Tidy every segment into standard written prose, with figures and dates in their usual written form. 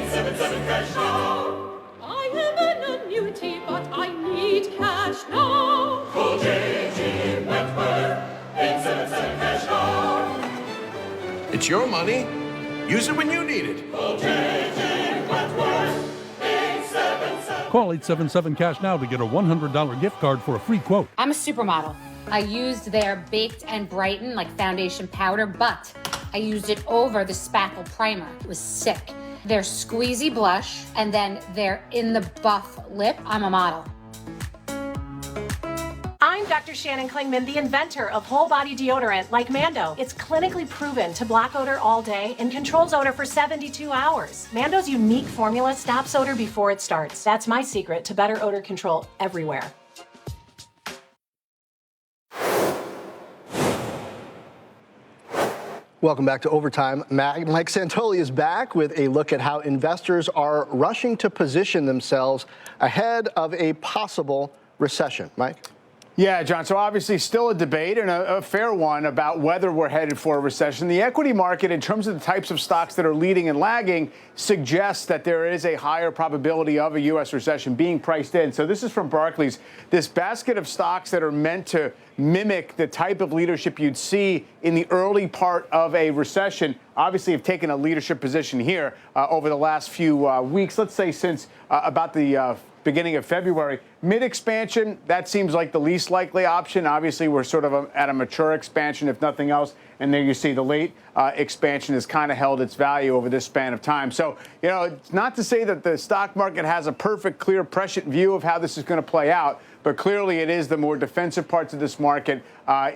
877 cash now. I am an annuity, but I need cash now. Call J.G. Wentworth, 877 cash now. It's your money. Use it when you need it. Call J.G. Wentworth, 877. Call 877 cash now to get a $100 gift card for a free quote. I'm a supermodel. I used their Baked and Brighten like foundation powder, but I used it over the spackle primer. It was sick. Their squeezy blush and then their In the Buff lip. I'm a model. I'm Dr. Shannon Klingman, the inventor of whole body deodorant like Mando. It's clinically proven to block odor all day and controls odor for 72 hours. Mando's unique formula stops odor before it starts. That's my secret to better odor control everywhere. Welcome back to Overtime. Mike Santoli is back with a look at how investors are rushing to position themselves ahead of a possible recession. Mike? Yeah, John, so obviously still a debate and a fair one about whether we're headed for a recession. The equity market, in terms of the types of stocks that are leading and lagging, suggests that there is a higher probability of a U.S. recession being priced in. So this is from Barclays. This basket of stocks that are meant to mimic the type of leadership you'd see in the early part of a recession obviously have taken a leadership position here over the last few weeks, let's say since about the beginning of February. Mid-expansion, that seems like the least likely option. Obviously, we're sort of at a mature expansion, if nothing else. And there you see the late expansion has kind of held its value over this span of time. So, you know, it's not to say that the stock market has a perfect, clear, prescient view of how this is going to play out. But clearly, it is the more defensive parts of this market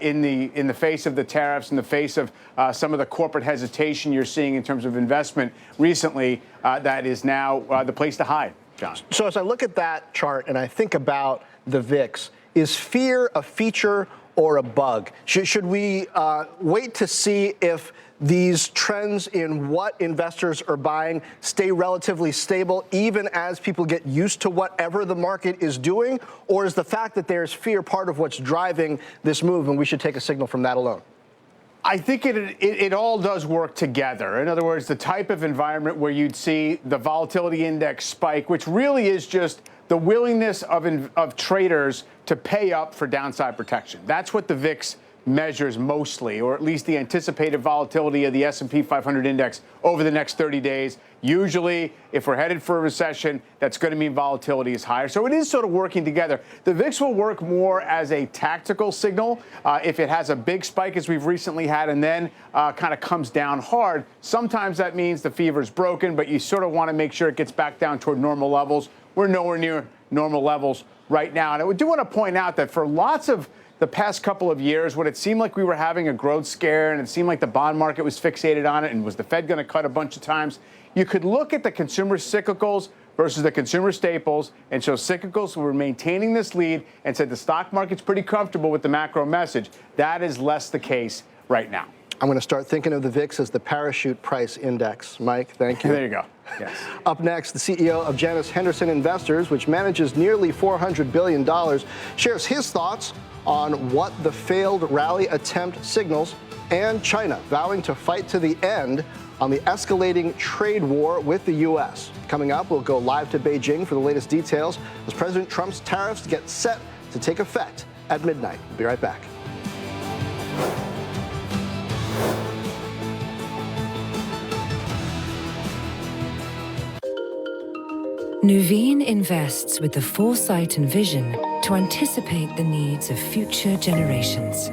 in the face of the tariffs, in the face of some of the corporate hesitation you're seeing in terms of investment recently, that is now the place to hide. John. So as I look at that chart and I think about the VIX, is fear a feature or a bug? Should we wait to see if these trends in what investors are buying stay relatively stable even as people get used to whatever the market is doing? Or is the fact that there's fear part of what's driving this move and we should take a signal from that alone? I think it all does work together. In other words, the type of environment where you'd see the volatility index spike, which really is just the willingness of traders to pay up for downside protection. That's what the VIX measures mostly, or at least the anticipated volatility of the S&P 500 index over the next 30 days. Usually, if we're headed for a recession, that's going to mean volatility is higher. So it is sort of working together. The VIX will work more as a tactical signal. If it has a big spike, as we've recently had, and then kind of comes down hard, sometimes that means the fever's broken, but you sort of want to make sure it gets back down toward normal levels. We're nowhere near normal levels right now. And I do want to point out that for lots of the past couple of years, when it seemed like we were having a growth scare and it seemed like the bond market was fixated on it and was the Fed going to cut a bunch of times, you could look at the consumer cyclicals versus the consumer staples, and so cyclicals were maintaining this lead and said the stock market's pretty comfortable with the macro message. That is less the case right now. I'm going to start thinking of the VIX as the parachute price index. Mike, thank you. There you go. Yes. Up next, the CEO of Janus Henderson Investors, which manages nearly $400 billion, shares his thoughts on what the failed rally attempt signals, and China vowing to fight to the end on the escalating trade war with the U.S. Coming up, we'll go live to Beijing for the latest details as President Trump's tariffs get set to take effect at midnight. We'll be right back. Nuveen invests with the foresight and vision to anticipate the needs of future generations,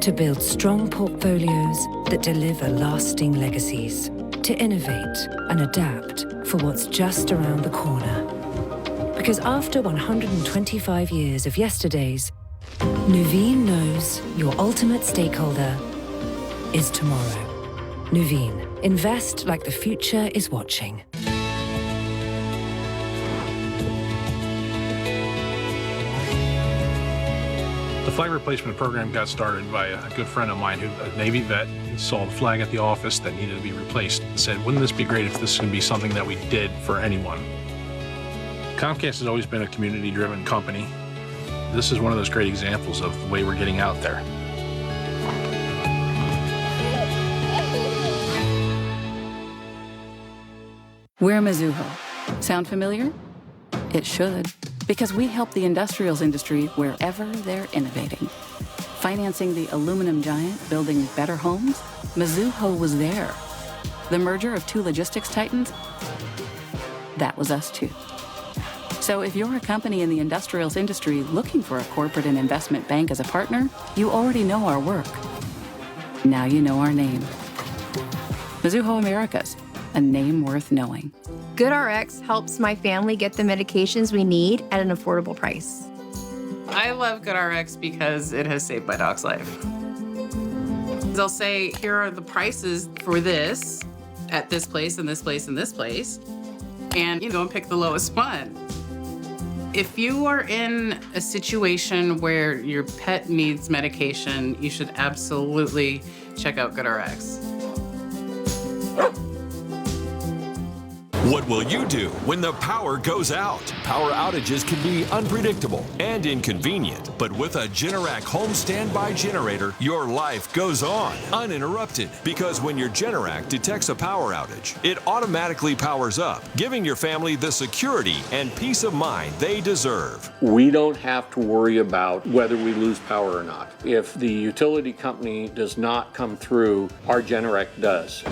to build strong portfolios that deliver lasting legacies, to innovate and adapt for what's just around the corner. Because after 125 years of yesterdays, Nuveen knows your ultimate stakeholder is tomorrow. Nuveen, invest like the future is watching. The flag replacement program got started by a good friend of mine, a Navy vet, who saw the flag at the office that needed to be replaced and said, wouldn't this be great if this could be something that we did for anyone? Comcast has always been a community-driven company. This is one of those great examples of the way we're getting out there. We're Mizuho. Sound familiar? It should, because we help the industrials industry wherever they're innovating. Financing the aluminum giant building better homes? Mizuho was there. The merger of two logistics titans? That was us too. So if you're a company in the industrials industry looking for a corporate and investment bank as a partner, you already know our work. Now you know our name. Mizuho Americas, a name worth knowing. GoodRx helps my family get the medications we need at an affordable price. I love GoodRx because it has saved my dog's life. They'll say, here are the prices for this at this place and this place and this place, and you go and pick the lowest one. If you are in a situation where your pet needs medication, you should absolutely check out GoodRx. What will you do when the power goes out? Power outages can be unpredictable and inconvenient, but with a Generac home standby generator, your life goes on uninterrupted, because when your Generac detects a power outage, it automatically powers up, giving your family the security and peace of mind they deserve. We don't have to worry about whether we lose power or not. If the utility company does not come through, our Generac does.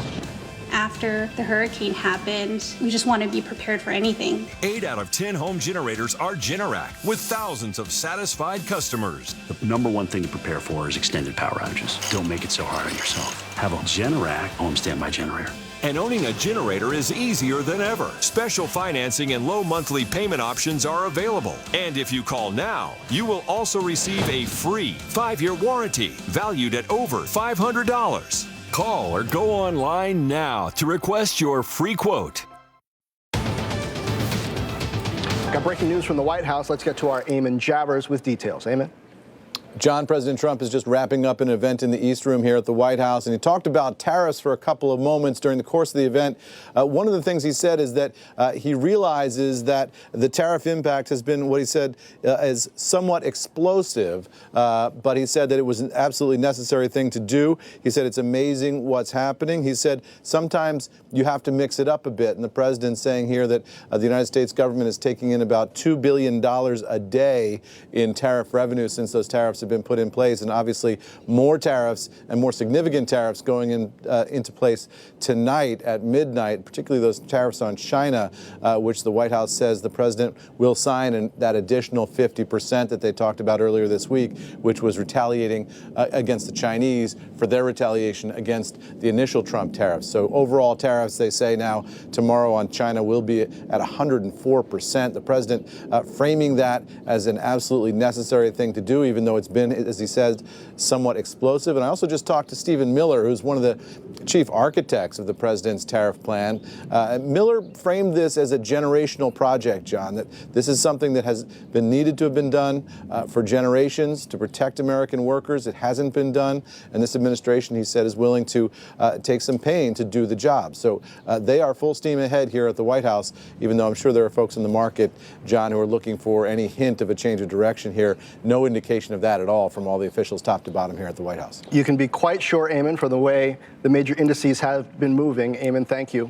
After the hurricane happened, we just want to be prepared for anything. 8 out of 10 home generators are Generac, with thousands of satisfied customers. The number one thing to prepare for is extended power outages. Don't make it so hard on yourself. Have a Generac home standby generator. And owning a generator is easier than ever. Special financing and low monthly payment options are available. And if you call now, you will also receive a free 5-year warranty valued at over $500. Call or go online now to request your free quote. Got breaking news from the White House. Let's get to our Eamon Jabbers with details. Eamon? John, President Trump is just wrapping up an event in the East Room here at the White House, and he talked about tariffs for a couple of moments during the course of the event. One of the things he said is that he realizes that the tariff impact has been what he said is somewhat explosive, but he said that it was an absolutely necessary thing to do. He said it's amazing what's happening. He said sometimes you have to mix it up a bit, and the president's saying here that the United States government is taking in about $2 billion a day in tariff revenue since those tariffs have been put in place, and obviously more tariffs and more significant tariffs going into place tonight at midnight, particularly those tariffs on China, which the White House says the president will sign, and that additional 50% that they talked about earlier this week, which was retaliating against the Chinese for their retaliation against the initial Trump tariffs. So overall tariffs, they say now tomorrow on China will be at 104%. The president framing that as an absolutely necessary thing to do, even though it's been, as he said, somewhat explosive. And I also just talked to Stephen Miller, who's one of the chief architects of the president's tariff plan. Miller framed this as a generational project, John, that this is something that has been needed to have been done for generations to protect American workers. It hasn't been done, and this administration, he said, is willing to take some pain to do the job. So they are full steam ahead here at the White House, even though I'm sure there are folks in the market, John, who are looking for any hint of a change of direction here. No indication of that at all from all the officials top to bottom here at the White House. You can be quite sure, Eamon, from the way the major indices have been moving. Eamon, thank you.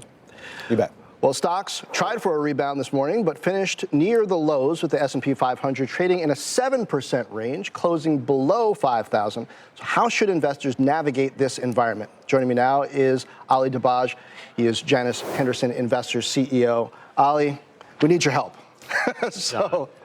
You bet. Well, stocks tried for a rebound this morning, but finished near the lows, with the S&P 500 trading in a 7% range, closing below 5,000. So how should investors navigate this environment? Joining me now is Ali Dabaj. He is Janus Henderson Investors CEO. Ali, we need your help.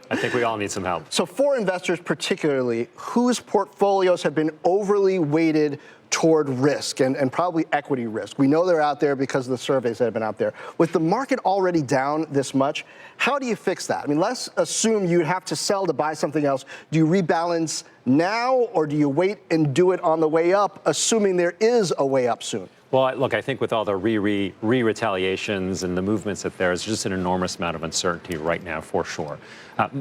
I think we all need some help. So for investors particularly, whose portfolios have been overly weighted toward risk and probably equity risk? We know they're out there because of the surveys that have been out there. With the market already down this much, how do you fix that? I mean, let's assume you'd have to sell to buy something else. Do you rebalance now, or do you wait and do it on the way up, assuming there is a way up soon? Well, look, I think with all the re-retaliations and the movements that there's just an enormous amount of uncertainty right now, for sure.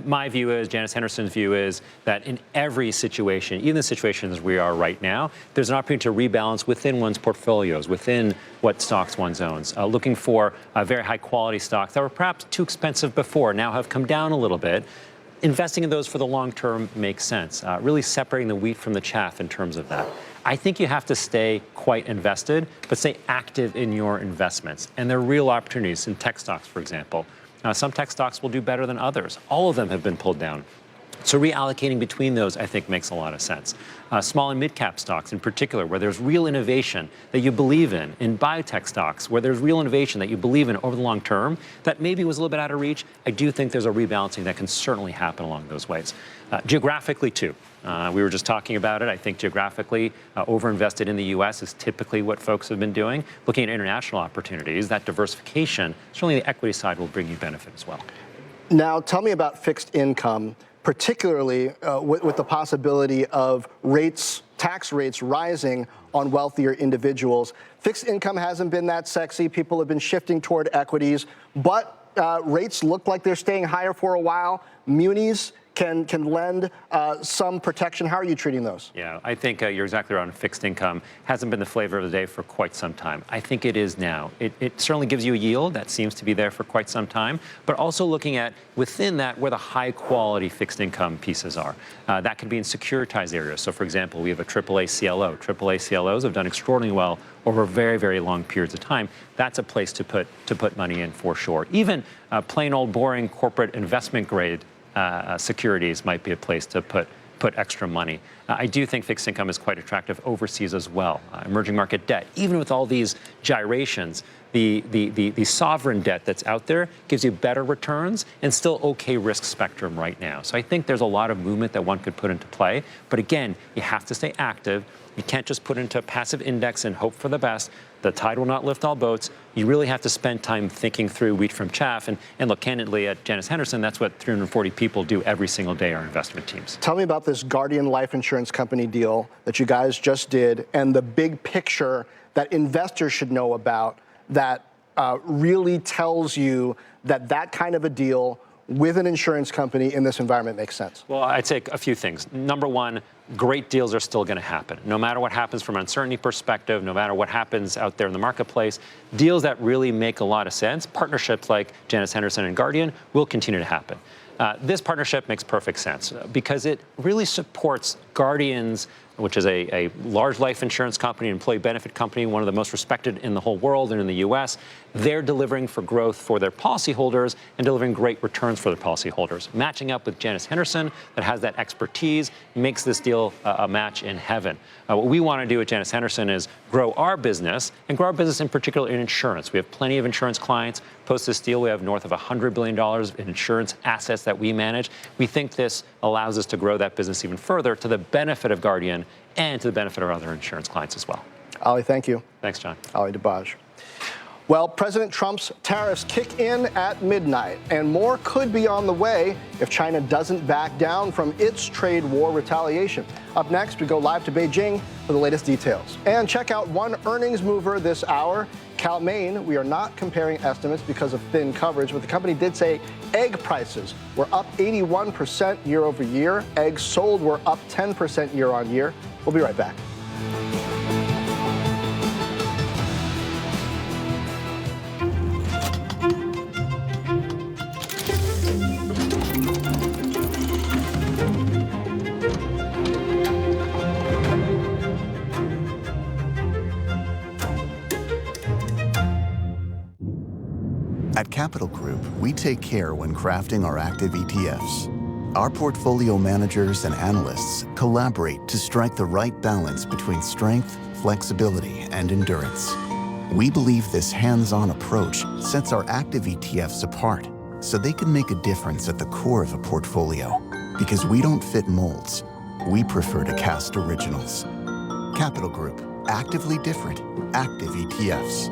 My view is, Janus Henderson's view is, that in every situation, even the situations we are right now, there's an opportunity to rebalance within one's portfolios, within what stocks one owns. Looking for very high quality stocks that were perhaps too expensive before, now have come down a little bit. investing in those for the long term makes sense. Really separating the wheat from the chaff in terms of that. I think you have to stay quite invested, but stay active in your investments. And there are real opportunities in tech stocks, for example. Some tech stocks will do better than others. All of them have been pulled down. So reallocating between those, I think, makes a lot of sense. Small and mid-cap stocks in particular, where there's real innovation that you believe in biotech stocks, where there's real innovation that you believe in over the long term, that maybe was a little bit out of reach, I do think there's a rebalancing that can certainly happen along those ways. Geographically, too. We were just talking about it. I think geographically, overinvested in the U.S. is typically what folks have been doing. Looking at international opportunities, that diversification, certainly the equity side will bring you benefit as well. Now, tell me about fixed income, particularly with the possibility of tax rates rising on wealthier individuals. Fixed income hasn't been that sexy. People have been shifting toward equities, but rates look like they're staying higher for a while. Munis can lend some protection. How are you treating those? Yeah, I think you're exactly right on fixed income. Hasn't been the flavor of the day for quite some time. I think it is now. It certainly gives you a yield that seems to be there for quite some time, but also looking at within that where the high quality fixed income pieces are. That could be in securitized areas. So for example, we have a AAA CLO. AAA CLOs have done extraordinarily well over very, very long periods of time. That's a place to put money in for sure. Even plain old boring corporate investment grade securities might be a place to put extra money. I do think fixed income is quite attractive overseas as well. Emerging market debt, even with all these gyrations, the sovereign debt that's out there gives you better returns and still okay risk spectrum right now. So I think there's a lot of movement that one could put into play. But again, you have to stay active. You can't just put into a passive index and hope for the best. The tide will not lift all boats. You really have to spend time thinking through wheat from chaff. And look, candidly, at Janus Henderson, that's what 340 people do every single day, our investment teams. Tell me about this Guardian Life Insurance Company deal that you guys just did and the big picture that investors should know about that really tells you that that kind of a deal with an insurance company in this environment makes sense. Well, I'd say a few things. Number one, great deals are still going to happen. No matter what happens from an uncertainty perspective, no matter what happens out there in the marketplace, deals that really make a lot of sense, partnerships like Janus Henderson and Guardian will continue to happen. This partnership makes perfect sense because it really supports Guardian's, which is a large life insurance company, employee benefit company, one of the most respected in the whole world and in the U.S. They're delivering for growth for their policyholders and delivering great returns for their policyholders. Matching up with Janus Henderson that has that expertise makes this deal a match in heaven. What we want to do at Janus Henderson is grow our business and grow our business in particular in insurance. We have plenty of insurance clients. Post this deal, we have north of $100 billion in insurance assets that we manage. We think this allows us to grow that business even further to the benefit of Guardian and to the benefit of our other insurance clients as well. Ali, thank you. Thanks, John. Ali Dabaj. Well, President Trump's tariffs kick in at midnight, and more could be on the way if China doesn't back down from its trade war retaliation. Up next, we go live to Beijing for the latest details. And check out one earnings mover this hour. CalMaine, we are not comparing estimates because of thin coverage, but the company did say egg prices were up 81% year over year. Eggs sold were up 10% year on year. We'll be right back. At Capital Group, we take care when crafting our active ETFs. Our portfolio managers and analysts collaborate to strike the right balance between strength, flexibility, and endurance. We believe this hands-on approach sets our active ETFs apart so they can make a difference at the core of a portfolio. Because we don't fit molds, we prefer to cast originals. Capital Group, actively different, active ETFs.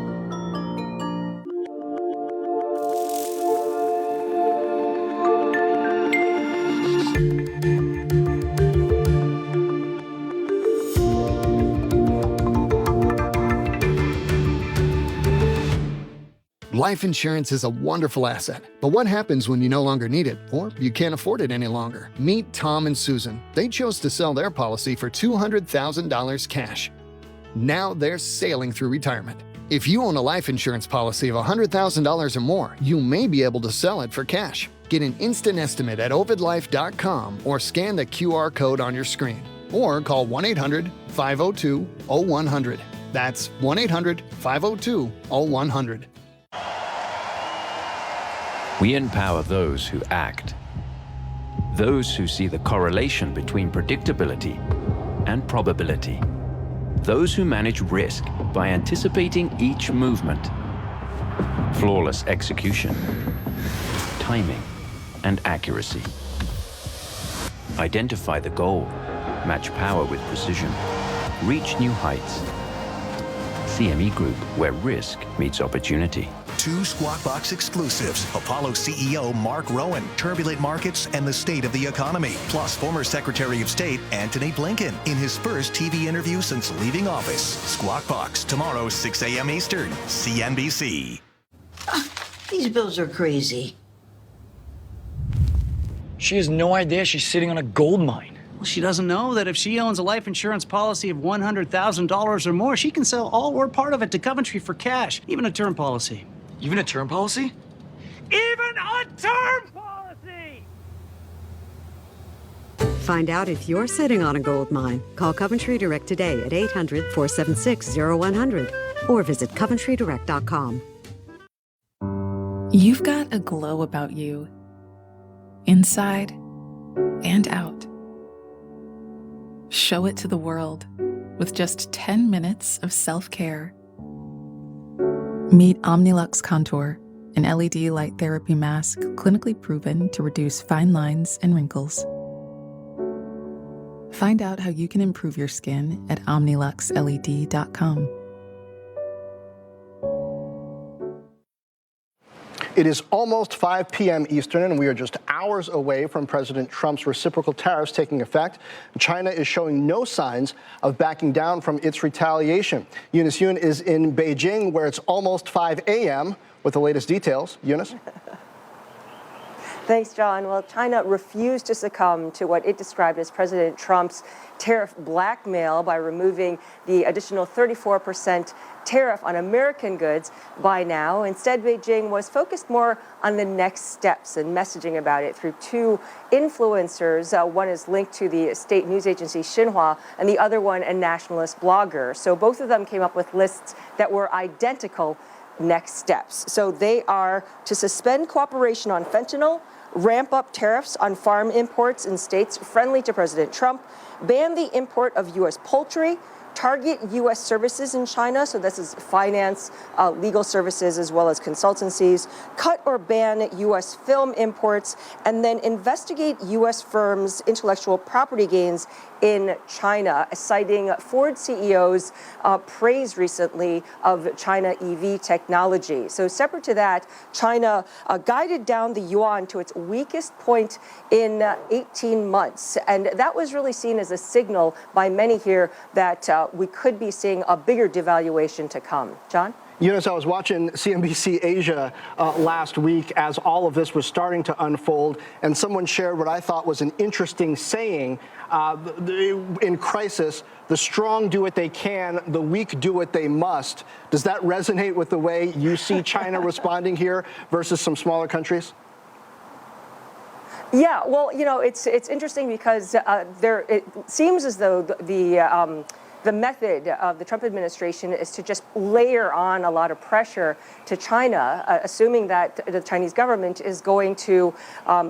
Life insurance is a wonderful asset, but what happens when you no longer need it or you can't afford it any longer? Meet Tom and Susan. They chose to sell their policy for $200,000 cash. Now they're sailing through retirement. If you own a life insurance policy of $100,000 or more, you may be able to sell it for cash. Get an instant estimate at ovidlife.com or scan the QR code on your screen. Or call 1-800-502-0100. That's 1-800-502-0100. We empower those who act. Those who see the correlation between predictability and probability. Those who manage risk by anticipating each movement. Flawless execution, timing, and accuracy. Identify the goal, match power with precision, reach new heights. CME Group, where risk meets opportunity. 2 Squawk Box exclusives. Apollo CEO Mark Rowan, turbulent markets and the state of the economy. Plus former Secretary of State Antony Blinken in his first TV interview since leaving office. Squawk Box tomorrow 6 a.m. Eastern, CNBC. These bills are crazy. She has no idea she's sitting on a gold mine. Well, she doesn't know that if she owns a life insurance policy of $100,000 or more, she can sell all or part of it to Coventry for cash, even a term policy. Even a term policy? Even a term policy! Find out if you're sitting on a gold mine. Call Coventry Direct today at 800-476-0100 or visit coventrydirect.com. You've got a glow about you, inside and out. Show it to the world with just 10 minutes of self-care. Meet Omnilux Contour, an LED light therapy mask clinically proven to reduce fine lines and wrinkles. Find out how you can improve your skin at omniluxled.com. It is almost 5 p.m. Eastern, and we are just hours away from President Trump's reciprocal tariffs taking effect. China is showing no signs of backing down from its retaliation. Eunice Yoon is in Beijing, where it's almost 5 a.m. with the latest details. Eunice? Thanks, John. Well, China refused to succumb to what it described as President Trump's tariff blackmail by removing the additional 34% tariff on American goods by now. Instead, Beijing was focused more on the next steps and messaging about it through 2 influencers. One is linked to the state news agency Xinhua, and the other one a nationalist blogger. So both of them came up with lists that were identical next steps. So they are to suspend cooperation on fentanyl, ramp up tariffs on farm imports in states friendly to President Trump, ban the import of U.S. poultry, target U.S. services in China, so this is finance, legal services, as well as consultancies, cut or ban U.S. film imports, and then investigate U.S. firms' intellectual property gains in China, citing Ford CEO's praise recently of China EV technology. So separate to that, China guided down the yuan to its weakest point in 18 months. And that was really seen as a signal by many here that we could be seeing a bigger devaluation to come. John? Eunice, I was watching CNBC Asia last week as all of this was starting to unfold, and someone shared what I thought was an interesting saying. In crisis, the strong do what they can, the weak do what they must. Does that resonate with the way you see China responding here versus some smaller countries? Yeah, well, you know, it's interesting because it seems as though the method of the Trump administration is to just layer on a lot of pressure to China, assuming that the Chinese government is going to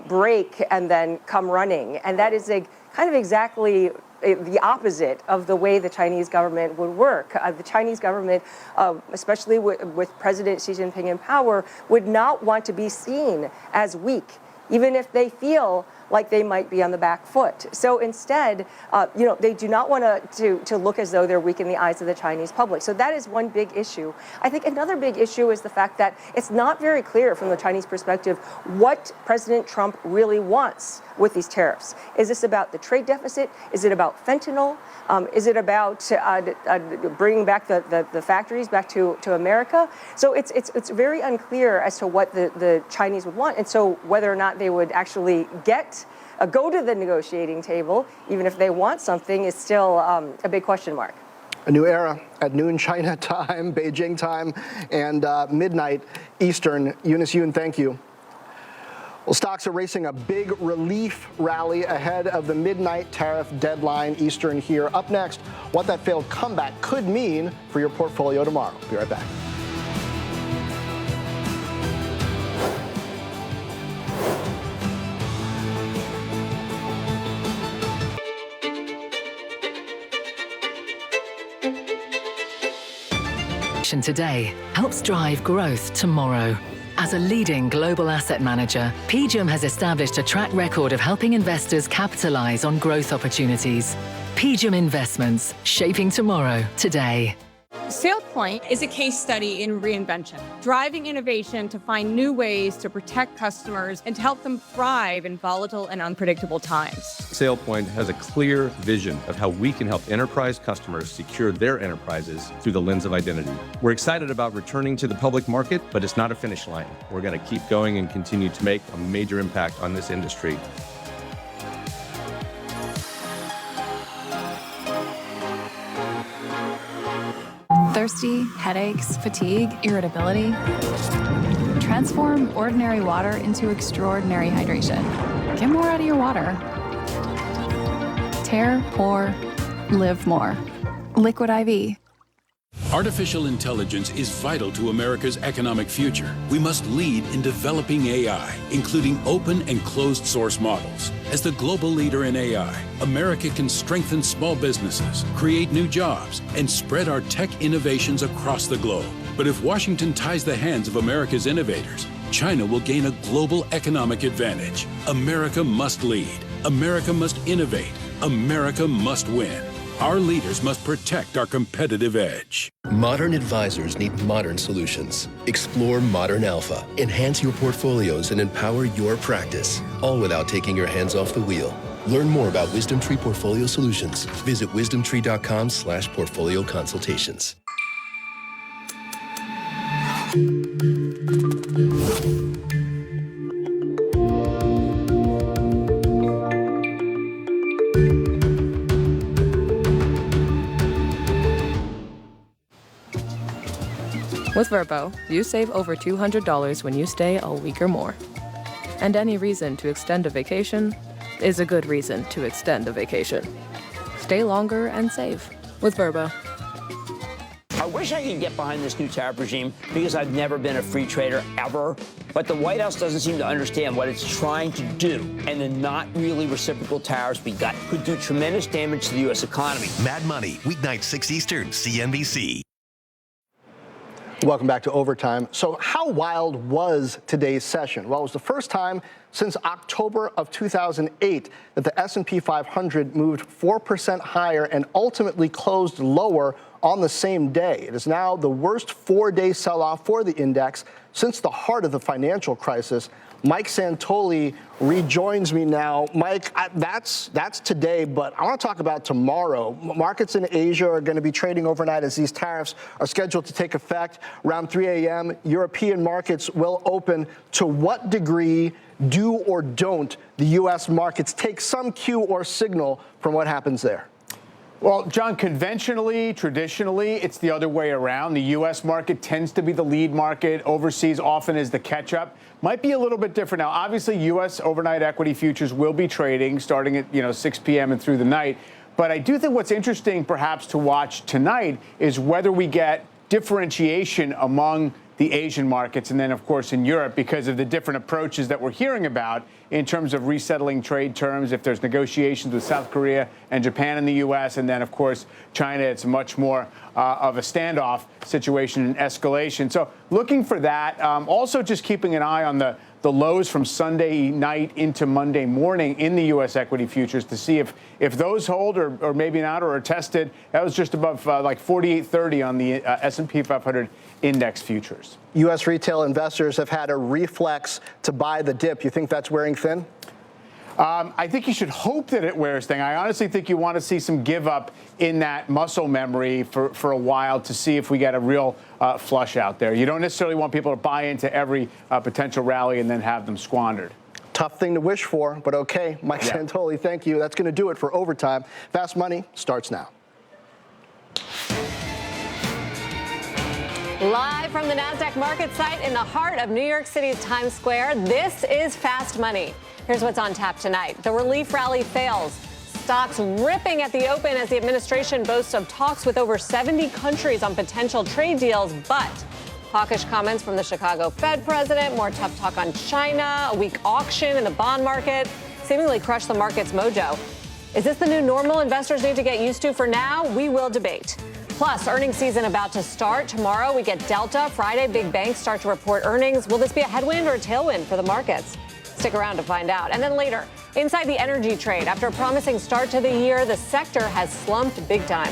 break and then come running. And that is kind of exactly the opposite of the way the Chinese government would work. The Chinese government, especially with President Xi Jinping in power, would not want to be seen as weak, even if they feel like they might be on the back foot. So instead, they do not want to look as though they're weak in the eyes of the Chinese public. So that is one big issue. I think another big issue is the fact that it's not very clear from the Chinese perspective what President Trump really wants with these tariffs. Is this about the trade deficit? Is it about fentanyl? Is it about bringing back the factories back to America? So it's very unclear as to what the Chinese would want. And so whether or not they would actually go to the negotiating table, even if they want something, is still a big question mark. A new era at noon China time, Beijing time, and midnight Eastern. Eunice Yoon, thank you. Well, stocks are racing a big relief rally ahead of the midnight tariff deadline Eastern here. Up next, what that failed comeback could mean for your portfolio tomorrow. Be right back. Today helps drive growth tomorrow. As a leading global asset manager, PGIM has established a track record of helping investors capitalize on growth opportunities. PGIM Investments, shaping tomorrow today. SailPoint is a case study in reinvention, driving innovation to find new ways to protect customers and to help them thrive in volatile and unpredictable times. SailPoint has a clear vision of how we can help enterprise customers secure their enterprises through the lens of identity. We're excited about returning to the public market, but it's not a finish line. We're going to keep going and continue to make a major impact on this industry. Thirsty, headaches, fatigue, irritability. Transform ordinary water into extraordinary hydration. Get more out of your water. Tear, pour, live more. Liquid IV. Artificial intelligence is vital to America's economic future. We must lead in developing AI, including open and closed source models. As the global leader in AI, America can strengthen small businesses, create new jobs, and spread our tech innovations across the globe. But if Washington ties the hands of America's innovators, China will gain a global economic advantage. America must lead. America must innovate. America must win. Our leaders must protect our competitive edge. Modern advisors need modern solutions. Explore Modern Alpha. Enhance your portfolios and empower your practice, all without taking your hands off the wheel. Learn more about WisdomTree Portfolio Solutions. Visit wisdomtree.com/portfolio consultations. With Verbo, you save over $200 when you stay a week or more. And any reason to extend a vacation is a good reason to extend a vacation. Stay longer and save with Verbo. I wish I could get behind this new tariff regime because I've never been a free trader ever. But the White House doesn't seem to understand what it's trying to do. And the not really reciprocal tariffs we got could do tremendous damage to the U.S. economy. Mad Money, weeknight 6 Eastern, CNBC. Welcome back to Overtime. So how wild was today's session? Well, it was the first time since October of 2008 that the S&P 500 moved 4% higher and ultimately closed lower on the same day. It is now the worst four-day sell-off for the index since the heart of the financial crisis. Mike Santoli rejoins me now. Mike, that's today, but I want to talk about tomorrow. Markets in Asia are going to be trading overnight as these tariffs are scheduled to take effect around 3 a.m. European markets will open. To what degree do or don't the U.S. markets take some cue or signal from what happens there? Well, John, conventionally, traditionally, it's the other way around. The U.S. market tends to be the lead market. Overseas often is the catch-up. Might be a little bit different now. Obviously, U.S. overnight equity futures will be trading starting at 6 p.m. and through the night. But I do think what's interesting, perhaps, to watch tonight is whether we get differentiation among the Asian markets and then, of course, in Europe because of the different approaches that we're hearing about in terms of resettling trade terms. If there's negotiations with South Korea and Japan and the U.S., and then, of course, China, it's much more of a standoff situation and escalation. So looking for that. Also just keeping an eye on the lows from Sunday night into Monday morning in the U.S. equity futures to see if those hold or maybe not or are tested. That was just above like 4830 on the S&P 500 index futures. U.S. retail investors have had a reflex to buy the dip. You think that's wearing thin? I think you should hope that it wears thin. I honestly think you want to see some give up in that muscle memory for a while to see if we get a real flush out there. You don't necessarily want people to buy into every potential rally and then have them squandered. Tough thing to wish for, but okay. Mike Santoli, thank you. That's going to do it for Overtime. Fast Money starts now. Live from the NASDAQ market site in the heart of New York City's Times Square, this is Fast Money. Here's what's on tap tonight. The relief rally fails. Stocks ripping at the open as the administration boasts of talks with over 70 countries on potential trade deals, but hawkish comments from the Chicago Fed president, more tough talk on China, a weak auction in the bond market, seemingly crushed the market's mojo. Is this the new normal investors need to get used to? For now, we will debate. Plus, earnings season about to start. Tomorrow, we get Delta. Friday, big banks start to report earnings. Will this be a headwind or a tailwind for the markets? Stick around to find out. And then later, inside the energy trade, after a promising start to the year, the sector has slumped big time.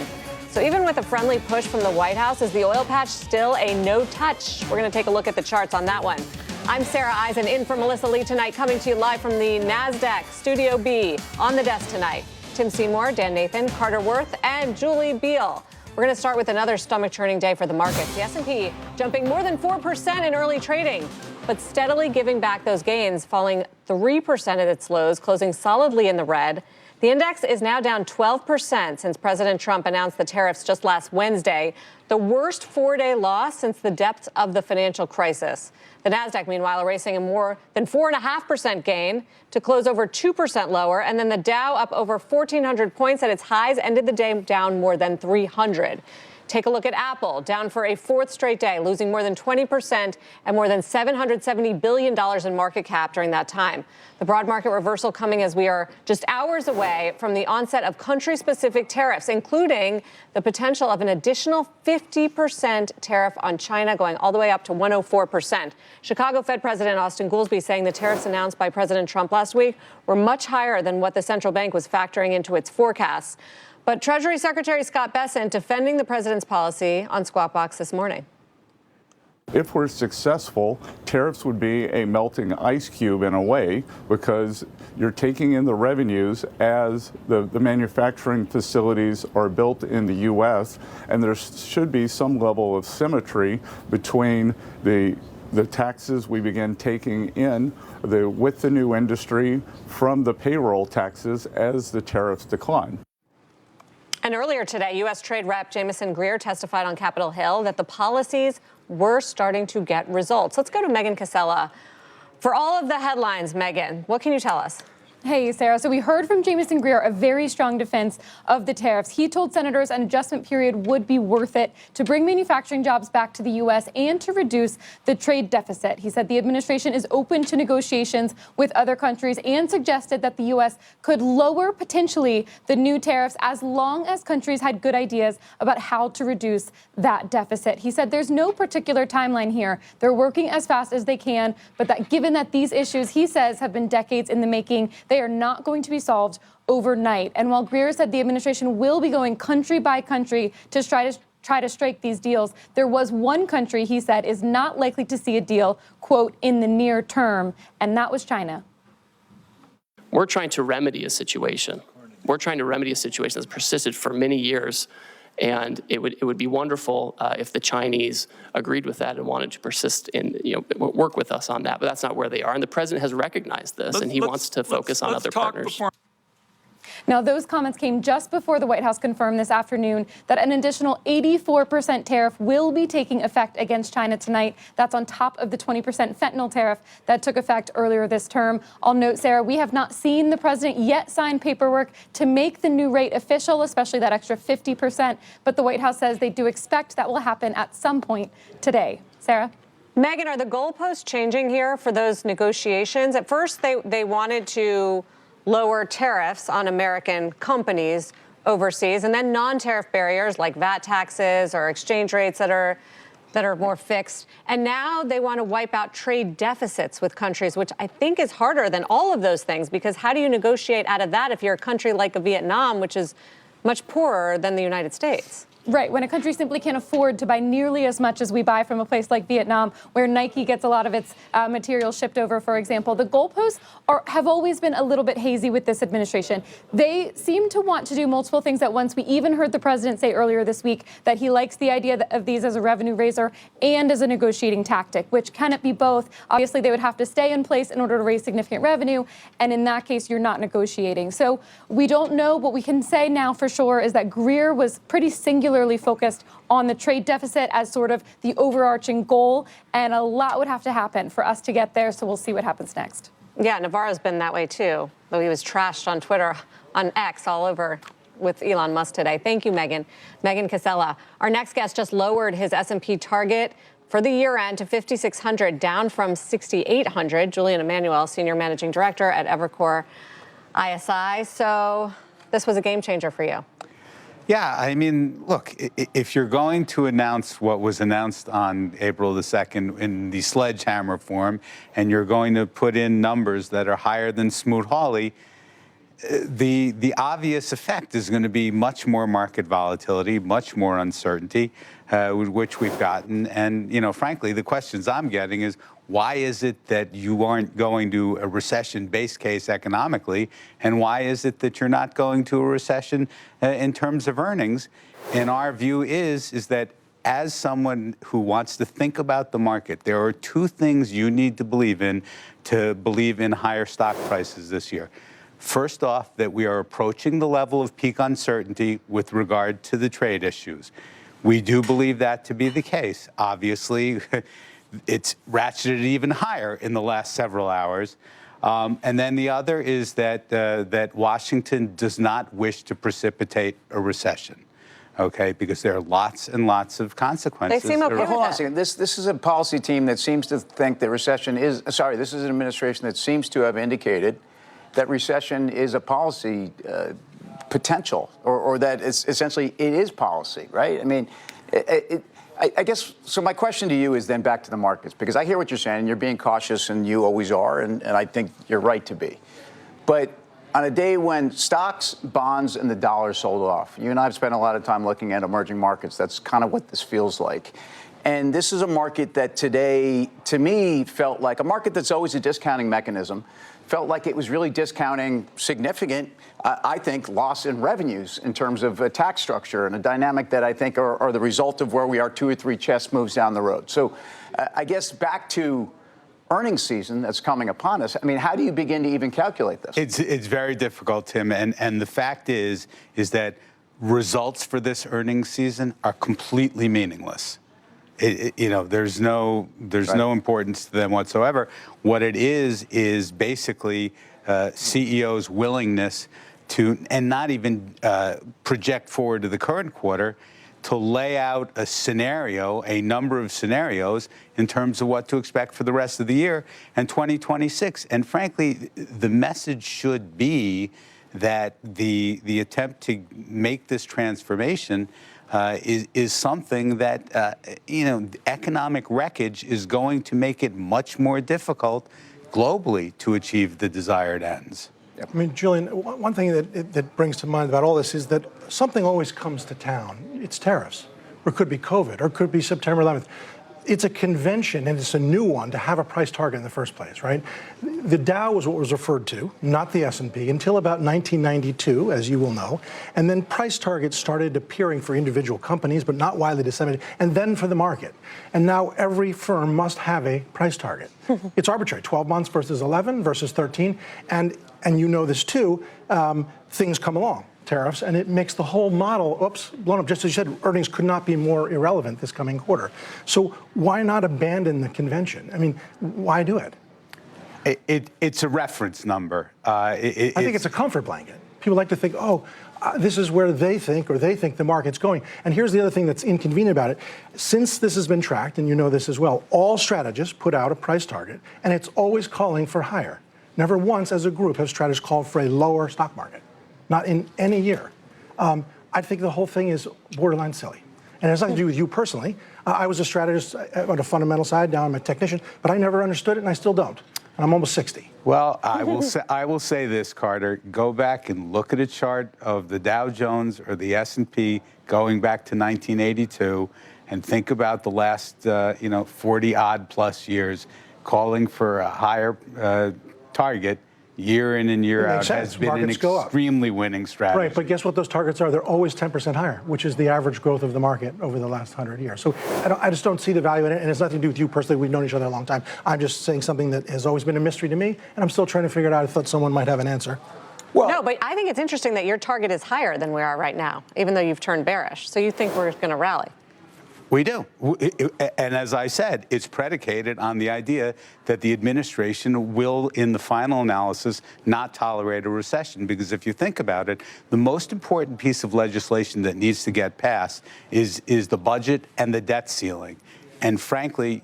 So even with a friendly push from the White House, is the oil patch still a no-touch? We're going to take a look at the charts on that one. I'm Sarah Eisen, in for Melissa Lee tonight, coming to you live from the NASDAQ Studio B. On the desk tonight, Tim Seymour, Dan Nathan, Carter Worth, and Julie Beal. We're going to start with another stomach-churning day for the markets. The S&P jumping more than 4% in early trading, but steadily giving back those gains, falling 3% at its lows, closing solidly in the red. The index is now down 12% since President Trump announced the tariffs just last Wednesday, the worst four-day loss since the depths of the financial crisis. The Nasdaq, meanwhile, erasing a more than 4.5% gain to close over 2% lower, and then the Dow up over 1,400 points at its highs, ended the day down more than 300. Take a look at Apple, down for a fourth straight day, losing more than 20% and more than $770 billion in market cap during that time. The broad market reversal coming as we are just hours away from the onset of country-specific tariffs, including the potential of an additional 50% tariff on China, going all the way up to 104%. Chicago Fed President Austin Goolsbee saying the tariffs announced by President Trump last week were much higher than what the central bank was factoring into its forecasts. But Treasury Secretary Scott Bessent defending the president's policy on Squawk Box this morning. If we're successful, tariffs would be a melting ice cube in a way, because you're taking in the revenues as the manufacturing facilities are built in the U.S., and there should be some level of symmetry between the taxes we begin taking in with the new industry from the payroll taxes as the tariffs decline. And earlier today, U.S. Trade Rep Jamieson Greer testified on Capitol Hill that the policies were starting to get results. Let's go to Megan Casella. For all of the headlines, Megan, what can you tell us? Hey, Sarah. So we heard from Jamieson Greer a very strong defense of the tariffs. He told senators an adjustment period would be worth it to bring manufacturing jobs back to the U.S. and to reduce the trade deficit. He said the administration is open to negotiations with other countries and suggested that the U.S. could lower potentially the new tariffs as long as countries had good ideas about how to reduce that deficit. He said there's no particular timeline here. They're working as fast as they can, but that given that these issues, he says, have been decades in the making, they are not going to be solved overnight. And while Greer said the administration will be going country by country to try to strike these deals, there was one country, he said, is not likely to see a deal, quote, in the near term, and that was China. We're trying to remedy a situation. We're trying to remedy a situation that's persisted for many years. And it would be wonderful if the Chinese agreed with that and wanted to persist in, work with us on that. But that's not where they are. And the president has recognized this, and he wants to focus on other partners. Now, those comments came just before the White House confirmed this afternoon that an additional 84% tariff will be taking effect against China tonight. That's on top of the 20% fentanyl tariff that took effect earlier this term. I'll note, Sarah, we have not seen the president yet sign paperwork to make the new rate official, especially that extra 50%. But the White House says they do expect that will happen at some point today. Sarah? Megan, are the goalposts changing here for those negotiations? At first, they wanted to lower tariffs on American companies overseas, and then non-tariff barriers like VAT taxes or exchange rates that are more fixed. And now they want to wipe out trade deficits with countries, which I think is harder than all of those things, because how do you negotiate out of that if you're a country like Vietnam, which is much poorer than the United States? Right, when a country simply can't afford to buy nearly as much as we buy from a place like Vietnam, where Nike gets a lot of its material shipped over, for example. The goalposts have always been a little bit hazy with this administration. They seem to want to do multiple things at once. We even heard the president say earlier this week that he likes the idea of these as a revenue raiser and as a negotiating tactic, which cannot be both. Obviously, they would have to stay in place in order to raise significant revenue, and in that case, you're not negotiating. So we don't know. What we can say now for sure is that Greer was pretty singular particularly focused on the trade deficit as sort of the overarching goal. And a lot would have to happen for us to get there. So we'll see what happens next. Yeah, Navarro's been that way, too, though he was trashed on Twitter, on X, all over with Elon Musk today. Thank you, Megan. Megan Casella. Our next guest just lowered his S&P target for the year end to 5,600, down from 6,800. Julian Emanuel, Senior Managing Director at Evercore ISI. So this was a game changer for you. Yeah, I mean, look, if you're going to announce what was announced on April the 2nd in the sledgehammer form, and you're going to put in numbers that are higher than Smoot-Hawley, the obvious effect is going to be much more market volatility, much more uncertainty, which we've gotten. And, you know, frankly, the questions I'm getting is, why is it that you aren't going to a recession-based case economically? And why is it that you're not going to a recession in terms of earnings? And our view is that as someone who wants to think about the market, there are two things you need to believe in higher stock prices this year. First off, that we are approaching the level of peak uncertainty with regard to the trade issues. We do believe that to be the case. Obviously, it's ratcheted even higher in the last several hours. And then the other is that Washington does not wish to precipitate a recession. Okay, because there are lots and lots of consequences. They seem okay with Hold on a second. This is a policy team that seems to think that recession is, sorry, this is an administration that seems to have indicated that recession is a policy potential, or that it's essentially it is policy, right? I mean, I guess, so my question to you is then back to the markets, because I hear what you're saying, you're being cautious, and you always are, and I think you're right to be. But on a day when stocks, bonds, and the dollar sold off, you and I have spent a lot of time looking at emerging markets. That's kind of what this feels like. And this is a market that today, to me, felt like a market that's always a discounting mechanism, felt like it was really discounting significant, I think, loss in revenues in terms of a tax structure and a dynamic that I think are the result of where we are 2 or 3 chess moves down the road. So I guess back to earnings season that's coming upon us. I mean, how do you begin to even calculate this? It's very difficult, Tim. And the fact is that results for this earnings season are completely meaningless. There's no importance to them whatsoever. What it is basically CEOs' willingness to, and not even project forward to the current quarter, to lay out a number of scenarios in terms of what to expect for the rest of the year and 2026. And frankly, the message should be that the attempt to make this transformation is something that, economic wreckage is going to make it much more difficult globally to achieve the desired ends. I mean, Julian, one thing that brings to mind about all this is that something always comes to town. It's tariffs, or it could be COVID, or it could be September 11th. It's a convention, and it's a new one, to have a price target in the first place, right? The Dow was what was referred to, not the S&P, until about 1992, as you will know. And then price targets started appearing for individual companies, but not widely disseminated, and then for the market. And now every firm must have a price target. It's arbitrary, 12 months versus 11 versus 13. And you know this too, things come along. Tariffs, and it makes the whole model, blown up. Just as you said, earnings could not be more irrelevant this coming quarter. So why not abandon the convention? I mean, why do it? It's a reference number. I think it's a comfort blanket. People like to think, this is where they think the market's going. And here's the other thing that's inconvenient about it. Since this has been tracked, and you know this as well, all strategists put out a price target, and it's always calling for higher. Never once as a group have strategists called for a lower stock market. Not in any year. I think the whole thing is borderline silly. And it has nothing to do with you personally. I was a strategist on a fundamental side, now I'm a technician, but I never understood it, and I still don't. And I'm almost 60. Well, I will say this, Carter. Go back and look at a chart of the Dow Jones or the S&P going back to 1982, and think about the last 40-odd plus years calling for a higher target. Year in and year out has been an extremely winning strategy. Right, but guess what those targets are? They're always 10% higher, which is the average growth of the market over the last 100 years. So I just don't see the value in it, and it's nothing to do with you personally. We've known each other a long time. I'm just saying something that has always been a mystery to me, and I'm still trying to figure it out. I thought someone might have an answer. Well, no, but I think it's interesting that your target is higher than we are right now, even though you've turned bearish. So you think we're going to rally? We do. And as I said, it's predicated on the idea that the administration will, in the final analysis, not tolerate a recession. Because if you think about it, the most important piece of legislation that needs to get passed is the budget and the debt ceiling. And frankly,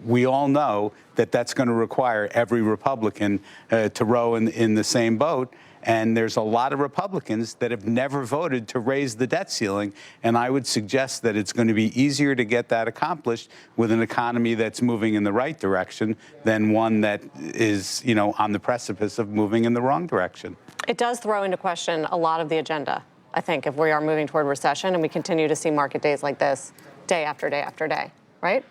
we all know that that's going to require every Republican to row in the same boat. And there's a lot of Republicans that have never voted to raise the debt ceiling. And I would suggest that it's going to be easier to get that accomplished with an economy that's moving in the right direction than one that is, on the precipice of moving in the wrong direction. It does throw into question a lot of the agenda, I think, if we are moving toward recession and we continue to see market days like this day after day after day, right?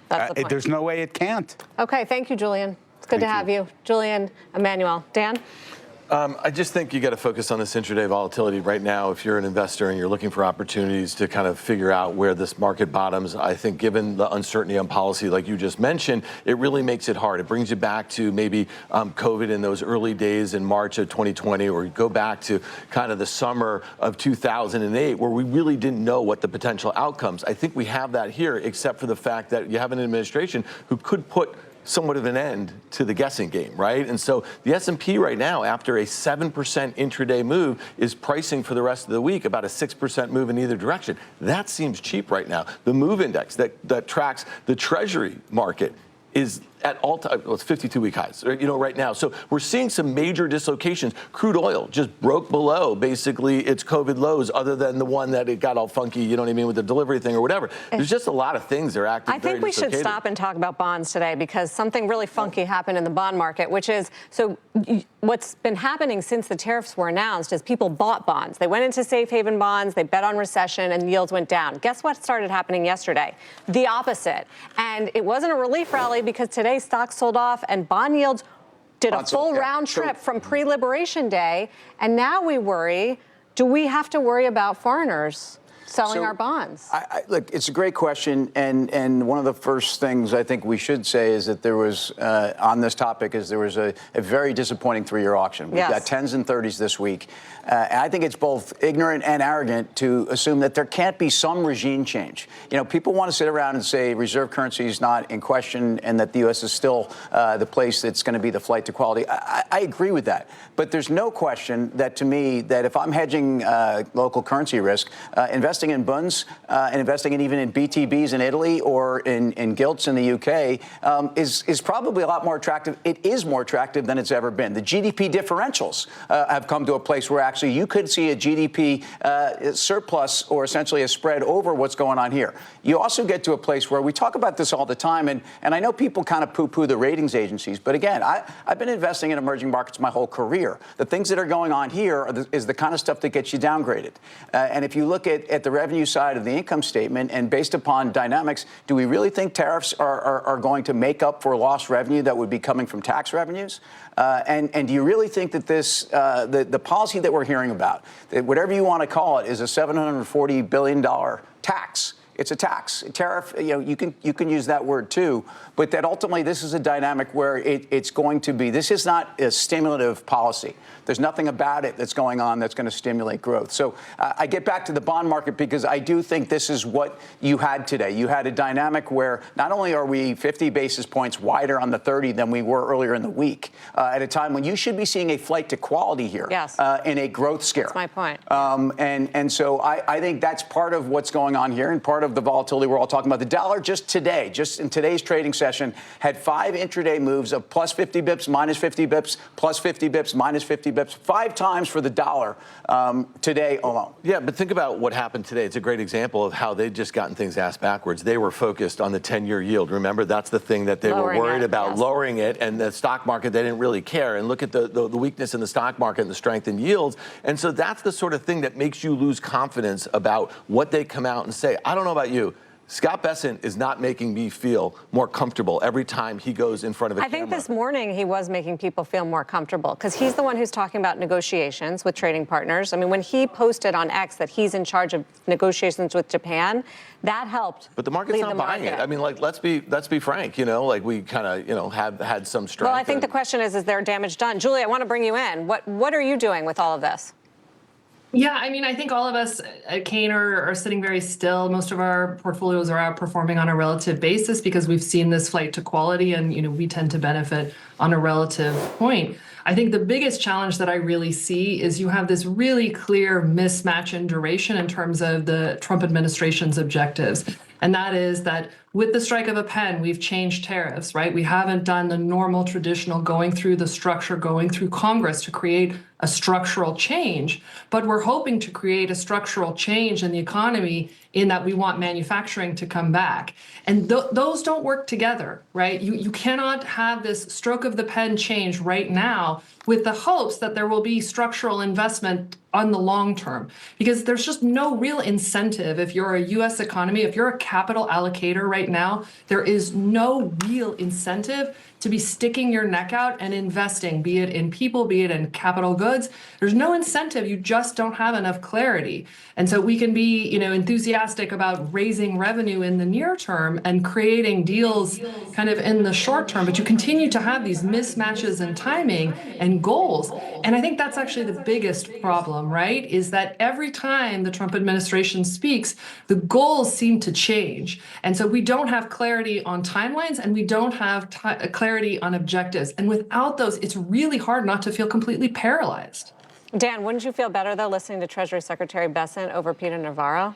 That's the point. There's no way it can't. Okay, thank you, Julian. It's good to have you. Julian, Emmanuel. Dan? I just think you got to focus on this intraday volatility right now. If you're an investor and you're looking for opportunities to kind of figure out where this market bottoms, I think given the uncertainty on policy, like you just mentioned, it really makes it hard. It brings you back to maybe COVID in those early days in March of 2020, or you go back to kind of the summer of 2008, where we really didn't know what the potential outcomes. I think we have that here, except for the fact that you have an administration who could put somewhat of an end to the guessing game, right? And so the S&P right now, after a 7% intraday move, is pricing for the rest of the week about a 6% move in either direction. That seems cheap right now. The MOVE index that tracks the Treasury market is at all time, well, it's 52-week highs, right now. So we're seeing some major dislocations. Crude oil just broke below basically its COVID lows, other than the one that it got all funky, you know what I mean, with the delivery thing or whatever. There's just a lot of things that are acting very I think we should stop and talk about bonds today, because something really funky happened in the bond market, which is, so what's been happening since the tariffs were announced is people bought bonds. They went into safe haven bonds, they bet on recession, and yields went down. Guess what started happening yesterday? The opposite. And it wasn't a relief rally, because today stocks sold off and bond yields did a full round trip from pre-Liberation Day. And now we worry, do we have to worry about foreigners selling our bonds? Look, it's a great question, and one of the first things I think we should say is that there was, on this topic, there was a very disappointing 3-year auction. We've got 10s and 30s this week. And I think it's both ignorant and arrogant to assume that there can't be some regime change. People want to sit around and say reserve currency is not in question and that the U.S. is still the place that's going to be the flight to quality. I agree with that. But there's no question that, to me, that if I'm hedging local currency risk, investing in bunds and investing even in BTBs in Italy or in gilts in the UK is probably a lot more attractive. It is more attractive than it's ever been. The GDP differentials have come to a place where actually you could see a GDP surplus, or essentially a spread over what's going on here. You also get to a place where we talk about this all the time, and I know people kind of poo-poo the ratings agencies, but again, I've been investing in emerging markets my whole career. The things that are going on here is the kind of stuff that gets you downgraded. And if you look at the revenue side of the income statement, and based upon dynamics, do we really think tariffs are going to make up for lost revenue that would be coming from tax revenues? And do you really think that this, the policy that we're hearing about, that whatever you want to call it, is a $740 billion tax? It's a tax, a tariff. You can use that word too, but that ultimately this is a dynamic where it's going to be. This is not a stimulative policy. There's nothing about it that's going on that's going to stimulate growth. So I get back to the bond market, because I do think this is what you had today. You had a dynamic where not only are we 50 basis points wider on the 30 than we were earlier in the week, at a time when you should be seeing a flight to quality here, in a growth scare. That's my point. And so I think that's part of what's going on here, and part of the volatility we're all talking about. The dollar just today, just in today's trading session, had 5 intraday moves of plus 50 bips, minus 50 bips, plus 50 bips, minus 50 bips, 5 times for the dollar today alone. Yeah, but think about what happened today. It's a great example of how they'd just gotten things ass backwards. They were focused on the 10-year yield. Remember, that's the thing that they were worried about, lowering it, and the stock market, they didn't really care. And look at the weakness in the stock market and the strength in yields. And so that's the sort of thing that makes you lose confidence about what they come out and say. I don't know about you, Scott Bessent is not making me feel more comfortable every time he goes in front of a camera. I think this morning he was making people feel more comfortable because he's the one who's talking about negotiations with trading partners. I mean, when he posted on X that he's in charge of negotiations with Japan, that helped. But the market's not buying it. I mean, like, let's be frank, like we kind of, have had some strength. Well, I think the question is there damage done? Julie, I want to bring you in. What are you doing with all of this? Yeah, I mean, I think all of us at Kane are sitting very still. Most of our portfolios are outperforming on a relative basis because we've seen this flight to quality, and we tend to benefit on a relative point. I think the biggest challenge that I really see is you have this really clear mismatch in duration in terms of the Trump administration's objectives. And that is that with the strike of a pen, we've changed tariffs, right? We haven't done the normal traditional going through the structure, going through Congress to create a structural change. But we're hoping to create a structural change in the economy in that we want manufacturing to come back. And those don't work together, right? You cannot have this stroke of the pen change right now with the hopes that there will be structural investment on the long term, because there's just no real incentive. If you're a U.S. economy, if you're a capital allocator right now, there is no real incentive to be sticking your neck out and investing, be it in people, be it in capital goods. There's no incentive. You just don't have enough clarity. And so we can be, enthusiastic about raising revenue in the near term and creating deals kind of in the short term, but you continue to have these mismatches in timing and goals. And I think that's actually the biggest problem, right? Is that every time the Trump administration speaks, the goals seem to change. And so we don't have clarity on timelines, and we don't have clarity on objectives. And without those, it's really hard not to feel completely paralyzed. Dan, wouldn't you feel better, though, listening to Treasury Secretary Bessent over Peter Navarro?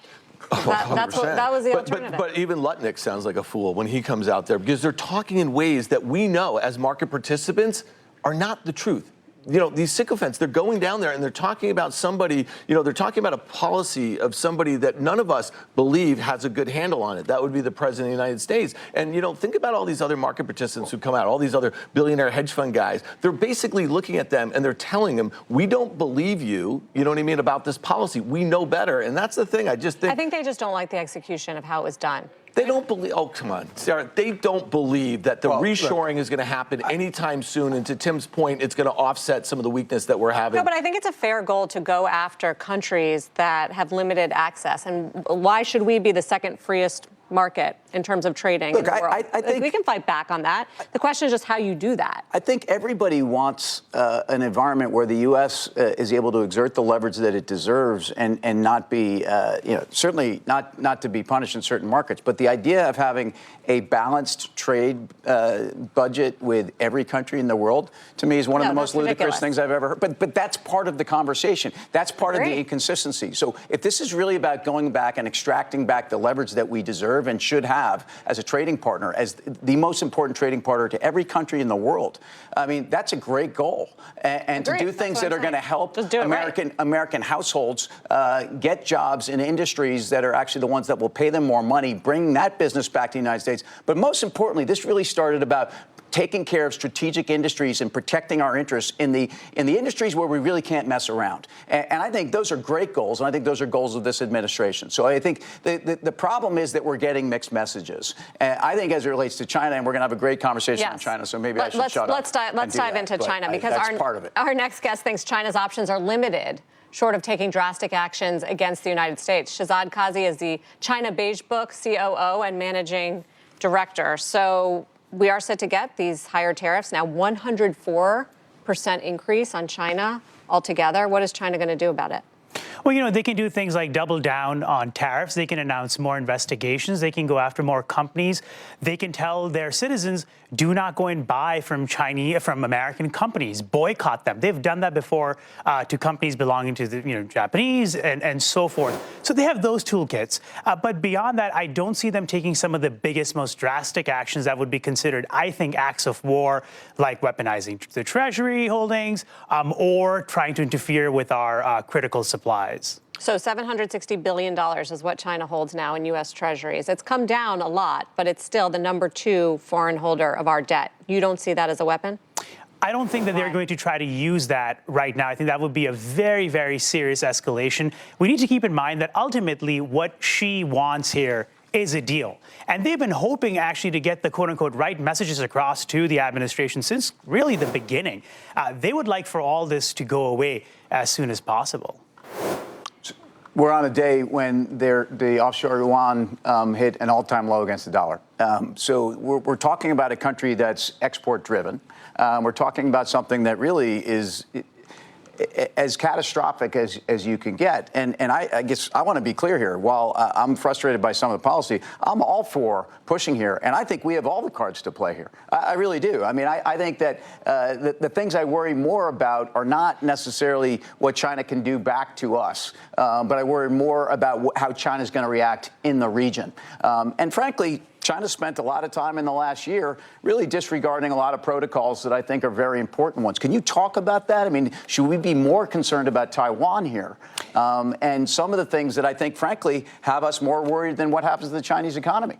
That was the alternative. But even Lutnick sounds like a fool when he comes out there, because they're talking in ways that we know as market participants are not the truth. These sycophants, they're going down there and they're talking about somebody, they're talking about a policy of somebody that none of us believe has a good handle on it. That would be the president of the United States. And, think about all these other market participants who come out, all these other billionaire hedge fund guys. They're basically looking at them and they're telling them, we don't believe you, about this policy. We know better. And that's the thing. I think they just don't like the execution of how it was done. They don't believe, oh, come on, Sarah, they don't believe that the reshoring is going to happen anytime soon. And to Tim's point, it's going to offset some of the weakness that we're having. No, but I think it's a fair goal to go after countries that have limited access. And why should we be the second freest market in terms of trading in the world? I think we can fight back on that. The question is just how you do that. I think everybody wants an environment where the U.S. Is able to exert the leverage that it deserves and not be, certainly not to be punished in certain markets. But the idea of having a balanced trade budget with every country in the world, to me, is one of the most ludicrous things I've ever heard. But that's part of the conversation. That's part of the inconsistency. So if this is really about going back and extracting back the leverage that we deserve and should have as a trading partner, as the most important trading partner to every country in the world, I mean, that's a great goal. And to do things that are going to help American households get jobs in industries that are actually the ones that will pay them more money, bring that business back to the United States. But most importantly, this really started about taking care of strategic industries and protecting our interests in the industries where we really can't mess around. And I think those are great goals, and I think those are goals of this administration. So I think the problem is that we're getting mixed messages. And I think as it relates to China, and we're going to have a great conversation on China, so maybe I should shut up. Let's dive into China, because part of it. Our next guest thinks China's options are limited, short of taking drastic actions against the United States. Shahzad Qazi is the China Beige Book COO and managing director. So we are set to get these higher tariffs. Now, 104% increase on China altogether. What is China going to do about it? Well, they can do things like double down on tariffs. They can announce more investigations. They can go after more companies. They can tell their citizens, do not go and buy from American companies. Boycott them. They've done that before to companies belonging to the Japanese and so forth. So they have those toolkits. But beyond that, I don't see them taking some of the biggest, most drastic actions that would be considered, I think, acts of war, like weaponizing the Treasury holdings or trying to interfere with our critical supplies. So $760 billion is what China holds now in U.S. Treasuries. It's come down a lot, but it's still the #2 foreign holder of our debt. You don't see that as a weapon? I don't think that they're going to try to use that right now. I think that would be a very, very serious escalation. We need to keep in mind that ultimately what Xi wants here is a deal. And they've been hoping actually to get the quote-unquote right messages across to the administration since really the beginning. They would like for all this to go away as soon as possible. We're on a day when the offshore yuan hit an all-time low against the dollar. So we're talking about a country that's export-driven. We're talking about something that really is as catastrophic as you can get. And I guess I want to be clear here. While I'm frustrated by some of the policy, I'm all for pushing here. And I think we have all the cards to play here. I really do. I mean, I think that the things I worry more about are not necessarily what China can do back to us, but I worry more about how China's going to react in the region. And frankly, China spent a lot of time in the last year really disregarding a lot of protocols that I think are very important ones. Can you talk about that? I mean, should we be more concerned about Taiwan here? And some of the things that I think, frankly, have us more worried than what happens to the Chinese economy.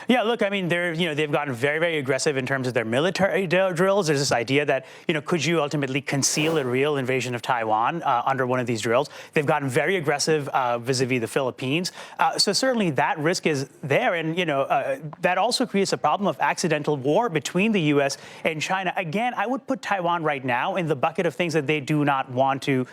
Yeah, look, I mean, they've gotten very, very aggressive in terms of their military drills. There's this idea that, could you ultimately conceal a real invasion of Taiwan under one of these drills? They've gotten very aggressive vis-a-vis the Philippines. So certainly that risk is there. And, that also creates a problem of accidental war between the U.S. and China. Again, I would put Taiwan right now in the bucket of things that they do not want to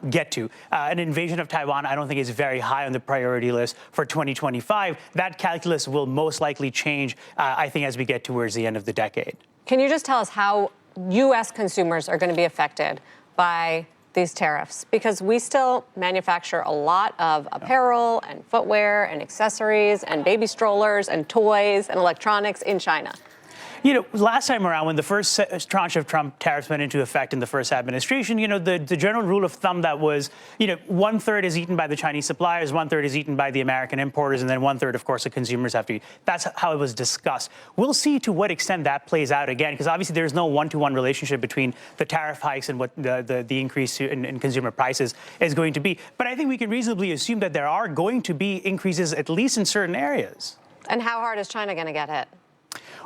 get to. An invasion of Taiwan, I don't think, is very high on the priority list for 2025. That calculus will most likely change, I think, as we get towards the end of the decade. Can you just tell us how U.S. consumers are going to be affected by these tariffs? Because we still manufacture a lot of apparel and footwear and accessories and baby strollers and toys and electronics in China. Last time around, when the first tranche of Trump tariffs went into effect in the first administration, the general rule of thumb that was, 1/3 is eaten by the Chinese suppliers, 1/3 is eaten by the American importers, and then 1/3, of course, the consumers have to eat. That's how it was discussed. We'll see to what extent that plays out again, because obviously there's no one-to-one relationship between the tariff hikes and what the increase in consumer prices is going to be. But I think we can reasonably assume that there are going to be increases, at least in certain areas. And how hard is China going to get hit?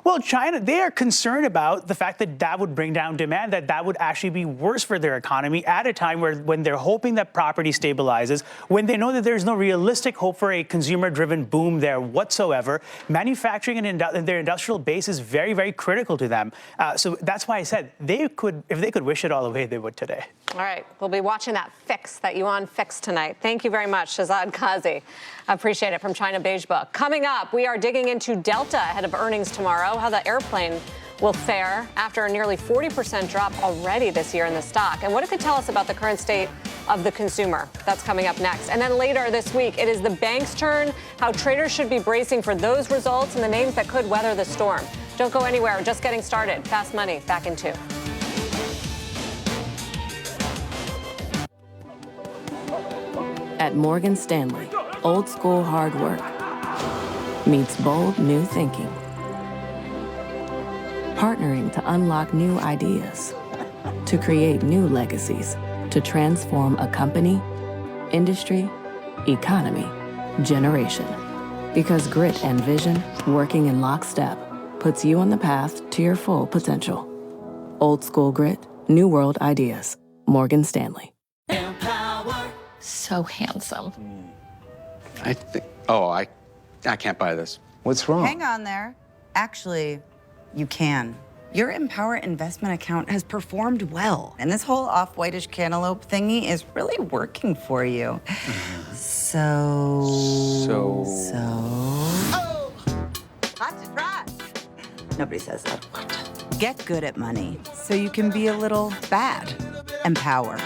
Well, China, they are concerned about the fact that that would bring down demand, that would actually be worse for their economy at a time when they're hoping that property stabilizes, when they know that there's no realistic hope for a consumer-driven boom there whatsoever. Manufacturing and their industrial base is very, very critical to them. So that's why I said if they could wish it all away, they would today. All right. We'll be watching that yuan fix tonight. Thank you very much, Shahzad Qazi. I appreciate it, from China Beige Book. Coming up, we are digging into Delta ahead of earnings tomorrow, how the airplane will fare after a nearly 40% drop already this year in the stock, and what it could tell us about the current state of the consumer. That's coming up next. And then later this week, it is the bank's turn, how traders should be bracing for those results and the names that could weather the storm. Don't go anywhere. We're just getting started. Fast Money, back in 2. At Morgan Stanley, old school hard work meets bold new thinking. Partnering to unlock new ideas, to create new legacies, to transform a company, industry, economy, generation. Because grit and vision, working in lockstep, puts you on the path to your full potential. Old school grit, new world ideas. Morgan Stanley. So handsome. I think. Oh, I can't buy this. What's wrong? Hang on there. Actually, you can. Your Empower investment account has performed well, and this whole off-whitish cantaloupe thingy is really working for you. So. Oh! Hot to trot. Nobody says that. Get good at money so you can be a little bad. Empower.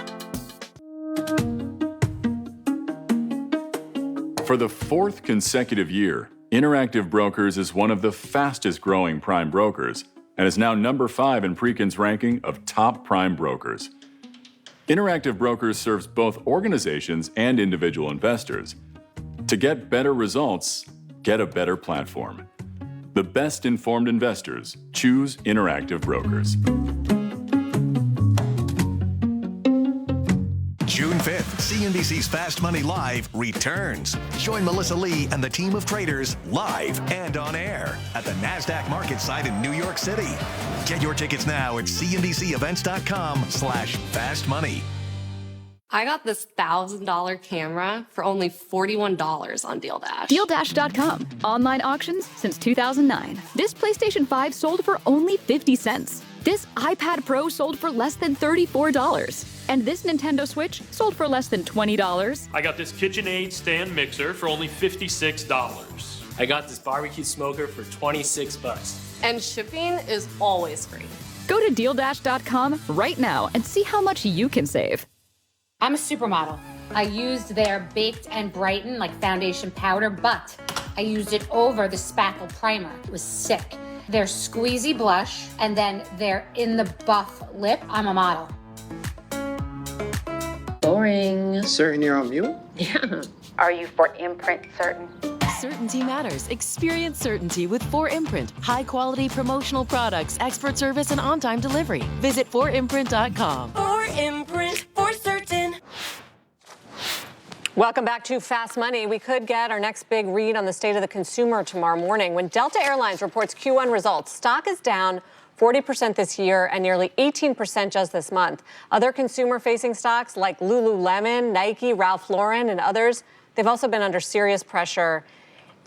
For the 4th consecutive year, Interactive Brokers is one of the fastest growing prime brokers and is now number 5 in Preqin's ranking of top prime brokers. Interactive Brokers serves both organizations and individual investors. To get better results, get a better platform. The best informed investors choose Interactive Brokers. June 5th, CNBC's Fast Money Live returns. Join Melissa Lee and the team of traders live and on air at the NASDAQ market site in New York City. Get your tickets now at cnbcevents.com/fastmoney. I got this $1,000 camera for only $41 on Deal Dash. DealDash.com. Online auctions since 2009. This PlayStation 5 sold for only 50 cents. This iPad Pro sold for less than $34. And this Nintendo Switch sold for less than $20. I got this KitchenAid stand mixer for only $56. I got this barbecue smoker for $26. And shipping is always free. Go to DealDash.com right now and see how much you can save. I'm a supermodel. I used their Baked and Brighten like foundation powder, but I used it over the spackle primer. It was sick. Their squeezy blush, and then their In the Buff lip. I'm a model. Boring. Certain you're on mute? Yeah. Are you for imprint certain? Certainty matters. Experience certainty with 4imprint. High-quality promotional products, expert service, and on-time delivery. Visit 4imprint.com. 4imprint, for certain. Welcome back to Fast Money. We could get our next big read on the state of the consumer tomorrow morning when Delta Airlines reports Q1 results. Stock is down 40% this year and nearly 18% just this month. Other consumer-facing stocks like Lululemon, Nike, Ralph Lauren, and others, they've also been under serious pressure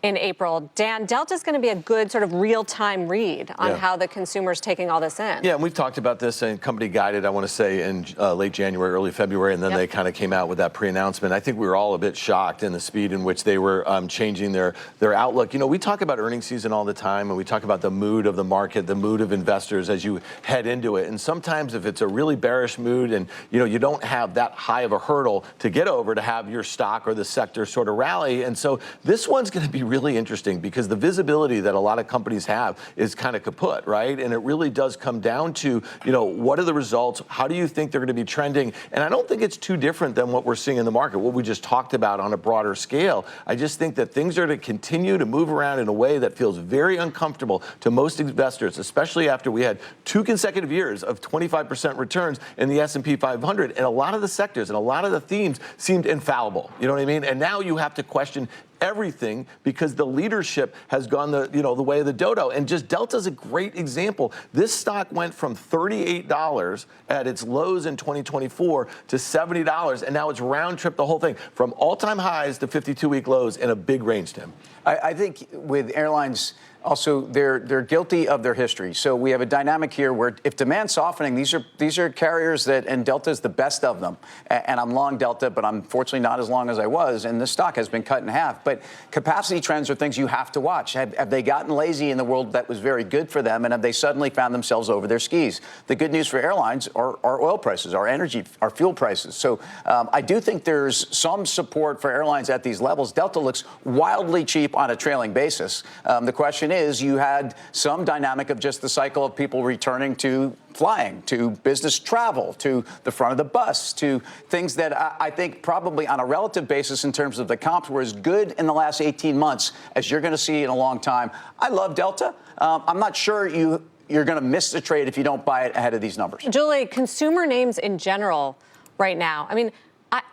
in April. Dan, Delta's going to be a good sort of real-time read on how the consumer's taking all this in. Yeah, and we've talked about this and company guided, I want to say, in late January, early February, and then they kind of came out with that pre-announcement. I think we were all a bit shocked in the speed in which they were changing their outlook. You know, we talk about earnings season all the time, and we talk about the mood of the market, the mood of investors as you head into it. And sometimes if it's a really bearish mood and, you know, you don't have that high of a hurdle to get over to have your stock or the sector sort of rally. And so this one's going to be really interesting because the visibility that a lot of companies have is kind of kaput, right? And it really does come down to, you know, what are the results? How do you think they're going to be trending? And I don't think it's too different than what we're seeing in the market, what we just talked about on a broader scale. I just think that things are to continue to move around in a way that feels very uncomfortable to most investors, especially after we had 2 consecutive years of 25% returns in the S&P 500. And a lot of the sectors and a lot of the themes seemed infallible. You know what I mean? And now you have to question everything because the leadership has gone the way of the dodo. And just Delta's a great example. This stock went from $38 at its lows in 2024 to $70, and now it's round trip the whole thing from all-time highs to 52-week lows in a big range, Tim. I think with airlines, also, they're guilty of their history. So we have a dynamic here where if demand's softening, these are carriers that, and Delta's the best of them. And I'm long Delta, but I'm fortunately not as long as I was. And this stock has been cut in half. But capacity trends are things you have to watch. Have they gotten lazy in the world that was very good for them? And have they suddenly found themselves over their skis? The good news for airlines are oil prices, our energy, our fuel prices. So I do think there's some support for airlines at these levels. Delta looks wildly cheap on a trailing basis. The question is, you had some dynamic of just the cycle of people returning to flying, to business travel, to the front of the bus, to things that I think probably on a relative basis in terms of the comps were as good in the last 18 months as you're going to see in a long time. I love Delta. I'm not sure you're going to miss the trade if you don't buy it ahead of these numbers. Julie, consumer names in general right now. I mean,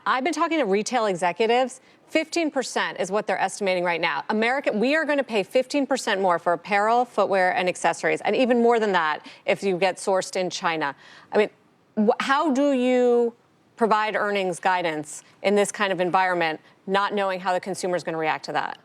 I've been talking to retail executives. 15% is what they're estimating right now. We are going to pay 15% more for apparel, footwear, and accessories, and even more than that if you get sourced in China. I mean, how do you provide earnings guidance in this kind of environment, not knowing how the consumer is going to react to that?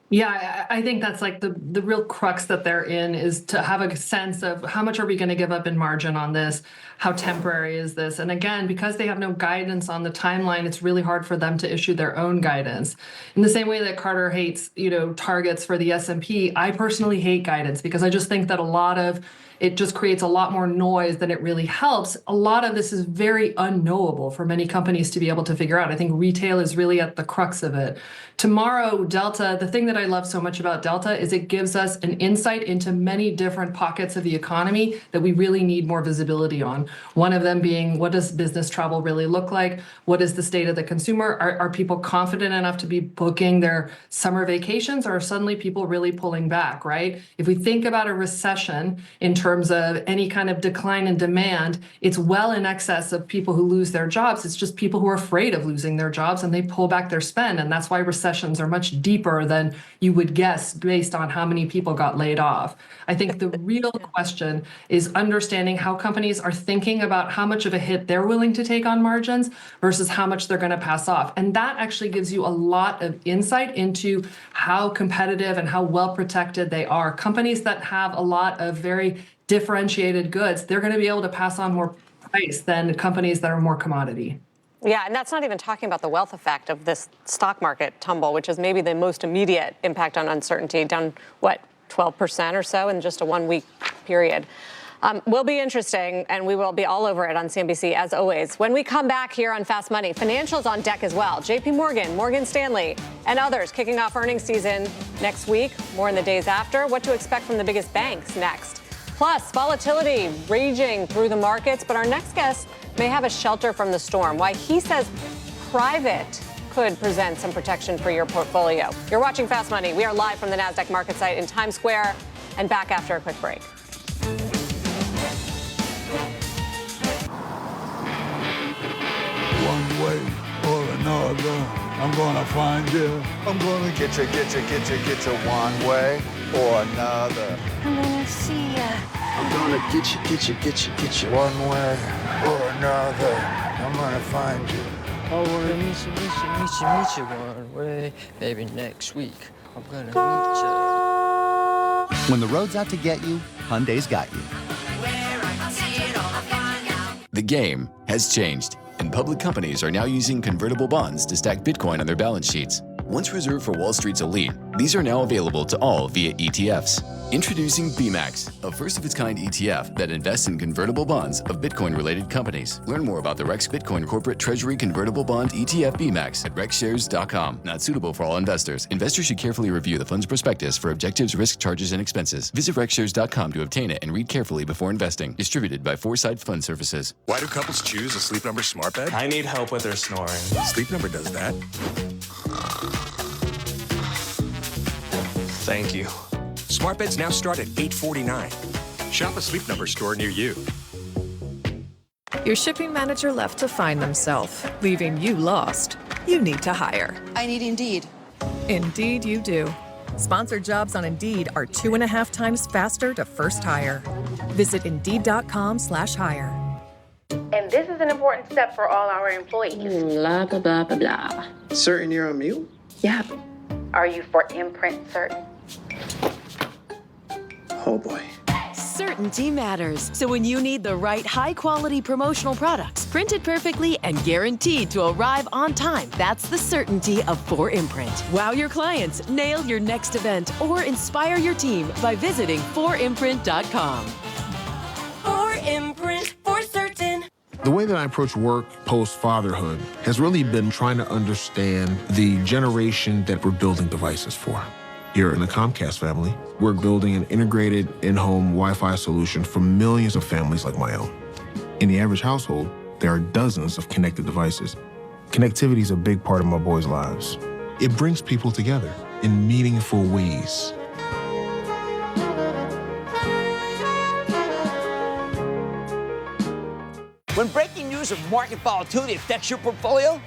Yeah, I think that's like the real crux that they're in is to have a sense of how much are we going to give up in margin on this? How temporary is this? And again, because they have no guidance on the timeline, it's really hard for them to issue their own guidance. In the same way that Carter hates, targets for the S&P, I personally hate guidance because I just think that it just creates a lot more noise than it really helps. A lot of this is very unknowable for many companies to be able to figure out. I think retail is really at the crux of it. Tomorrow, Delta, the thing that I love so much about Delta is it gives us an insight into many different pockets of the economy that we really need more visibility on. One of them being, what does business travel really look like? What is the state of the consumer? Are people confident enough to be booking their summer vacations, or are suddenly people really pulling back, right? If we think about a recession in terms terms of any kind of decline in demand, it's well in excess of people who lose their jobs. It's just people who are afraid of losing their jobs and they pull back their spend. And that's why recessions are much deeper than you would guess based on how many people got laid off. I think the real question is understanding how companies are thinking about how much of a hit they're willing to take on margins versus how much they're going to pass off. And that actually gives you a lot of insight into how competitive and how well protected they are. Companies that have a lot of very differentiated goods, they're going to be able to pass on more price than companies that are more commodity. Yeah, and that's not even talking about the wealth effect of this stock market tumble, which is maybe the most immediate impact on uncertainty, down, what, 12% or so in just a 1 week period. Will be interesting, and we will be all over it on CNBC, as always. When we come back here on Fast Money, financials on deck as well. JP Morgan, Morgan Stanley, and others kicking off earnings season next week. More in the days after. What to expect from the biggest banks next. Plus, volatility raging through the markets, but our next guest may have a shelter from the storm. Why he says private could present some protection for your portfolio. You're watching Fast Money. We are live from the NASDAQ market site in Times Square and back after a quick break. One way or another, I'm gonna find you. I'm gonna get you one way or another. I'm gonna see ya. I'm gonna get you one way or another. I'm gonna find you. I wanna meet you one way. Maybe next week I'm gonna meet you. When the road's out to get you, Hyundai's got you. The game has changed, and public companies are now using convertible bonds to stack Bitcoin on their balance sheets. Once reserved for Wall Street's elite, these are now available to all via ETFs. Introducing BMAX, a first-of-its-kind ETF that invests in convertible bonds of Bitcoin-related companies. Learn more about the Rex Bitcoin Corporate Treasury Convertible Bond ETF BMAX at rexshares.com. Not suitable for all investors. Investors should carefully review the fund's prospectus for objectives, risk, charges, and expenses. Visit rexshares.com to obtain it and read carefully before investing. Distributed by Foresight Fund Services. Why do couples choose a Sleep Number smart bed? I need help with their snoring. Sleep Number does that. Thank you. Smart beds now start at $849. Shop a Sleep Number store near you. Your shipping manager left to find themselves, leaving you lost. You need to hire. I need Indeed. Indeed you do. Sponsored jobs on Indeed are 2.5 times faster to first hire. Visit Indeed.com/hire. And this is an important step for all our employees. Blah, blah, blah, blah, blah. Certain you're on mute? Yep. Are you for imprint certain? Oh boy. Certainty matters. So when you need the right high-quality promotional products, printed perfectly and guaranteed to arrive on time, that's the certainty of 4imprint. Wow your clients, nail your next event, or inspire your team by visiting 4imprint.com. 4imprint for certain. The way that I approach work post-fatherhood has really been trying to understand the generation that we're building devices for. Here in the Comcast family, we're building an integrated in-home Wi-Fi solution for millions of families like my own. In the average household, there are dozens of connected devices. Connectivity is a big part of my boys' lives. It brings people together in meaningful ways. When breaking news of market volatility affects your portfolio,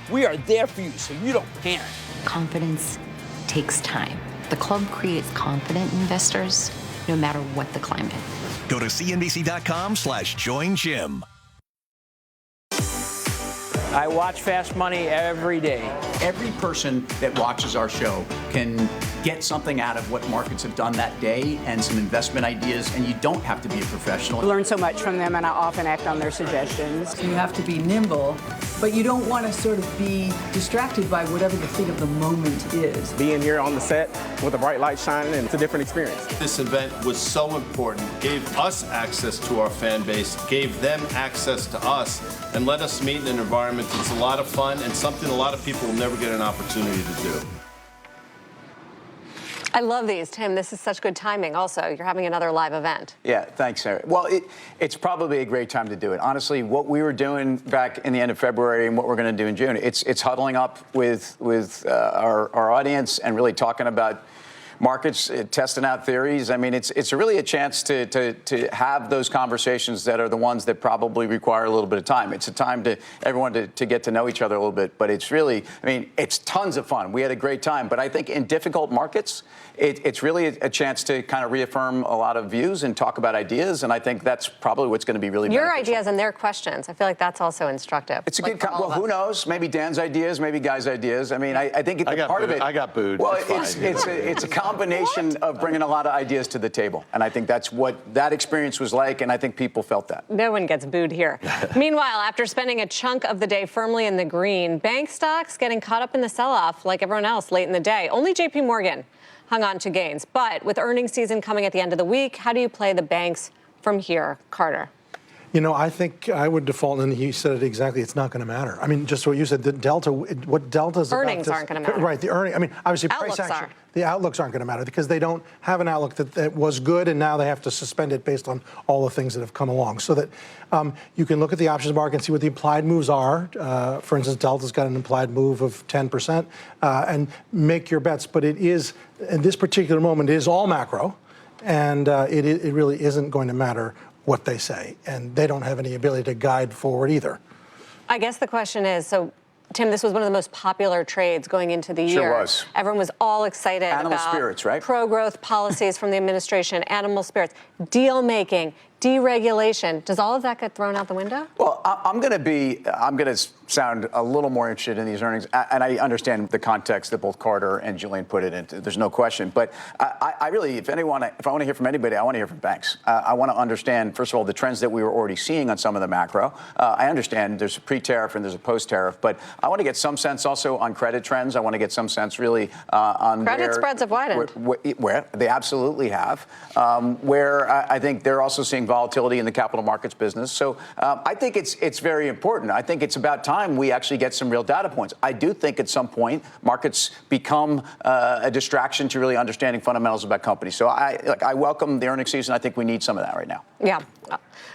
we are there for you so you don't panic. Confidence takes time. The club creates confident investors no matter what the climate. Go to cnbc.com/join Jim. I watch Fast Money every day. Every person that watches our show can get something out of what markets have done that day and some investment ideas, and you don't have to be a professional. I learn so much from them, and I often act on their suggestions. You have to be nimble, but you don't want to sort of be distracted by whatever the thing of the moment is. Being here on the set with the bright light shining, and it's a different experience. This event was so important, gave us access to our fan base, gave them access to us, and let us meet in an environment that's a lot of fun and something a lot of people will never get an opportunity to do. I love these, Tim. This is such good timing also. You're having another live event. Yeah, thanks, Sarah. Well, it's probably a great time to do it. Honestly, what we were doing back in the end of February and what we're going to do in June, it's huddling up with our audience and really talking about markets, testing out theories. I mean, it's really a chance to have those conversations that are the ones that probably require a little bit of time. It's a time to everyone to get to know each other a little bit. But it's really, I mean, it's tons of fun. We had a great time. But I think in difficult markets, it's really a chance to kind of reaffirm a lot of views and talk about ideas. And I think that's probably what's going to be really your beneficial. ideas and their questions. I feel like that's also instructive. It's a good, well, who knows? Maybe Dan's ideas, maybe Guy's ideas. I mean, I think part of it. I got booed. Well, it's a combination of bringing a lot of ideas to the table. And I think that's what that experience was like. And I think people felt that. No one gets booed here. Meanwhile, after spending a chunk of the day firmly in the green, bank stocks getting caught up in the sell-off like everyone else late in the day. Only J.P. Morgan hung on to gains. But with earnings season coming at the end of the week, how do you play the banks from here, Carter? You know, I think I would default, and he said it exactly, it's not going to matter. I mean, just what you said, the delta, what delta's earnings about aren't going to matter. Right, the earning. I mean, obviously outlooks price action. Are. The outlooks aren't going to matter because they don't have an outlook that was good, and now they have to suspend it based on all the things that have come along. So that you can look at the options market and see what the implied moves are. For instance, Delta's got an implied move of 10%, and make your bets. But it is, in this particular moment, it is all macro, and it really isn't going to matter what they say, and they don't have any ability to guide forward either. I guess the question is, so Tim, this was one of the most popular trades going into the year. Sure was. Everyone was all excited Animal about spirits, right? Pro-growth policies from the administration, animal spirits, deal making, deregulation. Does all of that get thrown out the window? Well, I'm going to sound a little more interested in these earnings, and I understand the context that both Carter and Julian put it into. There's no question, but I really, if I want to hear from anybody, I want to hear from banks. I want to understand, first of all, the trends that we were already seeing on some of the macro. I understand there's a pre-tariff and there's a post-tariff, but I want to get some sense also on credit trends. I want to get some sense really on credit spreads have widened. Where they absolutely have. Where I think they're also seeing volatility in the capital markets business. So I think it's very important. I think it's about time we actually get some real data points. I do think at some point markets become a distraction to really understanding fundamentals about companies. So I welcome the earnings season. I think we need some of that right now. Yeah.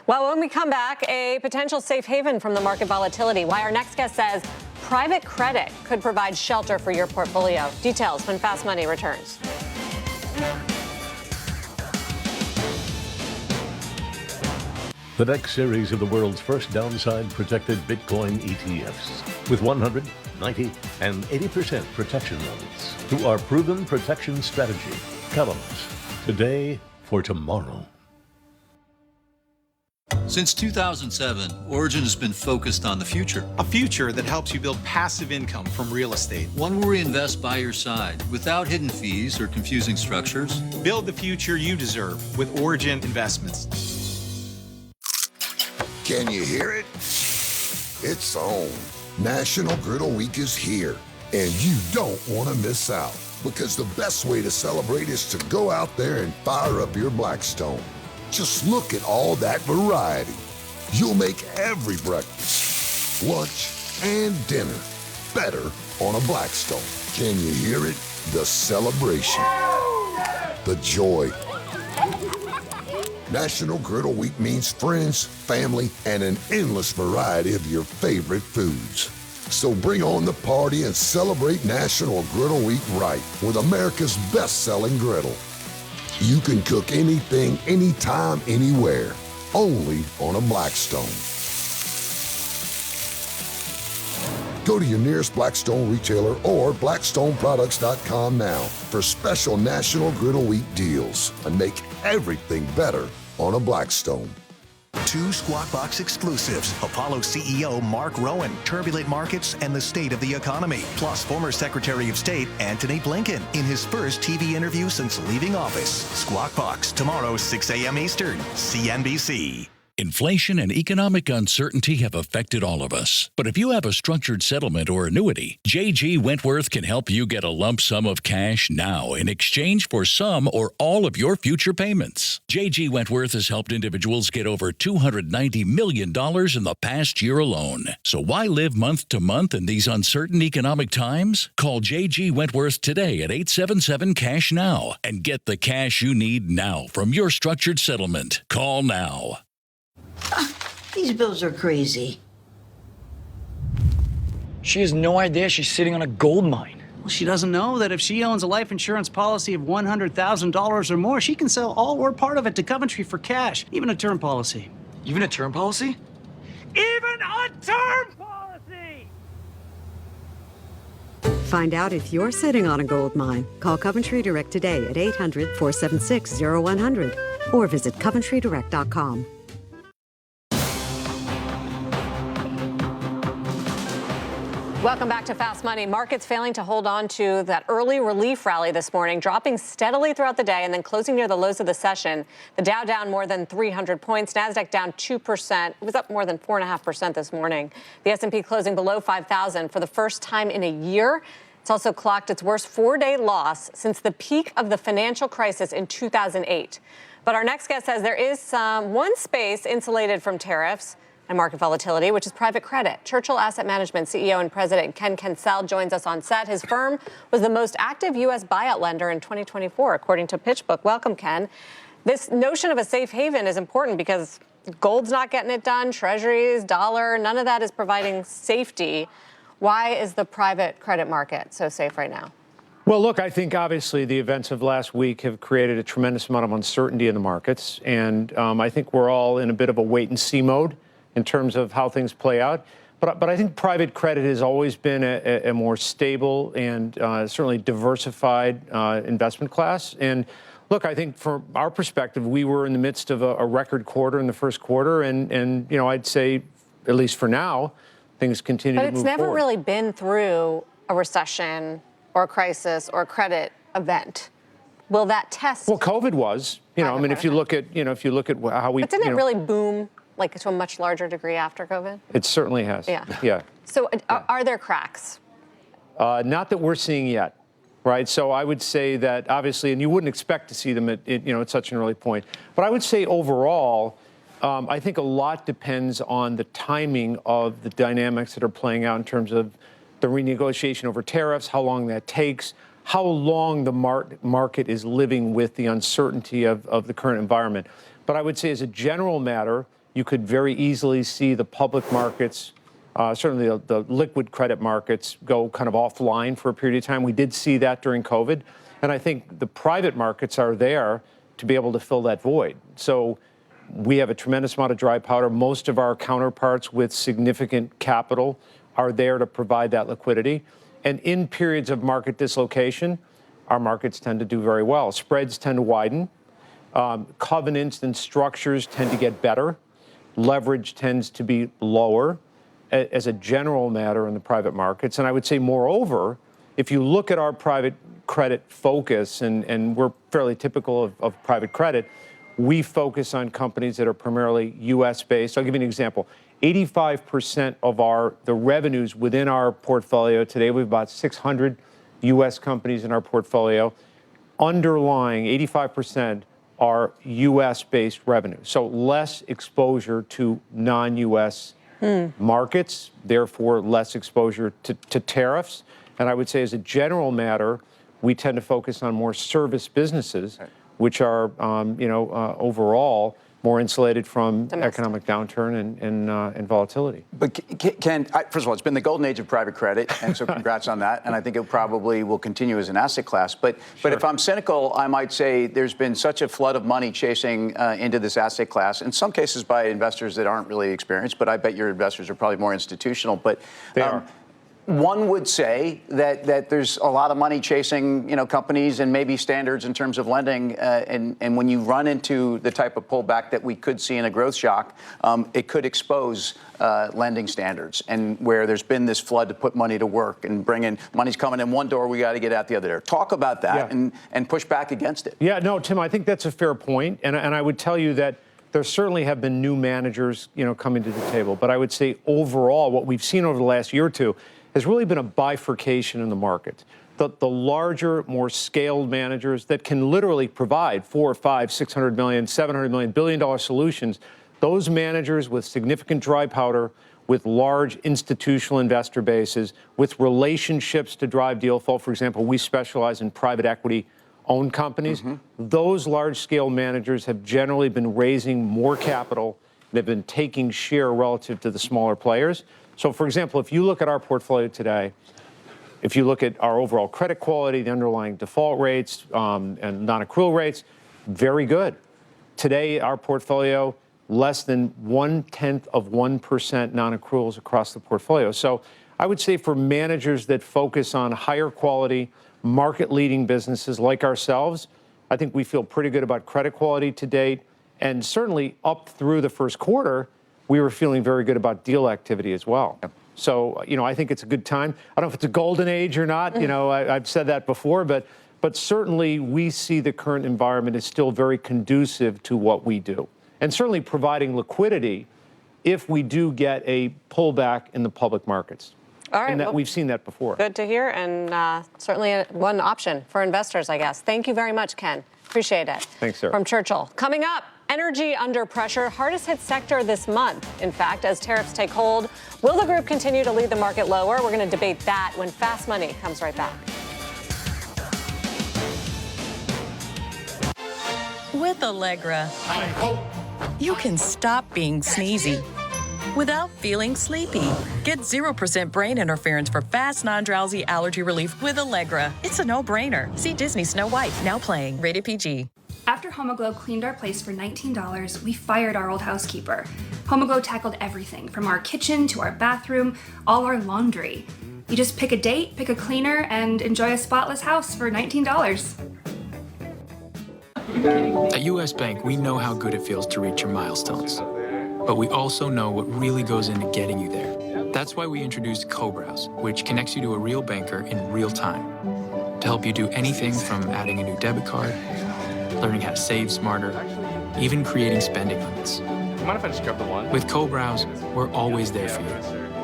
Well, when we come back, a potential safe haven from the market volatility. Why our next guest says private credit could provide shelter for your portfolio. Details when Fast Money returns. The next series of the world's first downside-protected Bitcoin ETFs with 100, 90, and 80% protection levels through our proven protection strategy. Count on us today for tomorrow. Since 2007, Origin has been focused on the future. A future that helps you build passive income from real estate. One where we invest by your side without hidden fees or confusing structures. Build the future you deserve with Origin Investments. Can you hear it? It's on. National Griddle Week is here, and you don't want to miss out because the best way to celebrate is to go out there and fire up your Blackstone. Just look at all that variety. You'll make every breakfast, lunch, and dinner better on a Blackstone. Can you hear it? The celebration, the joy. National Griddle Week means friends, family, and an endless variety of your favorite foods. So bring on the party and celebrate National Griddle Week right with America's best-selling griddle. You can cook anything, anytime, anywhere, only on a Blackstone. Go to your nearest Blackstone retailer or blackstoneproducts.com now for special National Griddle Week deals and make everything better on a Blackstone. 2 Squawk Box exclusives. Apollo CEO Mark Rowan, turbulent markets and the state of the economy. Plus former Secretary of State Antony Blinken in his first TV interview since leaving office. Squawk Box tomorrow 6 a.m. Eastern, CNBC. Inflation and economic uncertainty have affected all of us. But if you have a structured settlement or annuity, J.G. Wentworth can help you get a lump sum of cash now in exchange for some or all of your future payments. J.G. Wentworth has helped individuals get over $290 million in the past year alone. So why live month to month in these uncertain economic times? Call J.G. Wentworth today at 877-CASH-NOW and get the cash you need now from your structured settlement. Call now. These bills are crazy. She has no idea she's sitting on a gold mine. Well, she doesn't know that if she owns a life insurance policy of $100,000 or more, she can sell all or part of it to Coventry for cash, even a term policy. Even a term policy? Even a term policy! Find out if you're sitting on a gold mine. Call Coventry Direct today at 800-476-0100 or visit coventrydirect.com. Welcome back to Fast Money. Markets failing to hold on to that early relief rally this morning, dropping steadily throughout the day and then closing near the lows of the session. The Dow down more than 300 points, NASDAQ down 2%. It was up more than 4.5% this morning. The S&P closing below 5,000 for the first time in a year. It's also clocked its worst four-day loss since the peak of the financial crisis in 2008. But our next guest says there is one space insulated from tariffs and market volatility, which is private credit. Churchill Asset Management CEO and President Ken Kencel joins us on set. His firm was the most active U.S. buyout lender in 2024, according to PitchBook. Welcome, Ken. This notion of a safe haven is important because gold's not getting it done, treasuries, dollar, none of that is providing safety. Why is the private credit market so safe right now? Well, look, I think obviously the events of last week have created a tremendous amount of uncertainty in the markets. And I think we're all in a bit of a wait and see mode in terms of how things play out. But I think private credit has always been a more stable and certainly diversified investment class. And look, I think from our perspective, we were in the midst of a record quarter in the first quarter. And you know, I'd say, at least for now, things continue to move forward. But it's never really been through a recession or a crisis or a credit event. Will that test? Well, COVID was. You know, I mean, if you look at how we. But didn't it really boom like to a much larger degree after COVID? It certainly has. Yeah. Yeah. So are there cracks? Not that we're seeing yet, right? So I would say that obviously, and you wouldn't expect to see them at such an early point. But I would say overall, I think a lot depends on the timing of the dynamics that are playing out in terms of the renegotiation over tariffs, how long that takes, how long the market is living with the uncertainty of the current environment. But I would say as a general matter, you could very easily see the public markets, certainly the liquid credit markets, go kind of offline for a period of time. We did see that during COVID. And I think the private markets are there to be able to fill that void. So we have a tremendous amount of dry powder. Most of our counterparts with significant capital are there to provide that liquidity. And in periods of market dislocation, our markets tend to do very well. Spreads tend to widen. Covenants and structures tend to get better. Leverage tends to be lower as a general matter in the private markets. And I would say, moreover, if you look at our private credit focus, and we're fairly typical of private credit, we focus on companies that are primarily U.S.-based. I'll give you an example. 85% of the revenues within our portfolio today, we have about 600 U.S. companies in our portfolio. Underlying 85% are U.S.-based revenue, so less exposure to non-U.S. markets, therefore less exposure to tariffs. And I would say as a general matter, we tend to focus on more service businesses, which are, overall more insulated from economic downturn and volatility. But Ken, first of all, it's been the golden age of private credit, and so congrats on that. And I think it probably will continue as an asset class. But if I'm cynical, I might say there's been such a flood of money chasing into this asset class, in some cases by investors that aren't really experienced, but I bet your investors are probably more institutional. But they are. One would say that there's a lot of money chasing, companies and maybe standards in terms of lending. And when you run into the type of pullback that we could see in a growth shock, it could expose lending standards. And where there's been this flood to put money to work and bring in money's coming in one door, we got to get out the other door. Talk about that and push back against it. Yeah, no, Tim, I think that's a fair point. And I would tell you that there certainly have been new managers, coming to the table. But I would say overall, what we've seen over the last year or two has really been a bifurcation in the market. The larger, more scaled managers that can literally provide $400, $500, $600 million, $700 million, billion-dollar solutions, those managers with significant dry powder, with large institutional investor bases, with relationships to drive deal flow. For example, we specialize in private equity-owned companies. Those large-scale managers have generally been raising more capital. They've been taking share relative to the smaller players. So, for example, if you look at our portfolio today, If you look at our overall credit quality, the underlying default rates and non-accrual rates, very good. Today, our portfolio, less than 0.1% non-accruals across the portfolio. So I would say for managers that focus on higher quality, market-leading businesses like ourselves, I think we feel pretty good about credit quality to date. And certainly up through the first quarter, we were feeling very good about deal activity as well. Yep. So, I think it's a good time. I don't know if it's a golden age or not. I've said that before, but certainly we see the current environment is still very conducive to what we do. And certainly providing liquidity if we do get a pullback in the public markets. All right. And we've seen that before. Good to hear, and certainly one option for investors, I guess. Thank you very much, Ken. Appreciate it. Thanks, Sarah. From Churchill. Coming up, energy under pressure, hardest hit sector this month, in fact, as tariffs take hold. Will the group continue to lead the market lower? We're going to debate that when Fast Money comes right back. With Allegra, you can stop being sneezy without feeling sleepy. Get 0% brain interference for fast, non-drowsy allergy relief with Allegra. It's a no-brainer. See Disney Snow White, now playing. Rated PG. After Homoglow cleaned our place for $19, we fired our old housekeeper. Homoglow tackled everything, from our kitchen to our bathroom, all our laundry. You just pick a date, pick a cleaner, and enjoy a spotless house for $19. At U.S. Bank, we know how good it feels to reach your milestones. But we also know what really goes into getting you there. That's why we introduced Co-Browse, which connects you to a real banker in real time to help you do anything from adding a new debit card, learning how to save smarter, even creating spending limits. Mind if I just grab the one? With Co-Browse, we're always there for you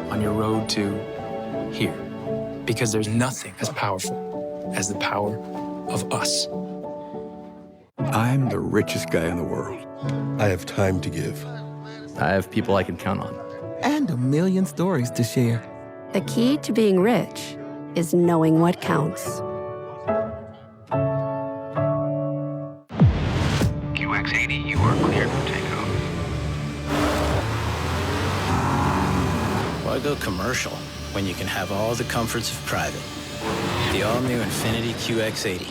on your road to here. Because there's nothing as powerful as the power of us. I'm the richest guy in the world. I have time to give. I have people I can count on. And 1 million stories to share. The key to being rich is knowing what counts. QX80, you are cleared for takeoff. Why go commercial when you can have all the comforts of private? The all-new Infiniti QX80.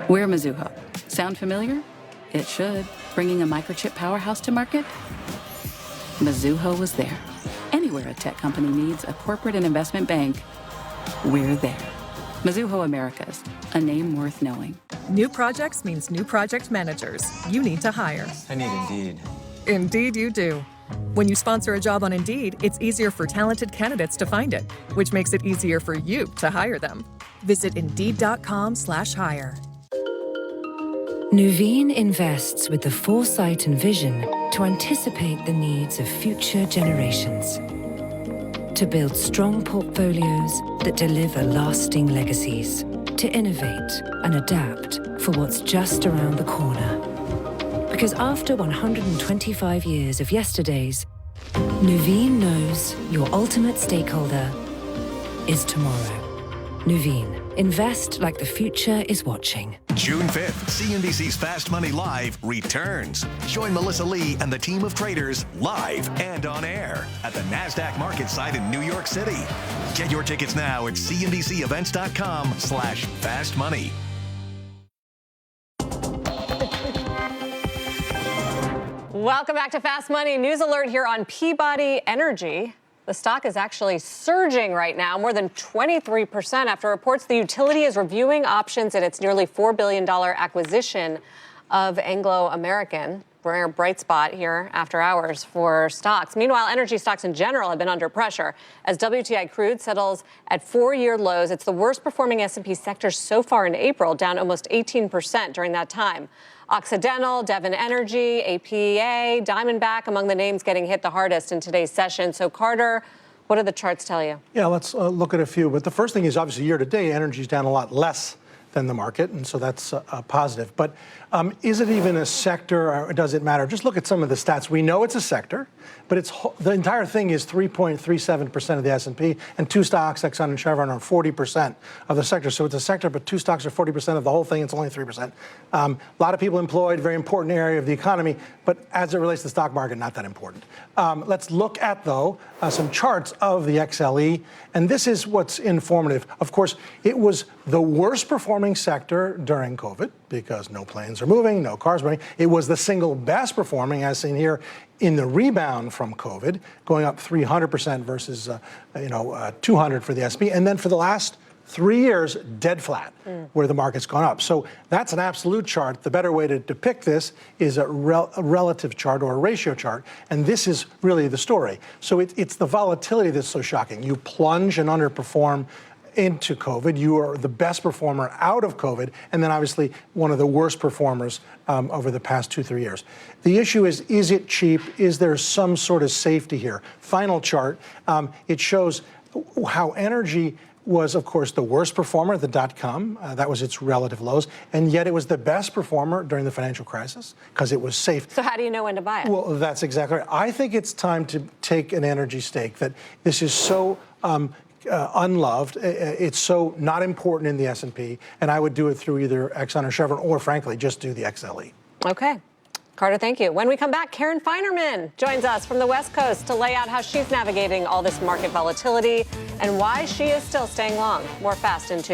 We're Mizuho. Sound familiar? It should. Bringing a microchip powerhouse to market? Mizuho was there. Anywhere a tech company needs a corporate and investment bank, we're there. Mizuho Americas, a name worth knowing. New projects means new project managers. You need to hire. I need Indeed. Indeed you do. When you sponsor a job on Indeed, it's easier for talented candidates to find it, which makes it easier for you to hire them. Visit Indeed.com/hire. Nuveen invests with the foresight and vision to anticipate the needs of future generations. To build strong portfolios that deliver lasting legacies. To innovate and adapt for what's just around the corner. Because after 125 years of yesterdays, Nuveen knows your ultimate stakeholder is tomorrow. Nuveen. Invest like the future is watching. June 5th, CNBC's Fast Money Live returns. Join Melissa Lee and the team of traders live and on air at the NASDAQ market site in New York City. Get your tickets now at cnbcevents.com/fastmoney. Welcome back to Fast Money. News alert here on Peabody Energy. The stock is actually surging right now, more than 23% after reports the utility is reviewing options in its nearly $4 billion acquisition of Anglo American. Rare bright spot here after hours for stocks. Meanwhile, energy stocks in general have been under pressure as WTI crude settles at 4-year lows. It's the worst performing S&P sector so far in April, down almost 18% during that time. Occidental, Devon Energy, APA, Diamondback among the names getting hit the hardest in today's session. So, Carter, what do the charts tell you? Yeah, let's look at a few. But the first thing is obviously year to date, energy is down a lot less than the market, and so that's a positive. But is it even a sector, or does it matter? Just look at some of the stats. We know it's a sector, but the entire thing is 3.37% of the S&P, and two stocks, Exxon and Chevron, are 40% of the sector. So it's a sector, but two stocks are 40% of the whole thing. It's only 3%. A lot of people employed, very important area of the economy, but as it relates to the stock market, not that important. Let's look at, though, some charts of the XLE, and this is what's informative. Of course, it was the worst performing sector during COVID because no planes are moving, no cars moving. It was the single best performing, as seen here, in the rebound from COVID, going up 300% versus 200 for the S&P, and then for the last 3 years, dead flat, where the market's gone up. So that's an absolute chart. The better way to depict this is a relative chart or a ratio chart, and this is really the story. So it's the volatility that's so shocking. You plunge and underperform into COVID. You are the best performer out of COVID, and then obviously one of the worst performers over the past 2-3 years. The issue is it cheap? Is there some sort of safety here? Final chart, it shows how energy was, of course, the worst performer, the dot-com. That was its relative lows. And yet it was the best performer during the financial crisis because it was safe. So how do you know when to buy it? Well, that's exactly right. I think it's time to take an energy stake, that this is so unloved. It's so not important in the S&P. And I would do it through either Exxon or Chevron, or frankly, just do the XLE. Okay. Carter, thank you. When we come back, Karen Feinerman joins us from the West Coast to lay out how she's navigating all this market volatility and why she is still staying long. More Fast in 2.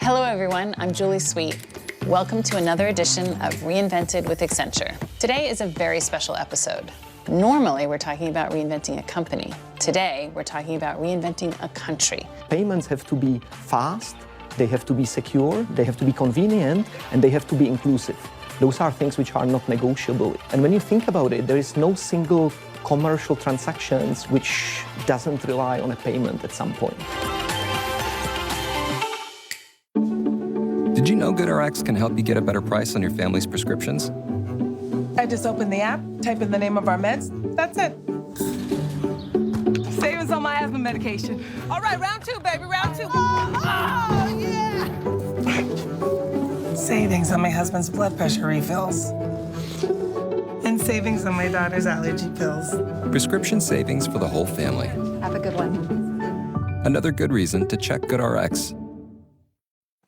Hello, everyone. I'm Julie Sweet. Welcome to another edition of Reinvented with Accenture. Today is a very special episode. Normally, we're talking about reinventing a company. Today, we're talking about reinventing a country. Payments have to be fast, they have to be secure, they have to be convenient, and they have to be inclusive. Those are things which are not negotiable. And when you think about it, there is no single commercial transactions which doesn't rely on a payment at some point. Did you know GoodRx can help you get a better price on your family's prescriptions? I just open the app, type in the name of our meds, that's it. Savings on my asthma medication. All right, round 2, baby, round 2. Oh, yeah! Savings on my husband's blood pressure refills. And savings on my daughter's allergy pills. Prescription savings for the whole family. Have a good one. Another good reason to check GoodRx.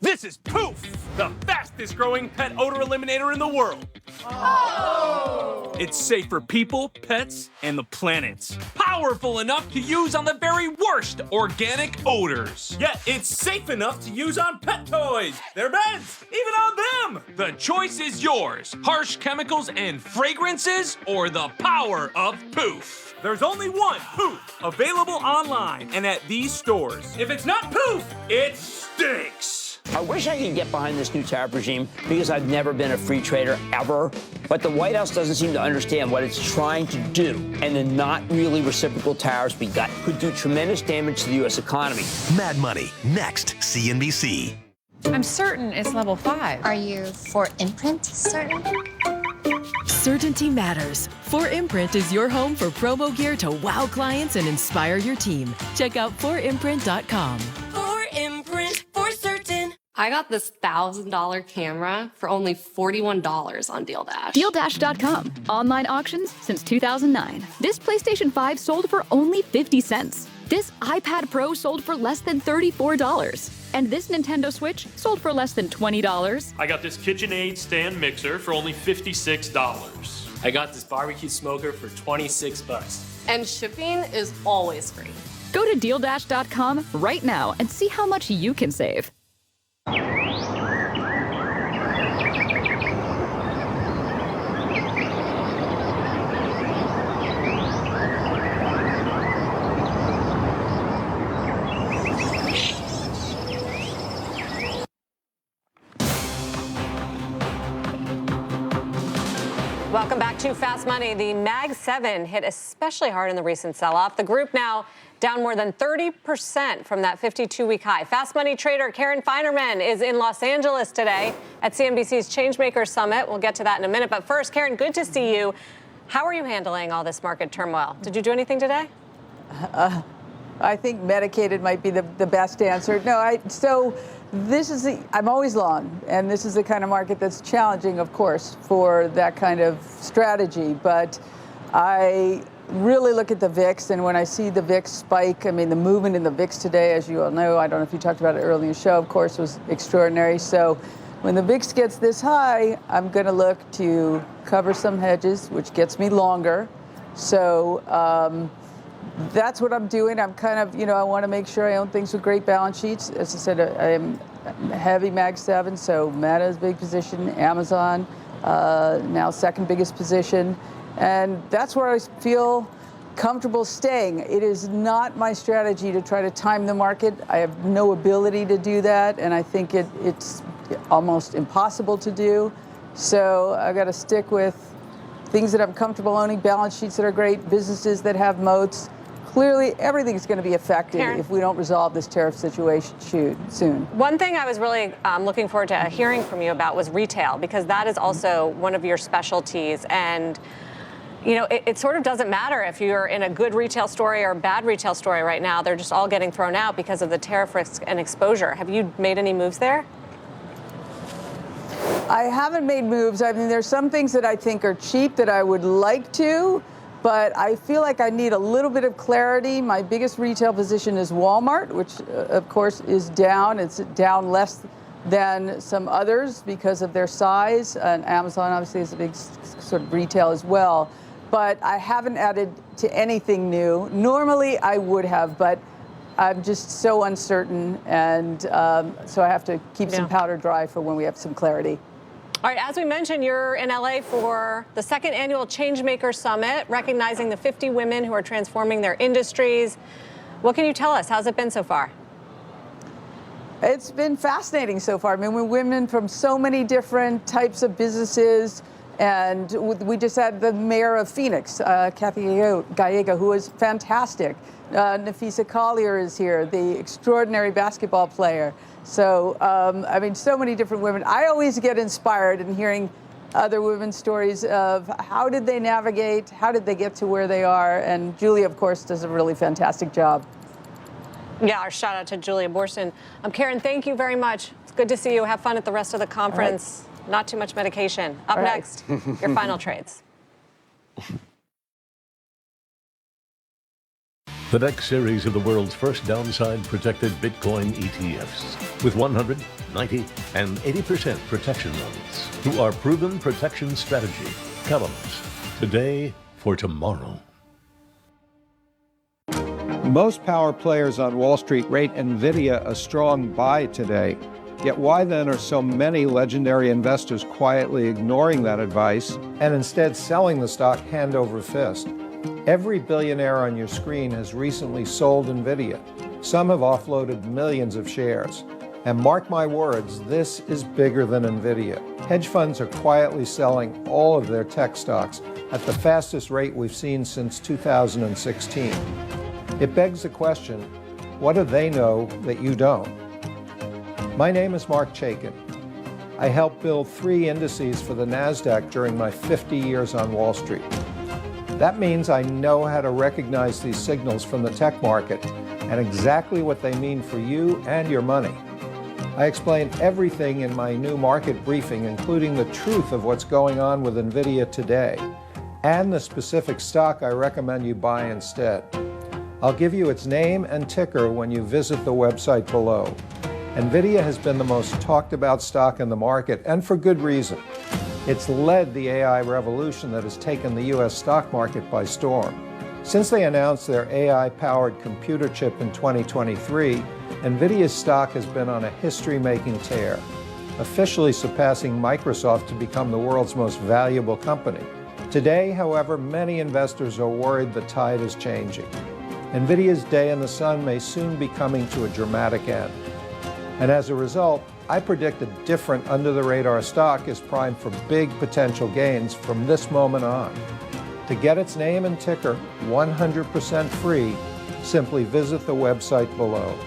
This is Poof, the fastest growing pet odor eliminator in the world. Oh! It's safe for people, pets, and the planet. Powerful enough to use on the very worst organic odors. Yet it's safe enough to use on pet toys, their beds, even on them. The choice is yours. Harsh chemicals and fragrances, or the power of Poof. There's only one Poof available online and at these stores. If it's not Poof, it stinks. I wish I could get behind this new tariff regime because I've never been a free trader ever. But the White House doesn't seem to understand what it's trying to do. And the not really reciprocal tariffs we got could do tremendous damage to the U.S. economy. Mad Money, next, CNBC. I'm certain it's level 5. Are you for Imprint certain? Certainty matters. 4imprint is your home for promo gear to wow clients and inspire your team. Check out 4imprint.com. 4imprint, for certain. I got this $1,000 camera for only $41 on Deal Dash. DealDash.com. Online auctions since 2009. This PlayStation 5 sold for only 50 cents. This iPad Pro sold for less than $34. And this Nintendo Switch sold for less than $20. I got this KitchenAid stand mixer for only $56. I got this barbecue smoker for $26. And shipping is always free. Go to DealDash.com right now and see how much you can save. Welcome back to Fast Money. The Mag 7 hit especially hard in the recent sell-off. The group now down more than 30% from that 52-week high. Fast Money trader Karen Feinerman is in Los Angeles today at CNBC's Changemaker Summit. We'll get to that in a minute. But first, Karen, good to see you. How are you handling all this market turmoil? Did you do anything today? I think medicated might be the best answer. No, I'm always long, and this is the kind of market that's challenging, of course, for that kind of strategy. But I really look at the VIX, and when I see the VIX spike, I mean, the movement in the VIX today, as you all know, I don't know if you talked about it early in the show, of course, was extraordinary. So when the VIX gets this high, I'm going to look to cover some hedges, which gets me longer. So that's what I'm doing. I'm kind of, I want to make sure I own things with great balance sheets. As I said, I am heavy Mag 7, so Meta is a big position, Amazon, now second biggest position. And that's where I feel comfortable staying. It is not my strategy to try to time the market. I have no ability to do that, and I think it's almost impossible to do. So I've got to stick with things that I'm comfortable owning, balance sheets that are great, businesses that have moats. Clearly, everything's going to be affected if we don't resolve this tariff situation soon. One thing I was really looking forward to hearing from you about was retail, because that is also one of your specialties. And it sort of doesn't matter if you're in a good retail story or a bad retail story right now. They're just all getting thrown out because of the tariff risk and exposure. Have you made any moves there? I haven't made moves. I mean, there's some things that I think are cheap that I would like to, but I feel like I need a little bit of clarity. My biggest retail position is Walmart, which, of course, is down. It's down less than some others because of their size. And Amazon, obviously, is a big sort of retail as well. But I haven't added to anything new. Normally, I would have, but I'm just so uncertain. And so I have to keep some powder dry for when we have some clarity. All right, as we mentioned, you're in LA for the second annual Changemaker Summit, recognizing the 50 women who are transforming their industries. What can you tell us? How's it been so far? It's been fascinating so far. I mean, we're women from so many different types of businesses. And we just had the mayor of Phoenix, Kathy Gallego, who is fantastic. Nafisa Collier is here, the extraordinary basketball player. So, I mean, so many different women. I always get inspired in hearing other women's stories of how did they navigate, how did they get to where they are. And Julia, of course, does a really fantastic job. Yeah, our shout out to Julia Borson. Karen, thank you very much. It's good to see you. Have fun at the rest of the conference. Not too much medication. Up next, your final trades. The next series of the world's first downside-protected Bitcoin ETFs with 100, 90, and 80% protection levels through our proven protection strategy. Count on us today for tomorrow. Most power players on Wall Street rate NVIDIA a strong buy today. Yet why then are so many legendary investors quietly ignoring that advice and instead selling the stock hand over fist? Every billionaire on your screen has recently sold NVIDIA. Some have offloaded millions of shares. And mark my words, this is bigger than NVIDIA. Hedge funds are quietly selling all of their tech stocks at the fastest rate we've seen since 2016. It begs the question, what do they know that you don't? My name is Mark Chaikin. I helped build 3 indices for the NASDAQ during my 50 years on Wall Street. That means I know how to recognize these signals from the tech market and exactly what they mean for you and your money. I explain everything in my new market briefing, including the truth of what's going on with NVIDIA today and the specific stock I recommend you buy instead. I'll give you its name and ticker when you visit the website below. NVIDIA has been the most talked about stock in the market, and for good reason. It's led the AI revolution that has taken the US stock market by storm. Since they announced their AI-powered computer chip in 2023, NVIDIA's stock has been on a history-making tear, officially surpassing Microsoft to become the world's most valuable company. Today, however, many investors are worried the tide is changing. NVIDIA's day in the sun may soon be coming to a dramatic end. And as a result, I predict a different under-the-radar stock is primed for big potential gains from this moment on. To get its name and ticker 100% free, simply visit the website below.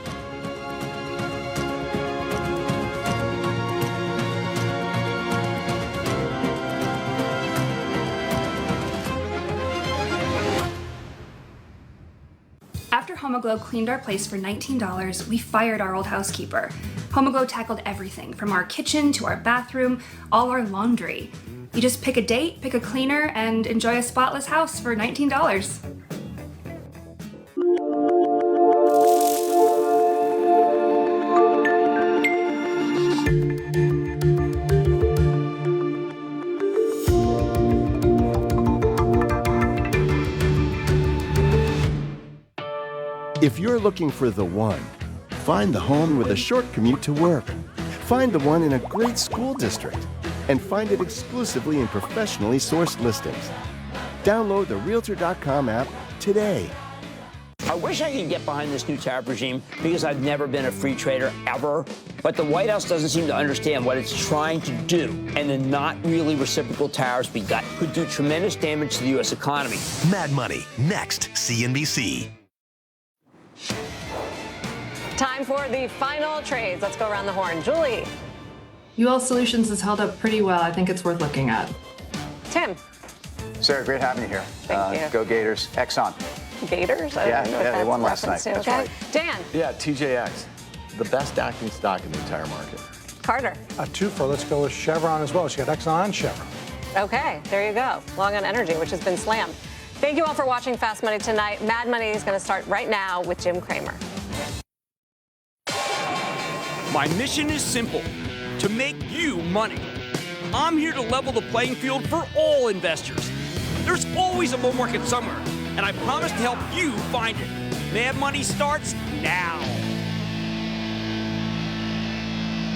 HomeAglow cleaned our place for $19, we fired our old housekeeper. HomeAglow tackled everything, from our kitchen to our bathroom, all our laundry. You just pick a date, pick a cleaner, and enjoy a spotless house for $19. If you're looking for the one, find the home with a short commute to work. Find the one in a great school district. And find it exclusively in professionally sourced listings. Download the Realtor.com app today. I wish I could get behind this new tariff regime because I've never been a free trader ever. But the White House doesn't seem to understand what it's trying to do. And the not really reciprocal tariffs we got could do tremendous damage to the U.S. economy. Mad Money, next, CNBC. Time for the final trades. Let's go around the horn. Julie. UL Solutions has held up pretty well. I think it's worth looking at. Tim. Sarah, great having you here. Thank you. Go Gators. Exxon. Gators? I don't know what they that's won last night. reference to. That's Okay. right. Dan. Yeah, TJX, the best acting stock in the entire market. Carter. A twofer. Let's go with Chevron as well. She got Exxon and Chevron. Okay, there you go. Long on energy, which has been slammed. Thank you all for watching Fast Money tonight. Mad Money is going to start right now with Jim Cramer. My mission is simple, to make you money. I'm here to level the playing field for all investors. There's always a bull market somewhere, and I promise to help you find it. Mad Money starts now.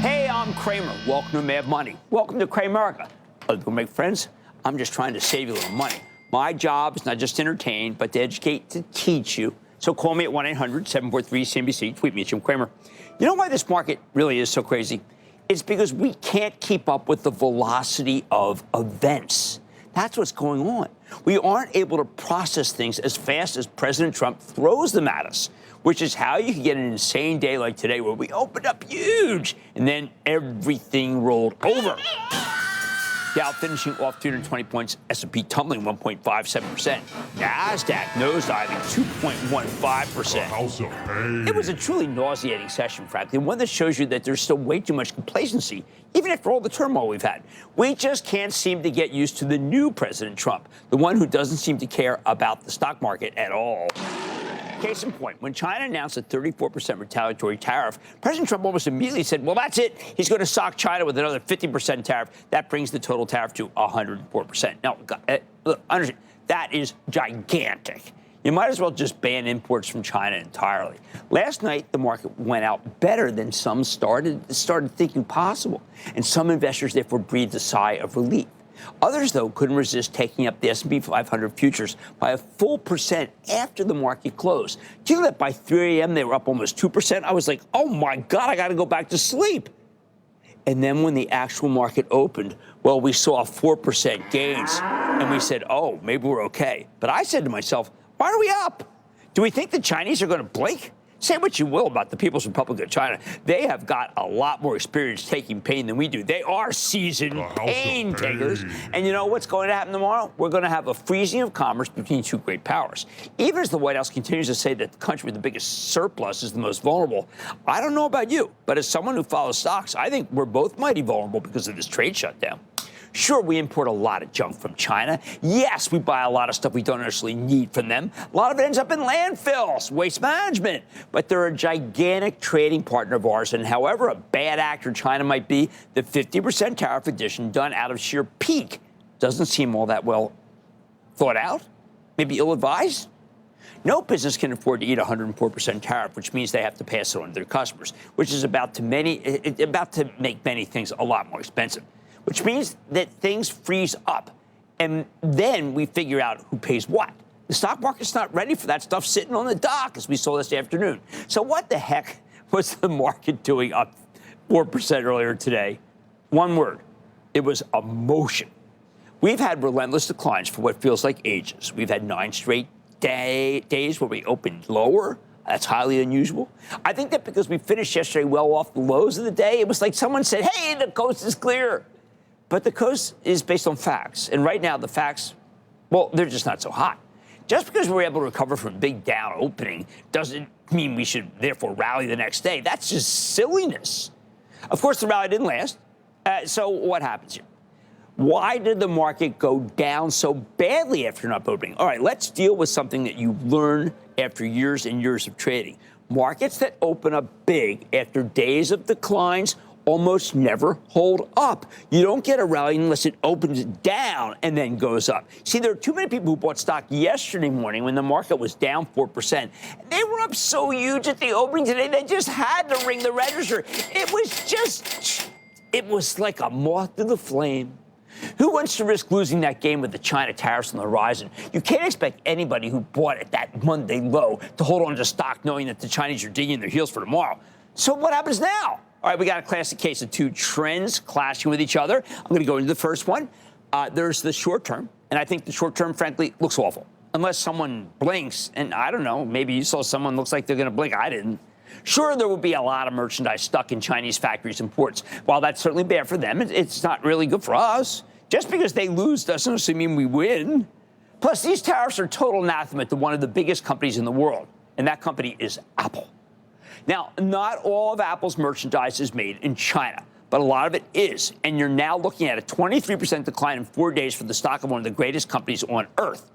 Hey, I'm Cramer. Welcome to Mad Money. Welcome to Cramerica. Go make friends. I'm just trying to save you a little money. My job is not just to entertain, but to educate, to teach you. So call me at 1-800-743-CNBC. Tweet me at Jim Cramer. You know why this market really is so crazy? It's because we can't keep up with the velocity of events. That's what's going on. We aren't able to process things as fast as President Trump throws them at us, which is how you can get an insane day like today where we opened up huge and then everything rolled over. Dow finishing off 220 points, S&P tumbling 1.57%. NASDAQ nosediving 2.15%. It was a truly nauseating session, frankly, one that shows you that there's still way too much complacency, even after all the turmoil we've had. We just can't seem to get used to the new President Trump, the one who doesn't seem to care about the stock market at all. Case in point, when China announced a 34% retaliatory tariff, President Trump almost immediately said, well, that's it. He's going to sock China with another 50% tariff. That brings the total tariff to 104%. Now, look, understand, that is gigantic. You might as well just ban imports from China entirely. Last night, the market went out better than some started thinking possible, and some investors therefore breathed a sigh of relief. Others, though, couldn't resist taking up the S&P 500 futures by a full percent after the market closed. Do you know that by 3 a.m. they were up almost 2%? I was like, oh, my God, I got to go back to sleep. And then when the actual market opened, well, we saw 4% gains. And we said, oh, maybe we're okay. But I said to myself, why are we up? Do we think the Chinese are going to blink? Say what you will about the People's Republic of China. They have got a lot more experience taking pain than we do. They are seasoned pain takers. And you know what's going to happen tomorrow? We're going to have a freezing of commerce between two great powers. Even as the White House continues to say that the country with the biggest surplus is the most vulnerable, I don't know about you, but as someone who follows stocks, I think we're both mighty vulnerable because of this trade shutdown. Sure, we import a lot of junk from China. Yes, we buy a lot of stuff we don't necessarily need from them. A lot of it ends up in landfills, waste management. But they're a gigantic trading partner of ours, and however a bad actor China might be, the 50% tariff addition done out of sheer pique doesn't seem all that well thought out, maybe ill-advised. No business can afford to eat a 104% tariff, which means they have to pass it on to their customers, which is about to make many things a lot more expensive. Which means that things freeze up, and then we figure out who pays what. The stock market's not ready for that stuff sitting on the dock, as we saw this afternoon. So what the heck was the market doing up 4% earlier today? One word. It was emotion. We've had relentless declines for what feels like ages. We've had 9 straight days where we opened lower. That's highly unusual. I think that because we finished yesterday well off the lows of the day, it was like someone said, hey, the coast is clear. But the coast is based on facts. And right now, the facts, well, they're just not so hot. Just because we're able to recover from a big down opening doesn't mean we should therefore rally the next day. That's just silliness. Of course, the rally didn't last. So what happens here? Why did the market go down so badly after an up opening? All right, let's deal with something that you learn after years and years of trading. Markets that open up big after days of declines almost never hold up. You don't get a rally unless it opens down and then goes up. See, there are too many people who bought stock yesterday morning when the market was down 4%. They were up so huge at the opening today, they just had to ring the register. It was like a moth to the flame. Who wants to risk losing that game with the China tariffs on the horizon? You can't expect anybody who bought at that Monday low to hold on to stock knowing that the Chinese are digging their heels for tomorrow. So what happens now? All right, we got a classic case of two trends clashing with each other. I'm going to go into the first one. There's the short term, and I think the short term, frankly, looks awful. Unless someone blinks, and I don't know, maybe you saw someone looks like they're going to blink. I didn't. Sure, there will be a lot of merchandise stuck in Chinese factories and ports. While that's certainly bad for them, it's not really good for us. Just because they lose doesn't necessarily mean we win. Plus, these tariffs are total anathema to one of the biggest companies in the world, and that company is Apple. Now, not all of Apple's merchandise is made in China, but a lot of it is, and you're now looking at a 23% decline in 4 days for the stock of one of the greatest companies on Earth.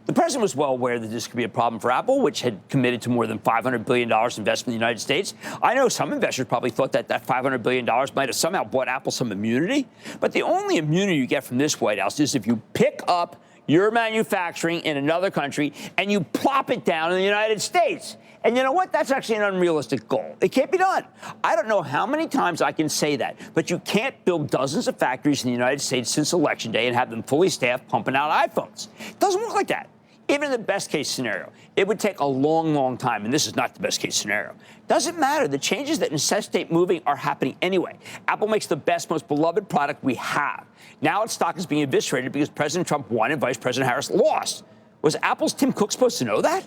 The president was well aware that this could be a problem for Apple, which had committed to more than $500 billion investment in the United States. I know some investors probably thought that $500 billion might have somehow bought Apple some immunity. But the only immunity you get from this White House is if you pick up your manufacturing in another country and you plop it down in the United States. And you know what? That's actually an unrealistic goal. It can't be done. I don't know how many times I can say that, but you can't build dozens of factories in the United States since Election Day and have them fully staffed pumping out iPhones. It doesn't work like that. Even in the best case scenario, it would take a long, long time, and this is not the best case scenario. Doesn't matter. The changes that necessitate moving are happening anyway. Apple makes the best, most beloved product we have. Now its stock is being eviscerated because President Trump won and Vice President Harris lost. Was Apple's Tim Cook supposed to know that?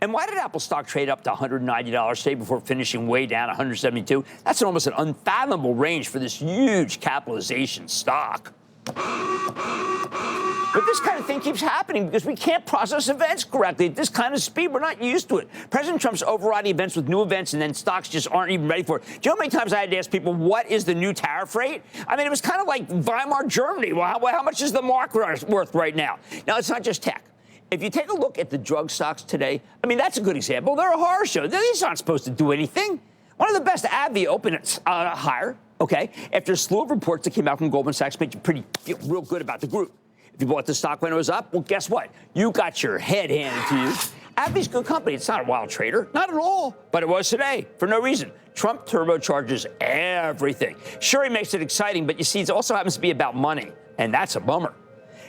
And why did Apple stock trade up to $190 today before finishing way down $172? That's almost an unfathomable range for this huge capitalization stock. But this kind of thing keeps happening because we can't process events correctly at this kind of speed. We're not used to it. President Trump's overriding events with new events, and then stocks just aren't even ready for it. Do you know how many times I had to ask people, what is the new tariff rate? I mean, it was kind of like Weimar Germany. Well, how much is the mark worth right now? Now, it's not just tech. If you take a look at the drug stocks today, I mean, that's a good example. They're a horror show. These aren't supposed to do anything. One of the best, AbbVie, opened higher, okay, after a slew of reports that came out from Goldman Sachs made you feel real good about the group. If you bought the stock when it was up, well, guess what? You got your head handed to you. AbbVie's a good company. It's not a wild trader. Not at all. But it was today for no reason. Trump turbocharges everything. Sure, he makes it exciting, but you see, it also happens to be about money. And that's a bummer.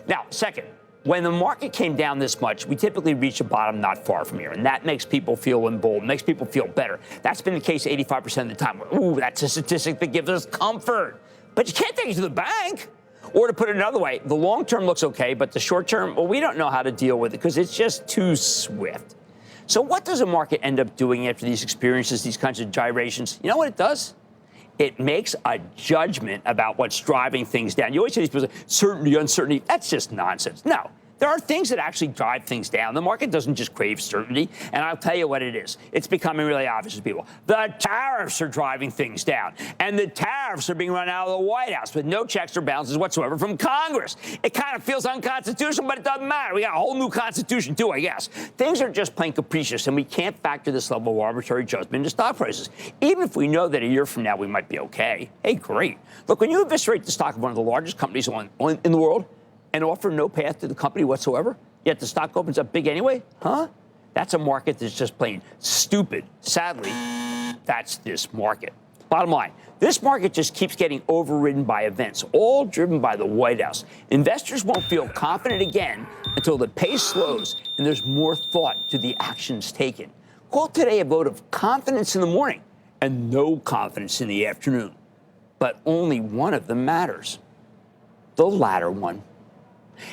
Now, second, when the market came down this much, we typically reach a bottom not far from here. And that makes people feel emboldened, makes people feel better. That's been the case 85% of the time. Ooh, that's a statistic that gives us comfort. But you can't take it to the bank. Or to put it another way, the long term looks okay, but the short term, well, we don't know how to deal with it because it's just too swift. So what does a market end up doing after these experiences, these kinds of gyrations? You know what it does? It makes a judgment about what's driving things down. You always hear these people say, certainty, uncertainty. That's just nonsense. No. There are things that actually drive things down. The market doesn't just crave certainty, and I'll tell you what it is. It's becoming really obvious to people. The tariffs are driving things down, and the tariffs are being run out of the White House with no checks or balances whatsoever from Congress. It kind of feels unconstitutional, but it doesn't matter. We got a whole new constitution, too, I guess. Things are just plain capricious, and we can't factor this level of arbitrary judgment into stock prices. Even if we know that a year from now we might be okay. Hey, great. Look, when you eviscerate the stock of one of the largest companies in the world, and offer no path to the company whatsoever, yet the stock opens up big anyway? Huh? That's a market that's just plain stupid. Sadly, that's this market. Bottom line, this market just keeps getting overridden by events, all driven by the White House. Investors won't feel confident again until the pace slows and there's more thought to the actions taken. Call today a vote of confidence in the morning and no confidence in the afternoon. But only one of them matters. The latter one.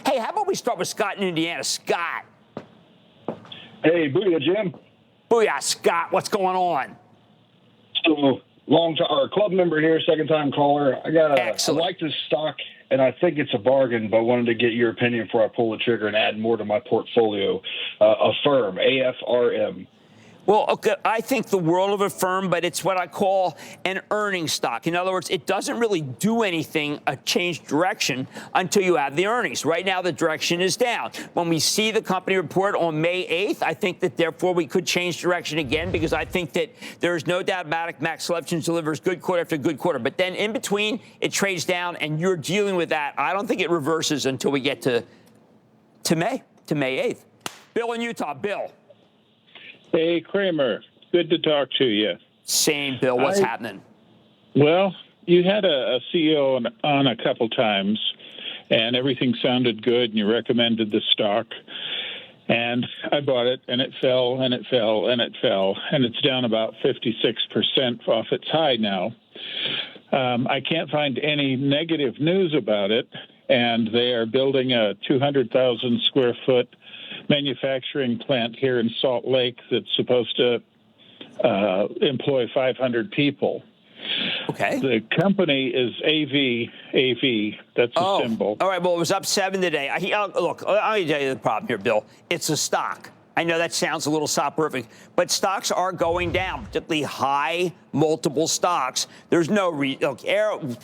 Hey, how about we start with Scott in Indiana? Scott. Hey, booyah, Jim. Booyah, Scott. What's going on? So, club member here, second-time caller. I like this stock and I think it's a bargain, but wanted to get your opinion before I pull the trigger and add more to my portfolio. Affirm, AFRM. Well, okay, I think the world of Affirm, but it's what I call an earnings stock. In other words, it doesn't really do anything, change direction, until you have the earnings. Right now, the direction is down. When we see the company report on May 8th, I think that, therefore, we could change direction again, because I think that there is no doubt about it. Max Selections delivers good quarter after good quarter. But then in between, it trades down, and you're dealing with that. I don't think it reverses until we get to May 8th. Bill in Utah. Bill. Hey, Kramer. Good to talk to you. Same, Bill. What's happening? Well, you had a CEO on a couple times, and everything sounded good, and you recommended the stock. And I bought it, and it fell, and it fell, and it fell, and it's down about 56% off its high now. I can't find any negative news about it, and they are building a 200,000 square foot manufacturing plant here in Salt Lake that's supposed to employ 500 people. Okay. The company is AV. That's a symbol. All right. Well, it was up 7 today. Look, I'll tell you the problem here, Bill. It's a stock. I know that sounds a little soporific, but stocks are going down, particularly high multiple stocks. There's no we could have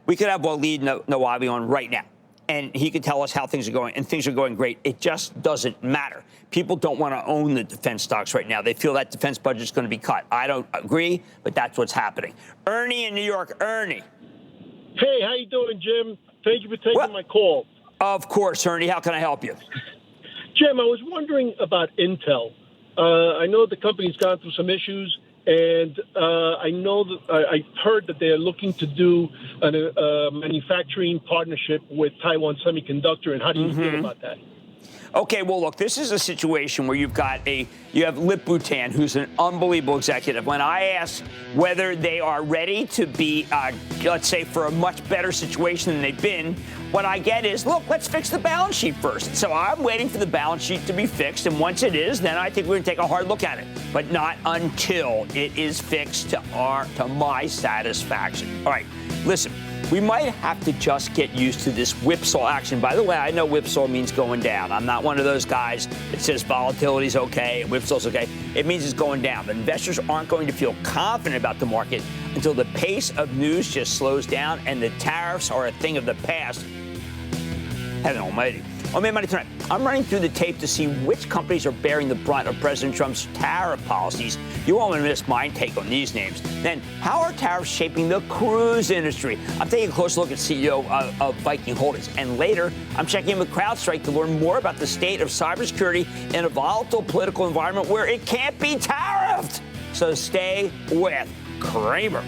Waleed Nawabi on right now, and he could tell us how things are going, and things are going great. It just doesn't matter. People don't want to own the defense stocks right now. They feel that defense budget is going to be cut. I don't agree, but that's what's happening. Ernie in New York. Ernie. Hey, how you doing, Jim? Thank you for taking my call. Of course, Ernie. How can I help you? Jim, I was wondering about Intel. I know the company's gone through some issues, and I know that I heard that they're looking to do a manufacturing partnership with Taiwan Semiconductor. And how do you feel about that? Okay, well, look, this is a situation where you have Lip Bhutan, who's an unbelievable executive. When I ask whether they are ready to be, let's say, for a much better situation than they've been, what I get is, look, let's fix the balance sheet first. So I'm waiting for the balance sheet to be fixed, and once it is, then I think we're going to take a hard look at it. But not until it is fixed to my satisfaction. All right, listen. We might have to just get used to this whipsaw action. By the way, I know whipsaw means going down. I'm not one of those guys that says volatility's okay and whipsaw's okay. It means it's going down. But investors aren't going to feel confident about the market until the pace of news just slows down and the tariffs are a thing of the past. Heaven almighty. On Mad Money Tonight, I'm running through the tape to see which companies are bearing the brunt of President Trump's tariff policies. You won't want to miss my take on these names. Then, how are tariffs shaping the cruise industry? I'm taking a close look at CEO of Viking Holdings. And later, I'm checking in with CrowdStrike to learn more about the state of cybersecurity in a volatile political environment where it can't be tariffed. So stay with Kramer.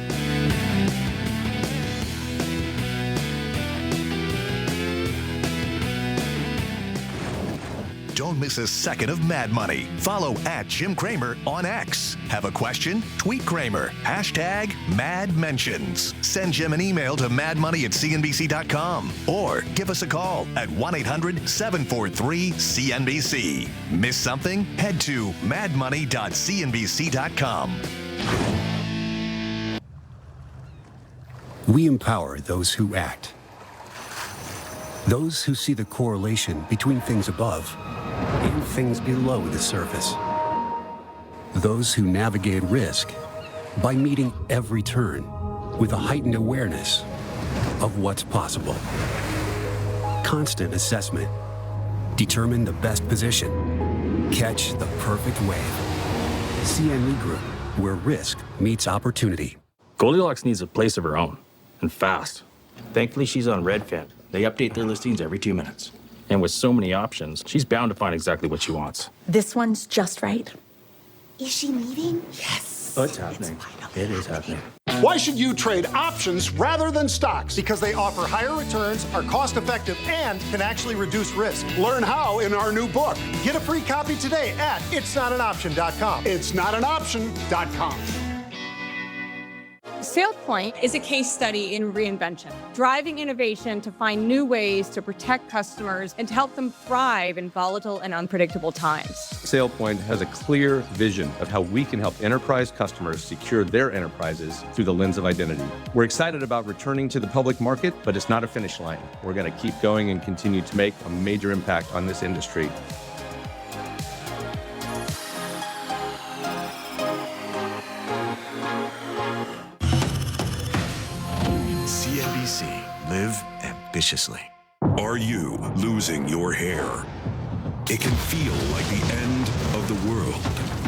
Don't miss a second of Mad Money. Follow @Jim Cramer on X. Have a question? Tweet Cramer. #MadMentions. Send Jim an email to madmoney@cnbc.com or give us a call at 1-800-743-CNBC. Miss something? Head to madmoney.cnbc.com. We empower those who act. Those who see the correlation between things above and things below the surface. Those who navigate risk by meeting every turn with a heightened awareness of what's possible. Constant assessment. Determine the best position. Catch the perfect wave. CME Group, where risk meets opportunity. Goldilocks needs a place of her own, and fast. Thankfully, she's on Redfin. They update their listings every 2 minutes. And with so many options, she's bound to find exactly what she wants. This one's just right. Is she leaving? Yes. Oh, it's happening. It is happening. Why should you trade options rather than stocks? Because they offer higher returns, are cost-effective, and can actually reduce risk. Learn how in our new book. Get a free copy today at itsnotanoption.com. Itsnotanoption.com. SailPoint is a case study in reinvention, driving innovation to find new ways to protect customers and to help them thrive in volatile and unpredictable times. SailPoint has a clear vision of how we can help enterprise customers secure their enterprises through the lens of identity. We're excited about returning to the public market, but it's not a finish line. We're going to keep going and continue to make a major impact on this industry. CNBC. Live ambitiously. Are you losing your hair? It can feel like the end of the world.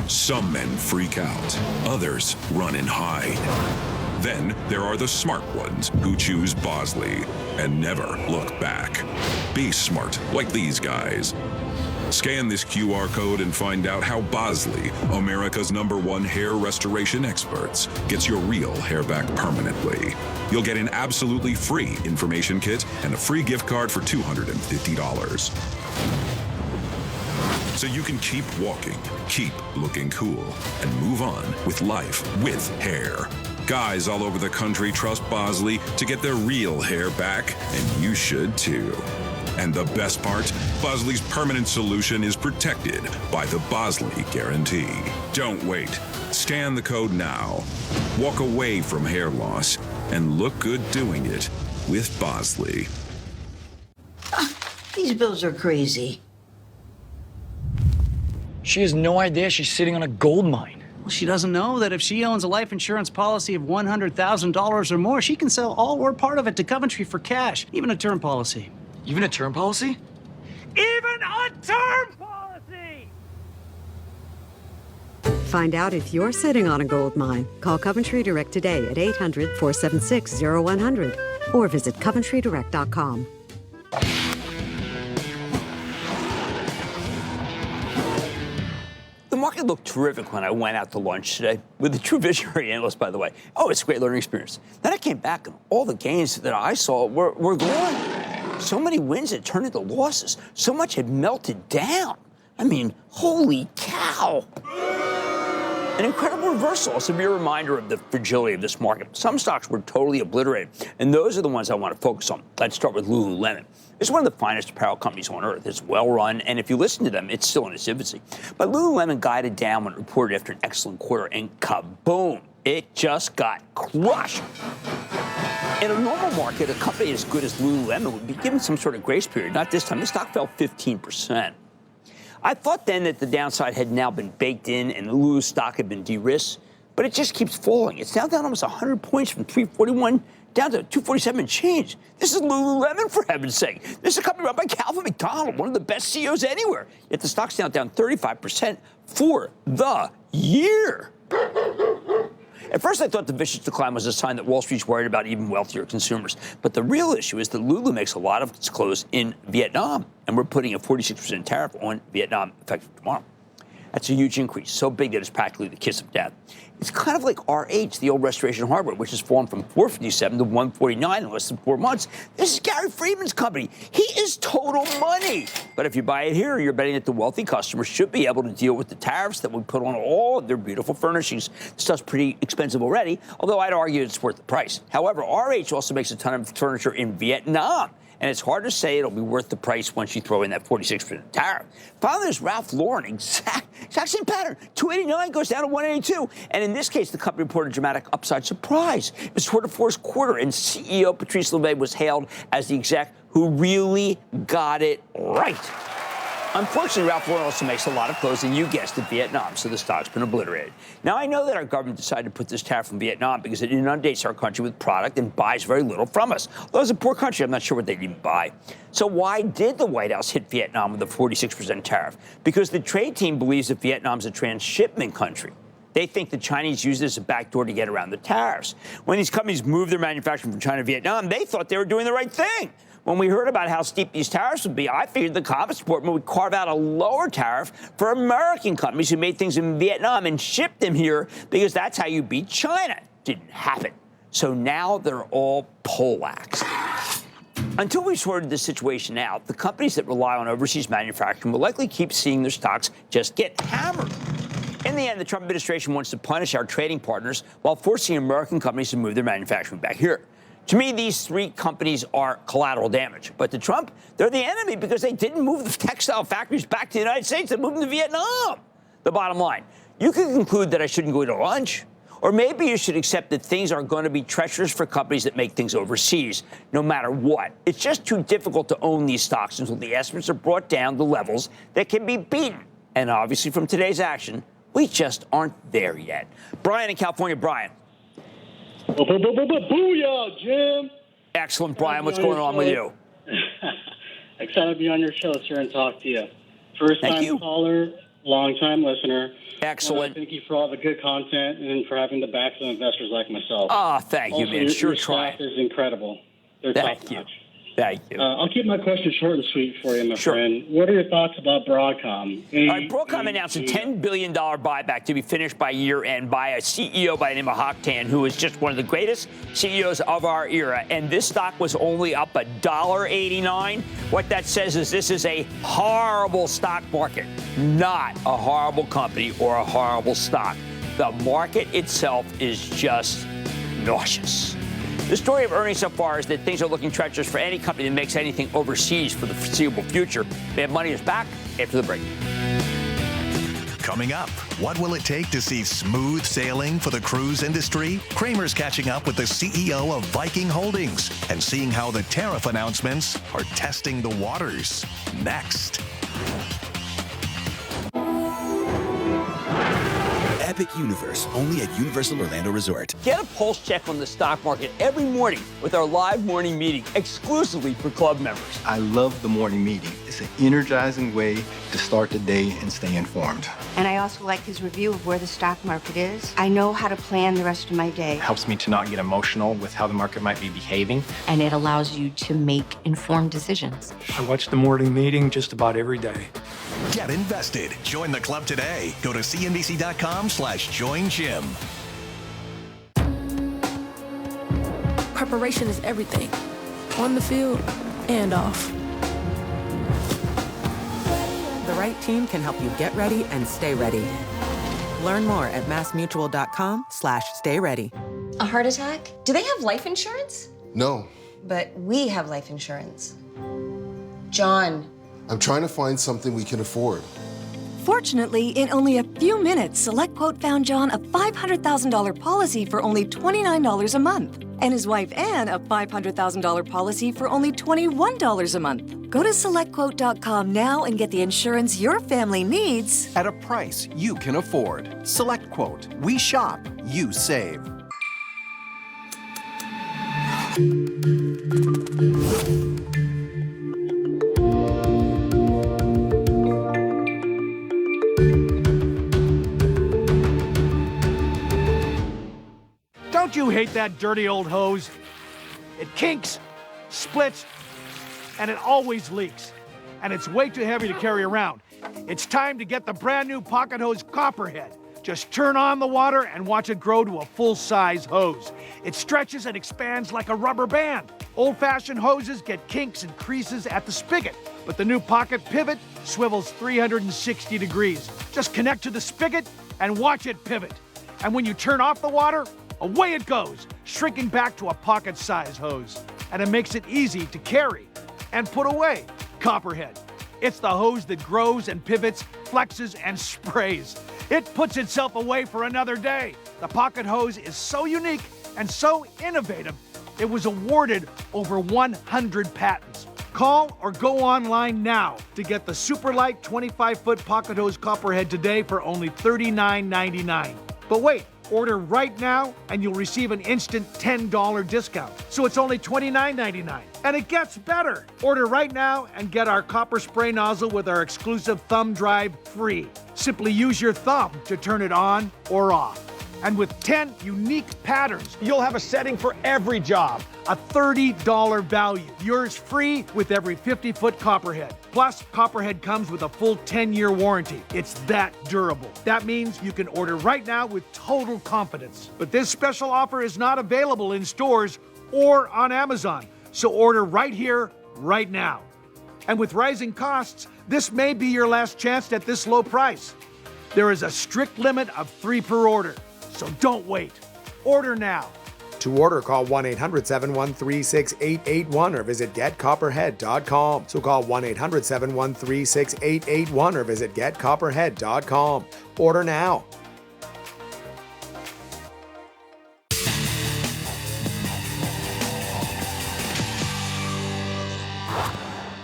Some men freak out. Others run and hide. Then there are the smart ones who choose Bosley and never look back. Be smart like these guys. Scan this QR code and find out how Bosley, America's #1 hair restoration experts, gets your real hair back permanently. You'll get an absolutely free information kit and a free gift card for $250. So you can keep walking, keep looking cool, and move on with life with hair. Guys all over the country trust Bosley to get their real hair back, and you should too. And the best part, Bosley's permanent solution is protected by the Bosley Guarantee. Don't wait. Scan the code now. Walk away from hair loss and look good doing it with Bosley. These bills are crazy. She has no idea she's sitting on a gold mine. Well, she doesn't know that if she owns a life insurance policy of $100,000 or more, she can sell all or part of it to Coventry for cash, even a term policy. Even a term policy? Even a term policy! Find out if you're sitting on a gold mine. Call Coventry Direct today at 800-476-0100 or visit coventrydirect.com. The market looked terrific when I went out to lunch today with the true visionary analyst, by the way. Oh, it's a great learning experience. Then I came back and all the gains that I saw were gone. So many wins had turned into losses. So much had melted down. I mean, holy cow. An incredible reversal. It's a mere reminder of the fragility of this market. Some stocks were totally obliterated, and those are the ones I want to focus on. Let's start with Lululemon. It's one of the finest apparel companies on earth. It's well-run, and if you listen to them, it's still in its infancy. But Lululemon guided down when it reported after an excellent quarter, and kaboom, it just got crushed. In a normal market, a company as good as Lululemon would be given some sort of grace period. Not this time. The stock fell 15%. I thought then that the downside had now been baked in and the Lulu stock had been de-risked, but it just keeps falling. It's now down almost 100 points from 341 down to 247 and change. This is Lululemon, for heaven's sake. This is a company run by Calvin McDonald, one of the best CEOs anywhere. Yet the stock's now down 35% for the year. At first, I thought the vicious decline was a sign that Wall Street's worried about even wealthier consumers. But the real issue is that Lulu makes a lot of its clothes in Vietnam, and we're putting a 46% tariff on Vietnam effective tomorrow. That's a huge increase, so big that it's practically the kiss of death. It's kind of like RH, the old Restoration Hardware, which has fallen from $457 to $149 in less than 4 months. This is Gary Friedman's company. He is total money. But if you buy it here, you're betting that the wealthy customers should be able to deal with the tariffs that we put on all of their beautiful furnishings. The stuff's pretty expensive already, although I'd argue it's worth the price. However, RH also makes a ton of furniture in Vietnam. And it's hard to say it'll be worth the price once you throw in that 46% tariff. Finally, there's Ralph Lauren, exact same pattern. 289 goes down to 182. And in this case, the company reported a dramatic upside surprise. It was toward the fourth quarter, and CEO Patrice Louvet was hailed as the exec who really got it right. Unfortunately, Ralph Lauren also makes a lot of clothes, and you guessed it, Vietnam, so the stock's been obliterated. Now, I know that our government decided to put this tariff on Vietnam because it inundates our country with product and buys very little from us. Although it's a poor country, I'm not sure what they'd even buy. So why did the White House hit Vietnam with a 46% tariff? Because the trade team believes that Vietnam's a transshipment country. They think the Chinese use this as a backdoor to get around the tariffs. When these companies moved their manufacturing from China to Vietnam, they thought they were doing the right thing. When we heard about how steep these tariffs would be, I figured the Commerce Department would carve out a lower tariff for American companies who made things in Vietnam and ship them here because that's how you beat China. Didn't happen. So now they're all poleaxed. Until we sorted this situation out, the companies that rely on overseas manufacturing will likely keep seeing their stocks just get hammered. In In the end, the Trump administration wants to punish our trading partners while forcing American companies to move their manufacturing back here. To me, these three companies are collateral damage. But to Trump, they're the enemy because they didn't move the textile factories back to the United States. They moved them to Vietnam. The bottom line, you could conclude that I shouldn't go to lunch. Or maybe you should accept that things are going to be treacherous for companies that make things overseas, no matter what. It's just too difficult to own these stocks until the estimates are brought down to levels that can be beaten. And obviously from today's action, we just aren't there yet. Brian in California. Brian. Booyah, Jim. Excellent, Brian. What's going on with you? Excited to be on your show, sir, and talk to you. First-time caller, long-time listener. Excellent. Thank you for all the good content and for having the backs of investors like myself. Oh, thank you, man. Sure, your staff is incredible. They're top-notch. Thank you. I'll keep my question short and sweet for you, my friend. What are your thoughts about Broadcom? All right, Broadcom announced a $10 billion buyback to be finished by year-end by a CEO by the name of Hock Tan, who is just one of the greatest CEOs of our era. And this stock was only up $1.89. What that says is this is a horrible stock market, not a horrible company or a horrible stock. The market itself is just nauseous. The story of earnings so far is that things are looking treacherous for any company that makes anything overseas for the foreseeable future. They have money is back after the break. Coming up, what will it take to see smooth sailing for the cruise industry? Kramer's catching up with the CEO of Viking Holdings and seeing how the tariff announcements are testing the waters. Next. Epic Universe, only at Universal Orlando Resort. Get a pulse check on the stock market every morning with our live morning meeting exclusively for club members. I love the morning meeting. It's an energizing way to start the day and stay informed. And I also like his review of where the stock market is. I know how to plan the rest of my day. It helps me to not get emotional with how the market might be behaving. And it allows you to make informed decisions. I watch the morning meeting just about every day. Get invested. Join the club today. Go to cnbc.com/join Jim. Preparation is everything, on the field and off. The right team can help you get ready and stay ready. Learn more at massmutual.com/stay ready. A heart attack? Do they have life insurance? No. But we have life insurance. John. I'm trying to find something we can afford. Fortunately, in only a few minutes, SelectQuote found John a $500,000 policy for only $29 a month, and his wife Anne a $500,000 policy for only $21 a month. Go to SelectQuote.com now and get the insurance your family needs at a price you can afford. SelectQuote. We shop, you save. Don't you hate that dirty old hose? It kinks, splits, and it always leaks. And it's way too heavy to carry around. It's time to get the brand new Pocket Hose Copperhead. Just turn on the water and watch it grow to a full-size hose. It stretches and expands like a rubber band. Old-fashioned hoses get kinks and creases at the spigot, but the new Pocket Pivot swivels 360 degrees. Just connect to the spigot and watch it pivot. And when you turn off the water, away it goes, shrinking back to a pocket-size hose. And it makes it easy to carry and put away. Copperhead. It's the hose that grows and pivots, flexes, and sprays. It puts itself away for another day. The Pocket Hose is so unique and so innovative, it was awarded over 100 patents. Call or go online now to get the super light 25-foot Pocket Hose Copperhead today for only $39.99. But wait, order right now and you'll receive an instant $10 discount. So it's only $29.99. And it gets better. Order right now and get our copper spray nozzle with our exclusive thumb drive free. Simply use your thumb to turn it on or off. And with 10 unique patterns, you'll have a setting for every job. A $30 value. Yours free with every 50-foot Copperhead. Plus, Copperhead comes with a full 10-year warranty. It's that durable. That means you can order right now with total confidence. But this special offer is not available in stores or on Amazon. So order right here, right now. And with rising costs, this may be your last chance at this low price. There is a strict limit of 3 per order, so don't wait. Order now. To order, call 1-800-713-6881 or visit getcopperhead.com. So call 1-800-713-6881 or visit getcopperhead.com. Order now.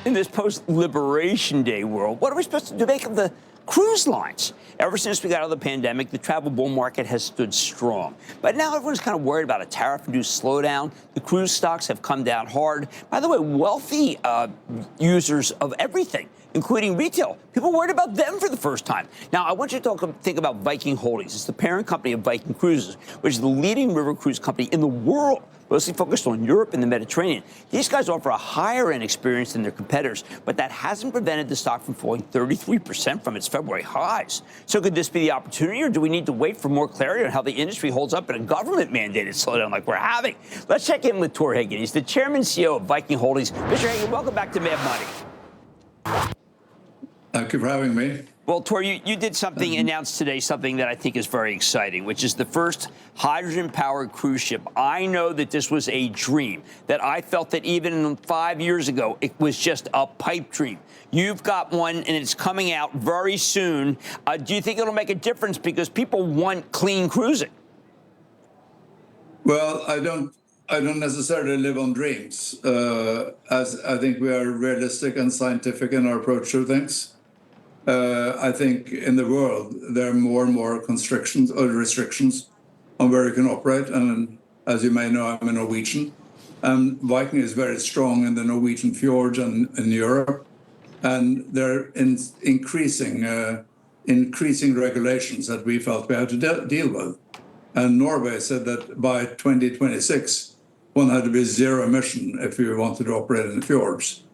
In this post-Liberation Day world, what are we supposed to make of the cruise lines? Ever since we got out of the pandemic, the travel bull market has stood strong. But now everyone's kind of worried about a tariff-induced slowdown. The cruise stocks have come down hard. By the way, wealthy users of everything, including retail, people worried about them for the first time. Now, I want you to think about Viking Holdings. It's the parent company of Viking Cruises, which is the leading river cruise company in the world, mostly focused on Europe and the Mediterranean. These guys offer a higher-end experience than their competitors, but that hasn't prevented the stock from falling 33% from its February highs. So could this be the opportunity, or do we need to wait for more clarity on how the industry holds up in a government-mandated slowdown like we're having? Let's check in with Tor Hagen. He's the chairman and CEO of Viking Holdings. Mr. Hagen, welcome back to Mad Money. Thank you for having me. Well, Tor, you did something, announced today, something that I think is very exciting, which is the first hydrogen-powered cruise ship. I know that this was a dream, that I felt that even 5 years ago, it was just a pipe dream. You've got one, and it's coming out very soon. Do you think it'll make a difference? Because people want clean cruising. Well, I don't necessarily live on dreams, as I think we are realistic and scientific in our approach to things. I think in the world, there are more and more restrictions on where you can operate. And as you may know, I'm a Norwegian. And Viking is very strong in the Norwegian fjords and in Europe. And there are increasing regulations that we felt we had to deal with. And Norway said that by 2026, one had to be zero emission if you wanted to operate in the fjords.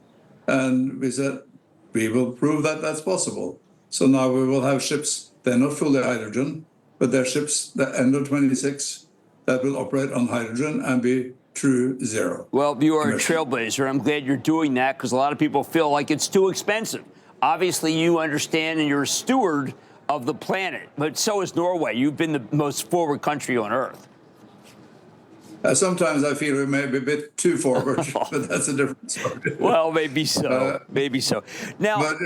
And we said, we will prove that that's possible. So now we will have ships, they're not fully hydrogen, but they're ships that end of 26 that will operate on hydrogen and be true zero. Well, you are a trailblazer. I'm glad you're doing that because a lot of people feel like it's too expensive. Obviously, you understand and you're a steward of the planet, but so is Norway. You've been the most forward country on Earth. Sometimes I feel we may be a bit too forward, but that's a different story. Well, maybe so. Maybe so. Now, but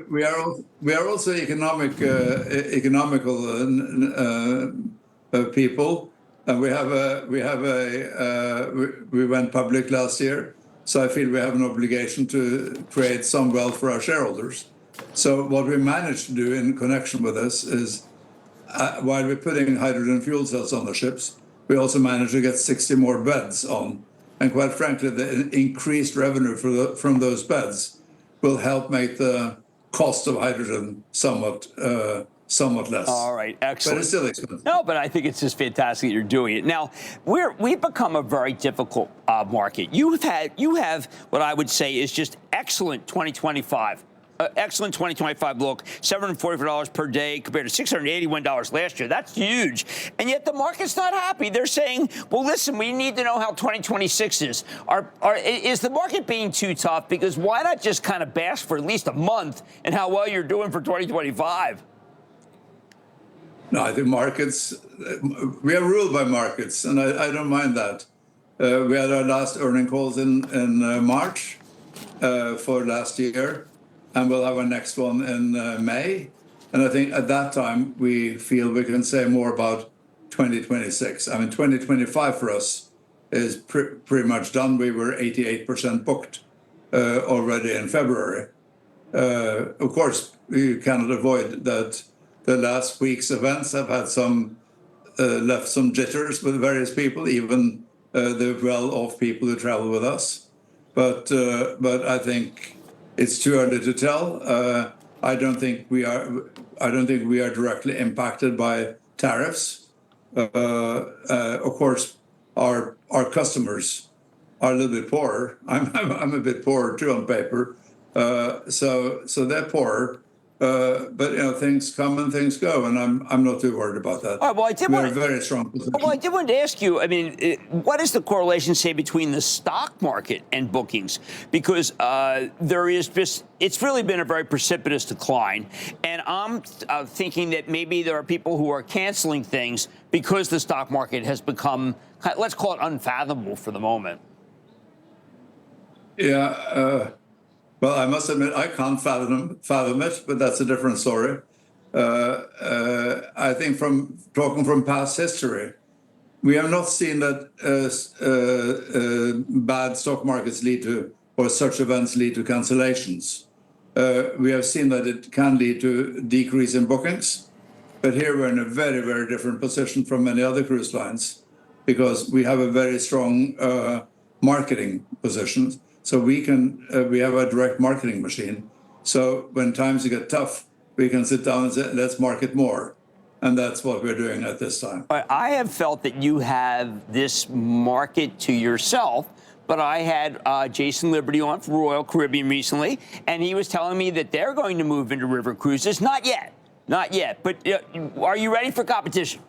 we are also economical people, and we went public last year, so I feel we have an obligation to create some wealth for our shareholders. So what we managed to do in connection with this is, while we're putting hydrogen fuel cells on the ships, we also managed to get 60 more beds on. And quite frankly, the increased revenue from those beds will help make the cost of hydrogen somewhat less. All right, excellent. But it's still expensive. No, but I think it's just fantastic that you're doing it. Now, we've become a very difficult market. You have what I would say is just excellent 2025. Excellent 2025 look, $744 per day compared to $681 last year. That's huge. And yet the market's not happy. They're saying, well, listen, we need to know how 2026 is. Is the market being too tough? Because why not just kind of bask for at least a month and how well you're doing for 2025? No, I think markets, we are ruled by markets, and I don't mind that. We had our last earnings calls in March for last year. And we'll have our next one in May. And I think at that time, we feel we can say more about 2026. I mean, 2025 for us is pretty much done. We were 88% booked already in February. Of course, you cannot avoid that the last week's events have had left some jitters with various people, even the well-off people who travel with us. But I think it's too early to tell. I don't think we are directly impacted by tariffs. Of course, our customers are a little bit poorer. I'm a bit poorer too on paper. So they're poorer, But things come and things go, and I'm not too worried about that. All right, well, I did want a very strong position. Well, I did want to ask you. I mean, what is the correlation, say, between the stock market and bookings? Because there is it's really been a very precipitous decline, and I'm thinking that maybe there are people who are canceling things because the stock market has become, let's call it, unfathomable for the moment. Yeah. Well, I must admit, I can't fathom it, but that's a different story. I think from talking from past history, we have not seen that bad stock markets lead to, or such events lead to cancellations. We have seen that it can lead to decrease in bookings, but here we're in a very, very different position from many other cruise lines because we have a very strong marketing position. So we have a direct marketing machine. So when times get tough, we can sit down and say, let's market more. And that's what we're doing at this time. I have felt that you have this market to yourself, but I had Jason Liberty on for Royal Caribbean recently, and he was telling me that they're going to move into river cruises. Not yet. But are you ready for competition?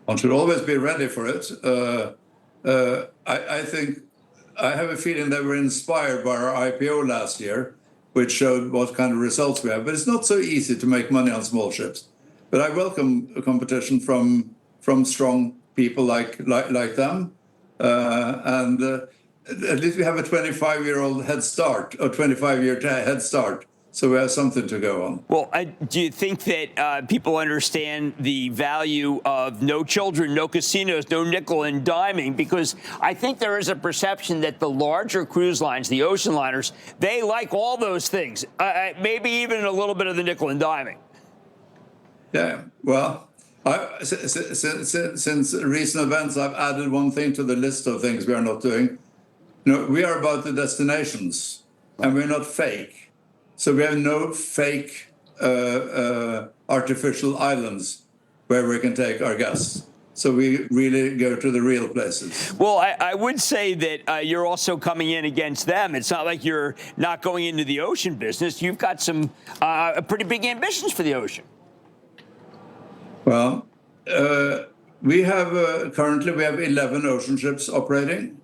One should always be ready for it. I think I have a feeling that we're inspired by our IPO last year, which showed what kind of results we have. But it's not so easy to make money on small ships. But I welcome a competition from strong people like them. And at least we have a 25-year-old head start, or 25-year head start. So we have something to go on. Well, do you think that people understand the value of no children, no casinos, no nickel and diming? Because I think there is a perception that the larger cruise lines, the ocean liners, they like all those things, maybe even a little bit of the nickel and diming. Yeah, well, since recent events, I've added one thing to the list of things we are not doing. We are about the destinations, and we're not fake. So we have no fake artificial islands where we can take our guests. So we really go to the real places. Well, I would say that you're also coming in against them. It's not like you're not going into the ocean business. You've got some pretty big ambitions for the ocean. Well, we have currently 11 ocean ships operating.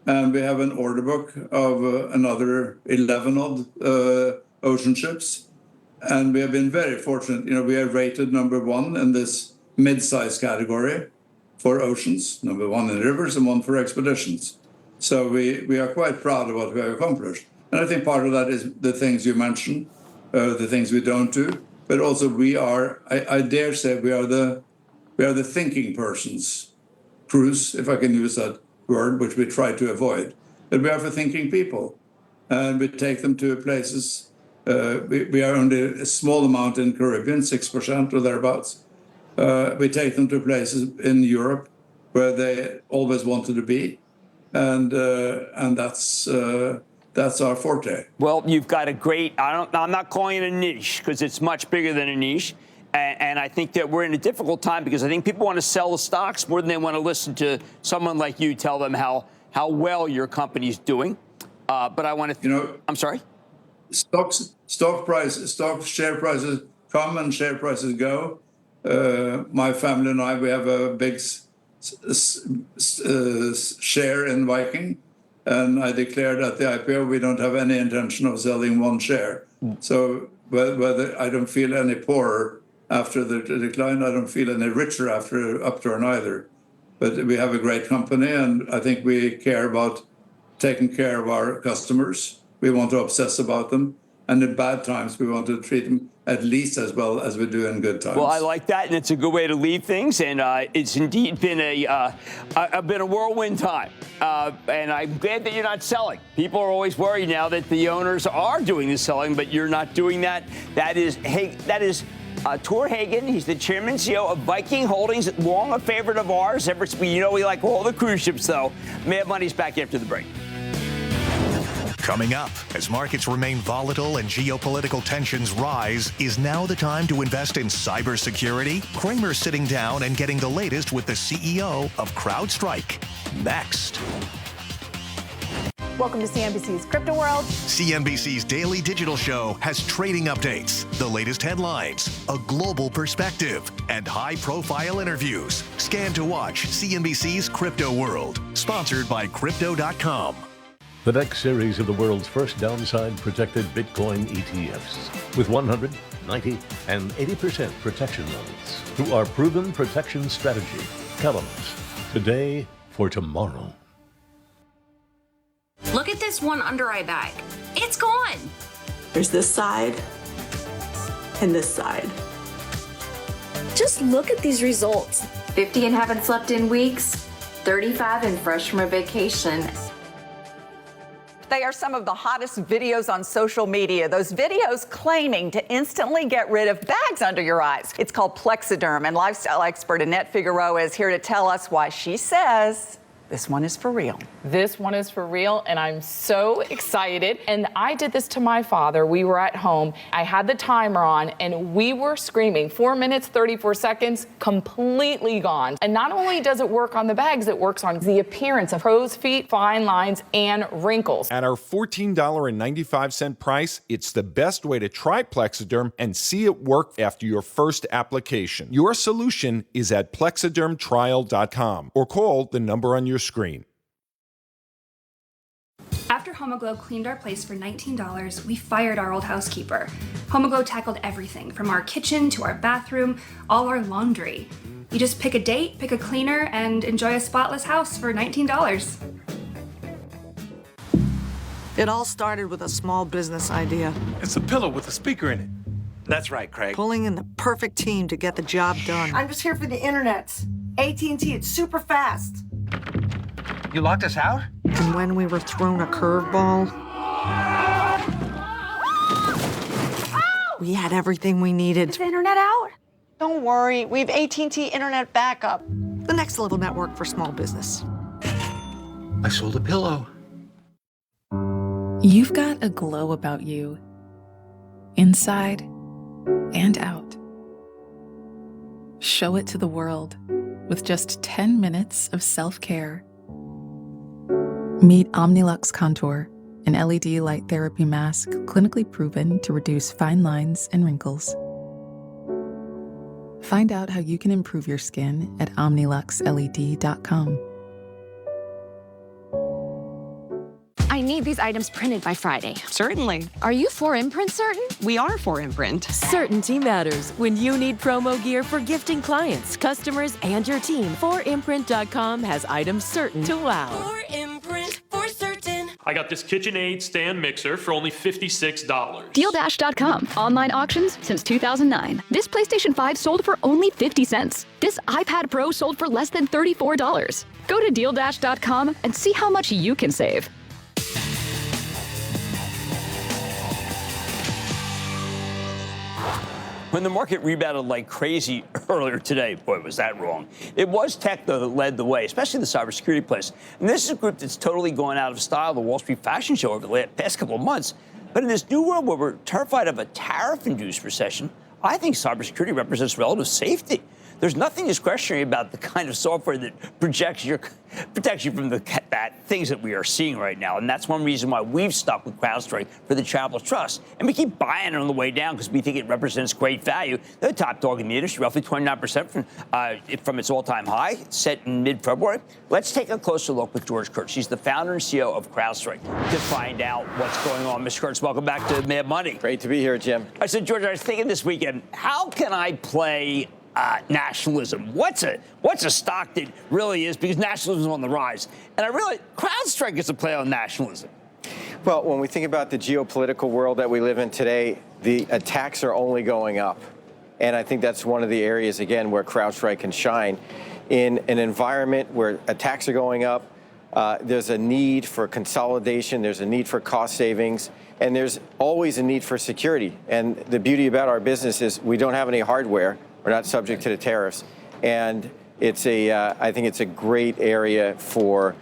And we have an order book of another 11 odd ocean ships. And we have been very fortunate. We are rated #1 in this mid-size category for oceans, #1 in rivers and 1 for expeditions. So we are quite proud of what we have accomplished. And I think part of that is the things you mentioned, the things we don't do. But also I dare say we are the thinking person's cruise, if I can use that word, which we try to avoid. But we are for thinking people. And we take them to places. We are only a small amount in Caribbean, 6% or thereabouts. We take them to places in Europe where they always wanted to be. And that's our forte. Well, you've got a great, I'm not calling it a niche because it's much bigger than a niche. And I think that we're in a difficult time because I think people want to sell the stocks more than they want to listen to someone like you tell them how well your company's doing. But I want to, I'm sorry? Stock share prices come and share prices go. My family and I, we have a big share in Viking. And I declared at the IPO, we don't have any intention of selling one share. So whether I don't feel any poorer after the decline, I don't feel any richer after upturn either. But we have a great company, and I think we care about taking care of our customers. We want to obsess about them. And in bad times, we want to treat them at least as well as we do in good times. Well, I like that, and it's a good way to leave things. And it's indeed been a whirlwind time. And I'm glad that you're not selling. People are always worried now that the owners are doing the selling, but you're not doing that. That is Tor Hagen. He's the chairman and CEO of Viking Holdings, long a favorite of ours. We like all the cruise ships, though. Mad Money's back after the break. Coming up, as markets remain volatile and geopolitical tensions rise, is now the time to invest in cybersecurity? Kramer's sitting down and getting the latest with the CEO of CrowdStrike. Next. Welcome to CNBC's Crypto World. CNBC's daily digital show has trading updates, the latest headlines, a global perspective, and high-profile interviews. Scan to watch CNBC's Crypto World, sponsored by Crypto.com. The next series of the world's first downside-protected Bitcoin ETFs with 100, 90, and 80% protection levels through our proven protection strategy. Columns. Today for tomorrow. Look at this one under eye bag. It's gone. There's this side and this side. Just look at these results. 50 and haven't slept in weeks, 35 and fresh from a vacation. They are some of the hottest videos on social media. Those videos claiming to instantly get rid of bags under your eyes. It's called Plexiderm, and lifestyle expert Annette Figueroa is here to tell us why she says this one is for real. This one is for real, and I'm so excited. And I did this to my father. We were at home. I had the timer on, and we were screaming. 4 minutes, 34 seconds, completely gone. And not only does it work on the bags, it works on the appearance of crow's feet, fine lines, and wrinkles. At our $14.95 price, it's the best way to try Plexiderm and see it work after your first application. Your solution is at plexidermtrial.com or call the number on your screen. After Homoglow cleaned our place for $19, we fired our old housekeeper. Homoglow tackled everything, from our kitchen to our bathroom, all our laundry. You just pick a date, pick a cleaner, and enjoy a spotless house for $19. It all started with a small business idea. It's a pillow with a speaker in it. That's right, Craig. Pulling in the perfect team to get the job done. I'm just here for the internet. AT&T, it's super fast. You locked us out? And when we were thrown a curveball, we had everything we needed. Is the internet out? Don't worry, we have AT&T Internet Backup. The next level network for small business. I sold a pillow. You've got a glow about you, inside and out. Show it to the world with just 10 minutes of self-care. Meet Omnilux Contour, an LED light therapy mask clinically proven to reduce fine lines and wrinkles. Find out how you can improve your skin at OmniluxLED.com. I need these items printed by Friday. Certainly. Are you for Imprint certain? We are for Imprint. Certainty matters when you need promo gear for gifting clients, customers, and your team. 4imprint.com has items certain to wow. 4imprint for certain. I got this KitchenAid stand mixer for only $56. DealDash.com. Online auctions since 2009. This PlayStation 5 sold for only 50 cents. This iPad Pro sold for less than $34. Go to DealDash.com and see how much you can save. When the market rebounded like crazy earlier today, boy, was that wrong. It was tech, though, that led the way, especially the cybersecurity place. And this is a group that's totally gone out of style, the Wall Street fashion show over the past couple of months. But in this new world where we're terrified of a tariff-induced recession, I think cybersecurity represents relative safety. There's nothing discretionary about the kind of software that protects you from the things that we are seeing right now. And that's one reason why we've stuck with CrowdStrike for the Travel Trust. And we keep buying it on the way down because we think it represents great value. They're the top dog in the industry, roughly 29% from its all-time high, set in mid-February. Let's take a closer look with George Kurtz. He's the founder and CEO of CrowdStrike to find out what's going on. Mr. Kurtz, welcome back to Mad Money. Great to be here, Jim. I said, George, I was thinking this weekend, how can I play nationalism? What's a stock that really is, because nationalism is on the rise? And I realized CrowdStrike is a play on nationalism. Well, when we think about the geopolitical world that we live in today, the attacks are only going up. And I think that's one of the areas, again, where CrowdStrike can shine. In an environment where attacks are going up, there's a need for consolidation, there's a need for cost savings, and there's always a need for security. And the beauty about our business is we don't have any hardware. We're not subject to the tariffs. And I think it's a great area for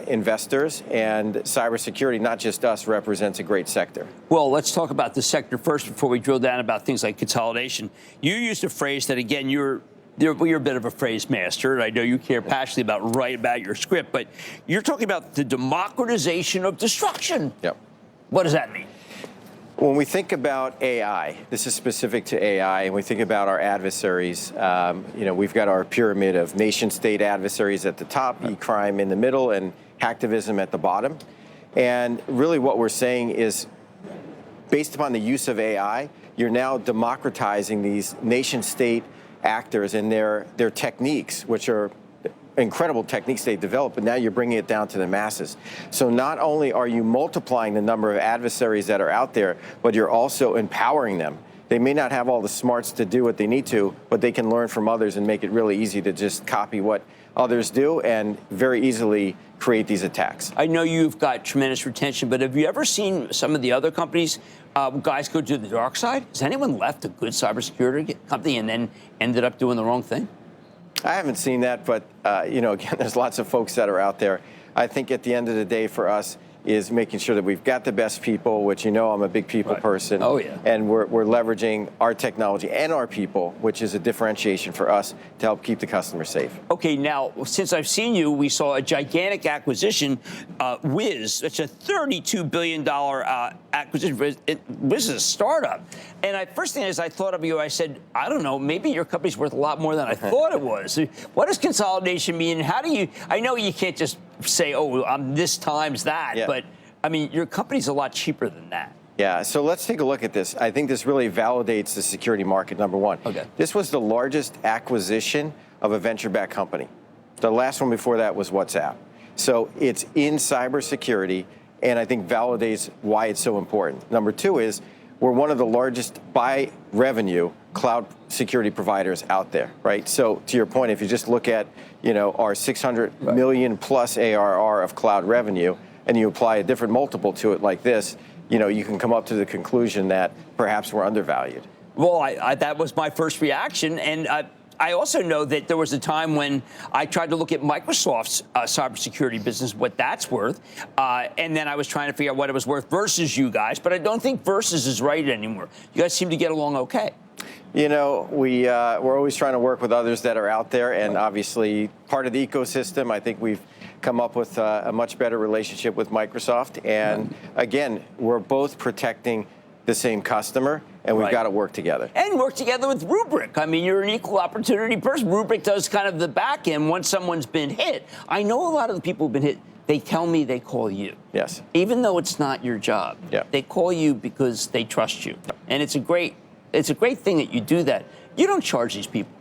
investors, and cybersecurity, not just us, represents a great sector. Well, let's talk about the sector first before we drill down about things like consolidation. You used a phrase that, again, you're you're a bit of a phrase master, and I know you care passionately about your script, but you're talking about the democratization of destruction. Yep. What does that mean? When we think about AI, this is specific to AI, and we think about our adversaries, we've got our pyramid of nation-state adversaries at the top, e-crime in the middle, and hacktivism at the bottom. And really what we're saying is, based upon the use of AI, you're now democratizing these nation-state actors and their techniques, which are incredible techniques they develop, but now you're bringing it down to the masses. So not only are you multiplying the number of adversaries that are out there, but you're also empowering them. They may not have all the smarts to do what they need to, but they can learn from others and make it really easy to just copy what others do and very easily create these attacks. I know you've got tremendous retention, but have you ever seen some of the other companies, guys go to the dark side? Has anyone left a good cybersecurity company and then ended up doing the wrong thing? I haven't seen that, but, again, there's lots of folks that are out there. I think at the end of the day for us is making sure that we've got the best people, which I'm a big people person. Oh, yeah. And we're leveraging our technology and our people, which is a differentiation for us to help keep the customer safe. Okay, now, since I've seen you, we saw a gigantic acquisition, Wiz. That's a $32 billion acquisition. Wiz is a startup. And first thing is I thought of you, I said, I don't know, maybe your company's worth a lot more than I thought it was. What does consolidation mean? How do you, I know you can't just say, oh, I'm this times that, but I mean, your company's a lot cheaper than that. Yeah, so let's take a look at this. I think this really validates the security market, number one. Okay. This was the largest acquisition of a venture-backed company. The last one before that was WhatsApp. So it's in cybersecurity, and I think validates why it's so important. Number two is we're one of the largest by revenue cloud security providers out there, right? So to your point, if you just look at, our 600 million plus ARR of cloud revenue, and you apply a different multiple to it like this, you can come up to the conclusion that perhaps we're undervalued. Well, that was my first reaction, and I also know that there was a time when I tried to look at Microsoft's cybersecurity business, what that's worth, and then I was trying to figure out what it was worth versus you guys, but I don't think versus is right anymore. You guys seem to get along okay. We're always trying to work with others that are out there, and obviously part of the ecosystem. I think we've come up with a much better relationship with Microsoft, and again, we're both protecting the same customer, and we've got to work together. And work together with Rubrik. I mean, you're an equal opportunity person. Rubrik does kind of the back end once someone's been hit. I know a lot of the people who've been hit, they tell me they call you. Yes. Even though it's not your job. Yeah. They call you because they trust you. And it's a great thing that you do that. You don't charge these people.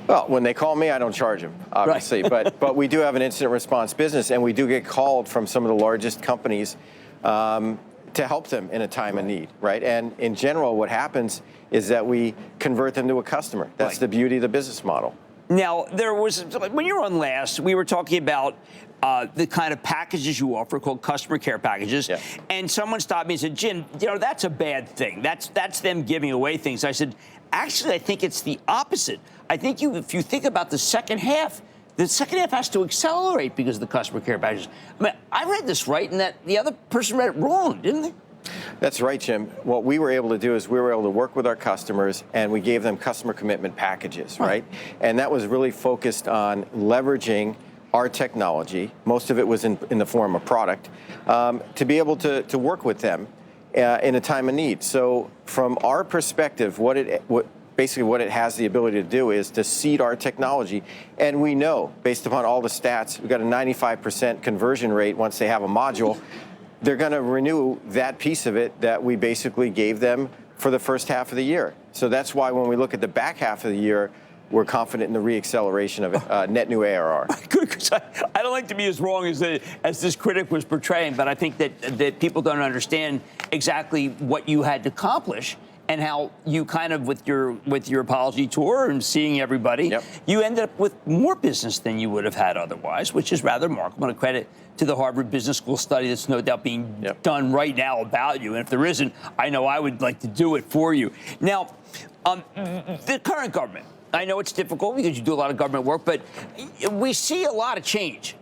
Well, when they call me, I don't charge them, obviously. Right. but we do have an incident response business, and we do get called from some of the largest companies to help them in a time of need, right? And in general, what happens is that we convert them to a customer. That's the beauty of the business model. Now, when you were on last, we were talking about the kind of packages you offer called customer care packages. Yeah. And someone stopped me and said, Jim, that's a bad thing. That's them giving away things. I said, actually, I think it's the opposite. I think if you think about the second half has to accelerate because of the customer care packages. I mean, I read this right, and that the other person read it wrong, didn't they? That's right, Jim. What we were able to do is we were able to work with our customers, and we gave them customer commitment packages, right? And that was really focused on leveraging our technology. Most of it was in the form of product, to be able to work with them in a time of need. So from our perspective, what it has the ability to do is to seed our technology. And we know, based upon all the stats, we've got a 95% conversion rate once they have a module. They're going to renew that piece of it that we basically gave them for the first half of the year. So that's why when we look at the back half of the year, we're confident in the re-acceleration of net new ARR. Good, because I don't like to be as wrong as this critic was portraying, but I think that people don't understand exactly what you had to accomplish and how you kind of, with your apology tour and seeing everybody, you ended up with more business than you would have had otherwise, which is rather remarkable. And a credit to the Harvard Business School study that's no doubt being done right now about you. And if there isn't, I know I would like to do it for you. Now, the current government, I know it's difficult because you do a lot of government work, but we see a lot of change.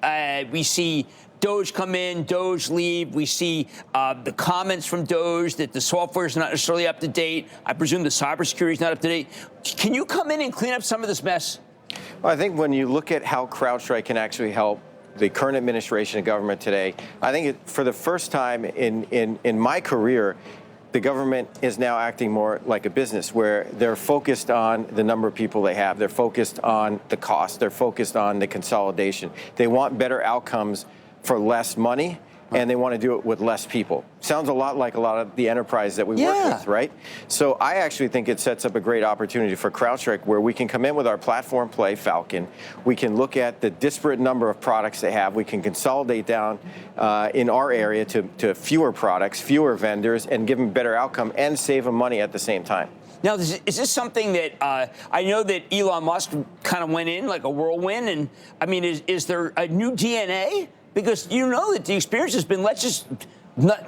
We see Doge come in, Doge leave. We see the comments from Doge that the software is not necessarily up to date. I presume the cybersecurity is not up to date. Can you come in and clean up some of this mess? Well, I think when you look at how CrowdStrike can actually help the current administration and government today, I think for the first time in my career, the government is now acting more like a business where they're focused on the number of people they have. They're focused on the cost. They're focused on the consolidation. They want better outcomes for less money, and they want to do it with less people. Sounds a lot like a lot of the enterprise that we work with, right? So I actually think it sets up a great opportunity for CrowdStrike where we can come in with our platform play, Falcon. We can look at the disparate number of products they have. We can consolidate down in our area to fewer products, fewer vendors, and give them better outcome and save them money at the same time. Now, is this something that I know that Elon Musk kind of went in like a whirlwind? And I mean, is there a new DNA? Because you know that the experience has been, let's just not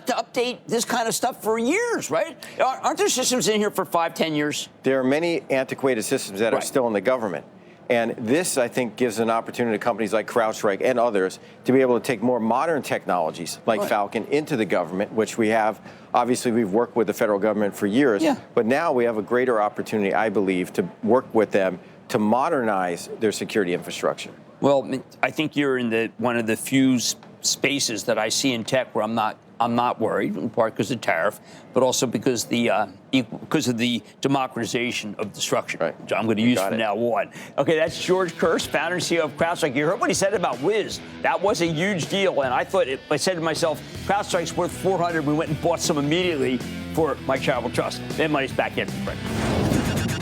to update this kind of stuff for years, right? Aren't there systems in here for 5-10 years? There are many antiquated systems that are still in the government. And this, I think, gives an opportunity to companies like CrowdStrike and others to be able to take more modern technologies like Falcon into the government, which we have. Obviously, we've worked with the federal government for years. But now we have a greater opportunity, I believe, to work with them to modernize their security infrastructure. Well, I think you're in one of the few spaces that I see in tech where I'm not worried, in part because of tariff, but also because of the democratization of destruction, which I'm going to use from now on. Okay, that's George Kurtz, founder and CEO of CrowdStrike. You heard what he said about Wiz. That was a huge deal, and I said to myself, CrowdStrike's worth $400. We went and bought some immediately for my charitable trust. Then money's back in.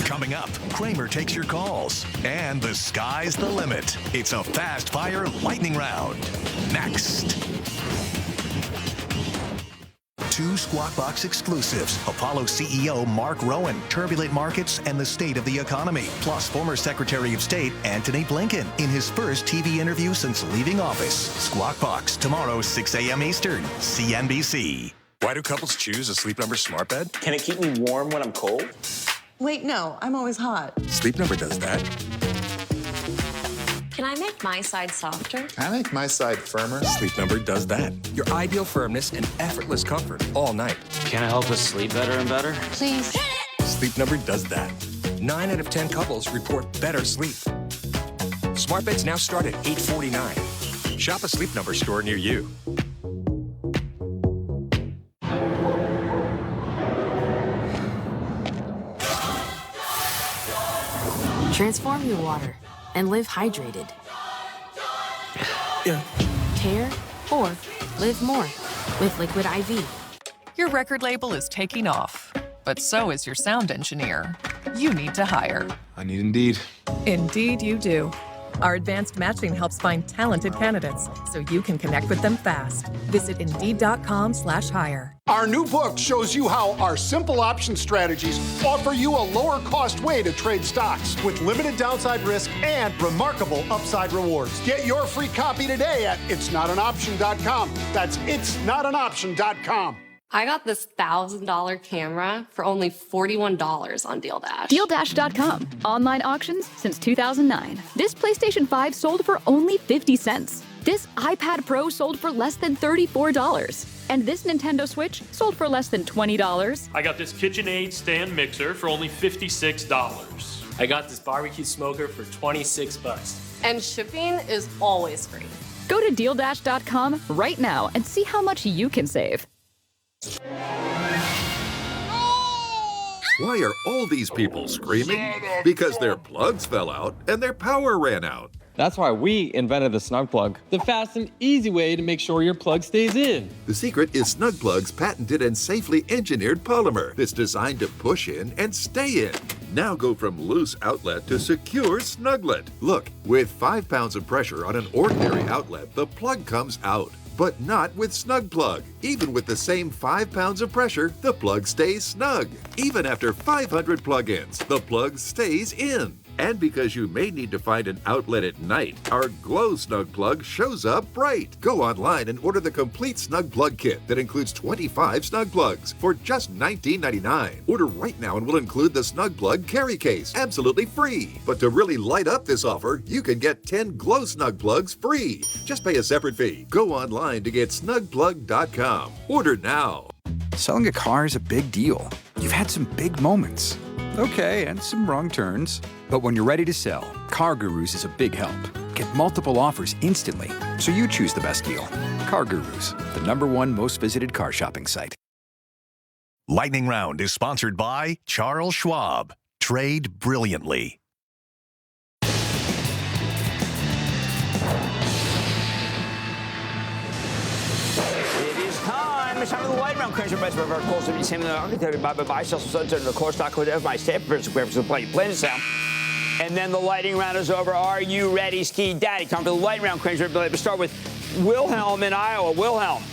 Coming up, Kramer takes your calls, and the sky's the limit. It's a fast-fire lightning round. Next. 2 Squawk Box exclusives. Apollo CEO Mark Rowan, turbulent markets and the state of the economy. Plus former Secretary of State Antony Blinken in his first TV interview since leaving office. Squawk Box tomorrow, 6 a.m. Eastern, CNBC. Why do couples choose a Sleep Number smart bed? Can it keep me warm when I'm cold? Wait, no, I'm always hot. Sleep Number does that. Can I make my side softer? Can I make my side firmer? Sleep Number does that. Your ideal firmness and effortless comfort all night. Can it help us sleep better and better? Please. Sleep Number does that. 9 out of 10 couples report better sleep. Smart beds now start at $849. Shop a Sleep Number store near you. Transform your water and live hydrated. Care or live more with Liquid IV. Your record label is taking off, but so is your sound engineer. You need to hire. I need Indeed. Indeed you do. Our advanced matching helps find talented candidates so you can connect with them fast. Visit Indeed.com/hire. Our new book shows you how our simple option strategies offer you a lower cost way to trade stocks with limited downside risk and remarkable upside rewards. Get your free copy today at itsnotanoption.com. That's itsnotanoption.com. I got this $1,000 camera for only $41 on Deal Dash. DealDash.com. Online auctions since 2009. This PlayStation 5 sold for only 50 cents. This iPad Pro sold for less than $34. And this Nintendo Switch sold for less than $20. I got this KitchenAid stand mixer for only $56. I got this barbecue smoker for $26. And shipping is always free. Go to DealDash.com right now and see how much you can save. Why are all these people screaming? Because their plugs fell out and their power ran out. That's why we invented the Snug Plug, the fast and easy way to make sure your plug stays in. The secret is Snug Plug's patented and safely engineered polymer that's designed to push in and stay in. Now go from loose outlet to secure snuglet. Look, with 5 pounds of pressure on an ordinary outlet, the plug comes out. But not with Snug Plug. Even with the same 5 pounds of pressure, the plug stays snug. Even after 500 plug-ins, the plug stays in. And because you may need to find an outlet at night, our Glow Snug Plug shows up bright. Go online and order the complete Snug Plug kit that includes 25 snug plugs for just $19.99. Order right now and we'll include the Snug Plug carry case, absolutely free. But to really light up this offer, you can get 10 Glow Snug Plugs free. Just pay a separate fee. Go online to get snugplug.com. Order now. Selling a car is a big deal. You've had some big moments. Okay, and some wrong turns. But when you're ready to sell, CarGurus is a big help. Get multiple offers instantly, so you choose the best deal. CarGurus, the #1 most visited car shopping site. Lightning Round is sponsored by Charles Schwab. Trade brilliantly. It's time for the lightning round. Crazy best of our calls to be same than architected by myself, Sons and of course, Dr. Of my staff, to play sound. And then the lightning round is over. Are you ready, Ski Daddy? Time for the lightning round. Crazy. Let's start with Wilhelm in Iowa. Wilhelm.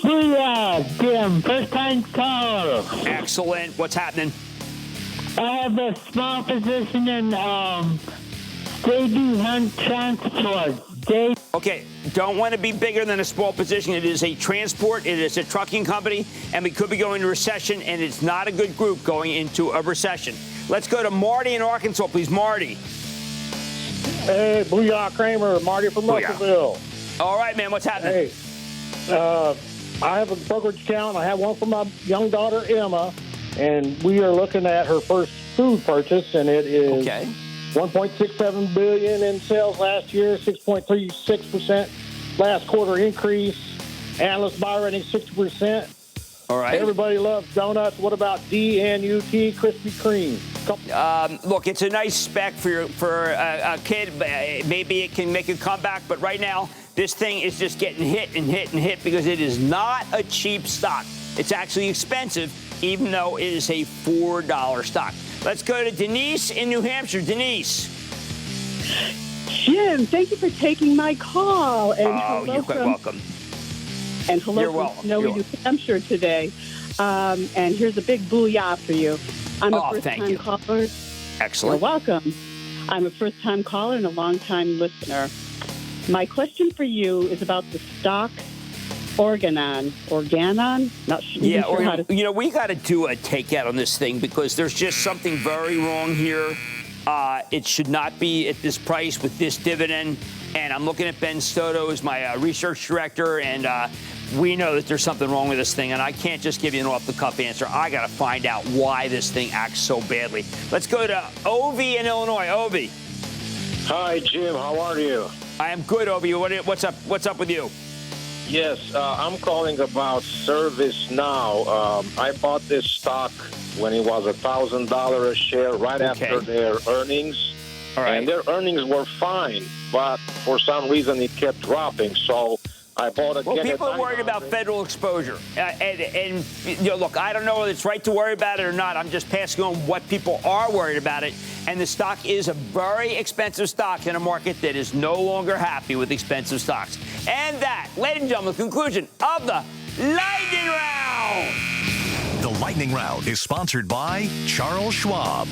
Yeah, Jim, first time caller. Excellent. What's happening? I have a small position in JB Hunt Transport. Okay, don't want to be bigger than a small position. It is a transport, it is a trucking company, and we could be going into recession, and it's not a good group going into a recession. Let's go to Marty in Arkansas, please. Marty. Hey, Booyah Kramer, Marty from Russellville. All right, man, what's happening? Hey, I have a brokerage account. I have one for my young daughter, Emma, and we are looking at her first food purchase, and it is... Okay. $1.67 billion in sales last year, 6.36% last quarter increase. Analyst buy rating 60%. All right. Everybody loves donuts. What about DNUT Krispy Kreme? Look, it's a nice spec for a kid. Maybe it can make a comeback, but right now this thing is just getting hit and hit and hit because it is not a cheap stock. It's actually expensive, even though it is a $4 stock. Let's go to Denise in New Hampshire. Denise. Jim, thank you for taking my call. And you're quite welcome. And hello You're from welcome. snowy New Hampshire today. And here's a big booyah for you. I'm a first-time caller. Excellent. You're welcome. I'm a first-time caller and a long-time listener. My question for you is about the stock Organon. Not sure how to... we got to do a takeout on this thing because there's just something very wrong here. It should not be at this price with this dividend. And I'm looking at Ben Stoto as my research director, and we know that there's something wrong with this thing. And I can't just give you an off-the-cuff answer. I got to find out why this thing acts so badly. Let's go to Ovi in Illinois. Ovi. Hi, Jim. How are you? I am good, Ovi. What's up? What's up with you? Yes, I'm calling about ServiceNow. I bought this stock when it was $1,000 a share right after their earnings. All right. And their earnings were fine, but for some reason it kept dropping. So I bought again. Well, people are worried about federal exposure. And look, I don't know whether it's right to worry about it or not. I'm just passing on what people are worried about it. And the stock is a very expensive stock in a market that is no longer happy with expensive stocks. And that, ladies and gentlemen, the conclusion of the Lightning Round. The Lightning Round is sponsored by Charles Schwab.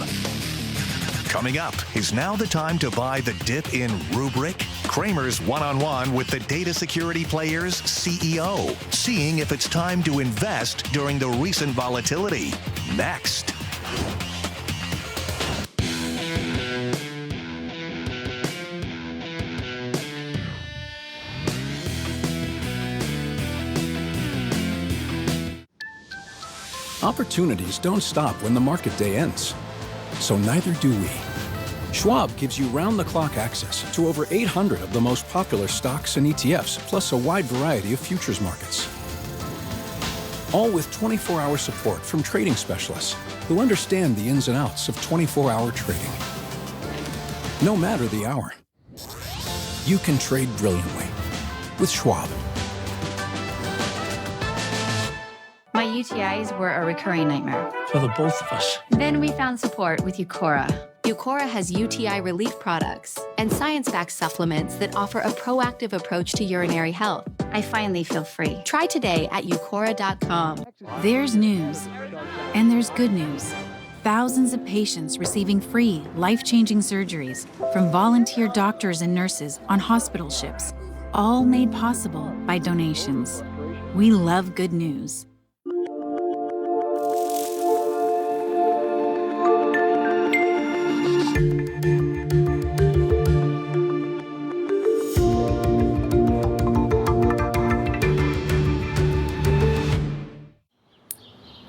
Coming up is now the time to buy the dip in Rubrik. Kramer's one-on-one with the data security player's CEO, seeing if it's time to invest during the recent volatility. Next. Opportunities don't stop when the market day ends. So neither do we. Schwab gives you round-the-clock access to over 800 of the most popular stocks and ETFs, plus a wide variety of futures markets. All with 24-hour support from trading specialists who understand the ins and outs of 24-hour trading. No matter the hour, you can trade brilliantly with Schwab. My UTIs were a recurring nightmare. For the both of us. Then we found support with Eucora. Eucora has UTI relief products and science-backed supplements that offer a proactive approach to urinary health. I finally feel free. Try today at eucora.com. There's news, and there's good news. thousands of patients receiving free, life-changing surgeries from volunteer doctors and nurses on hospital ships, all made possible by donations. We love good news.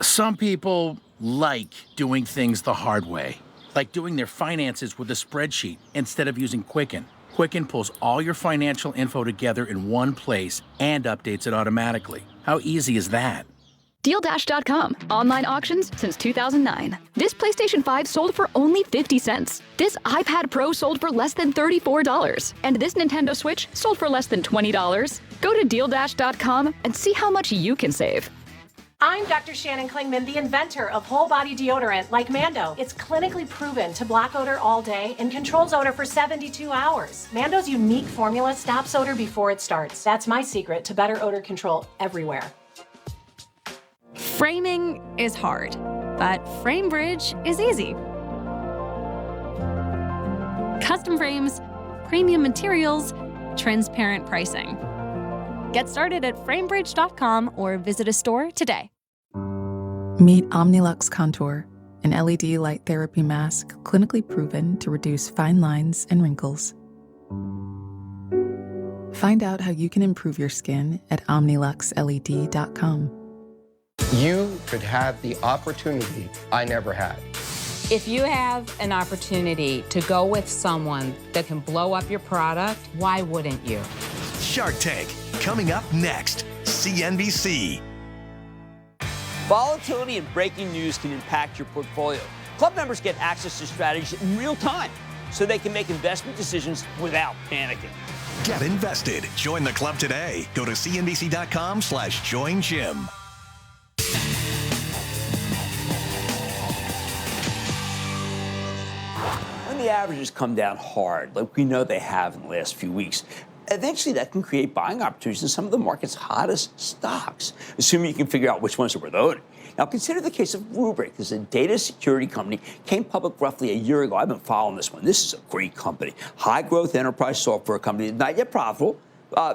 Some people like doing things the hard way, like doing their finances with a spreadsheet instead of using Quicken. Quicken pulls all your financial info together in one place and updates it automatically. How easy is that? DealDash.com. Online auctions since 2009. This PlayStation 5 sold for only 50 cents. This iPad Pro sold for less than $34. And this Nintendo Switch sold for less than $20. Go to DealDash.com and see how much you can save. I'm Dr. Shannon Klingman, the inventor of whole body deodorant like Mando. It's clinically proven to block odor all day and controls odor for 72 hours. Mando's unique formula stops odor before it starts. That's my secret to better odor control everywhere. Framing is hard, but FrameBridge is easy. Custom frames, premium materials, transparent pricing. Get started at framebridge.com or visit a store today. Meet Omnilux Contour, an LED light therapy mask clinically proven to reduce fine lines and wrinkles. Find out how you can improve your skin at OmniluxLED.com. You could have the opportunity I never had. If you have an opportunity to go with someone that can blow up your product, why wouldn't you? Shark Tank, coming up next. CNBC. Volatility and breaking news can impact your portfolio. Club members get access to strategies in real time so they can make investment decisions without panicking. Get invested. Join the club today. Go to cnbc.com/join Jim. When the averages come down hard, like we know they have in the last few weeks, eventually that can create buying opportunities in some of the market's hottest stocks, assuming you can figure out which ones are worth owning. Now, consider the case of Rubrik. This is a data security company, came public roughly a year ago. I've been following this one. This is a great company. High-growth enterprise software company, not yet profitable.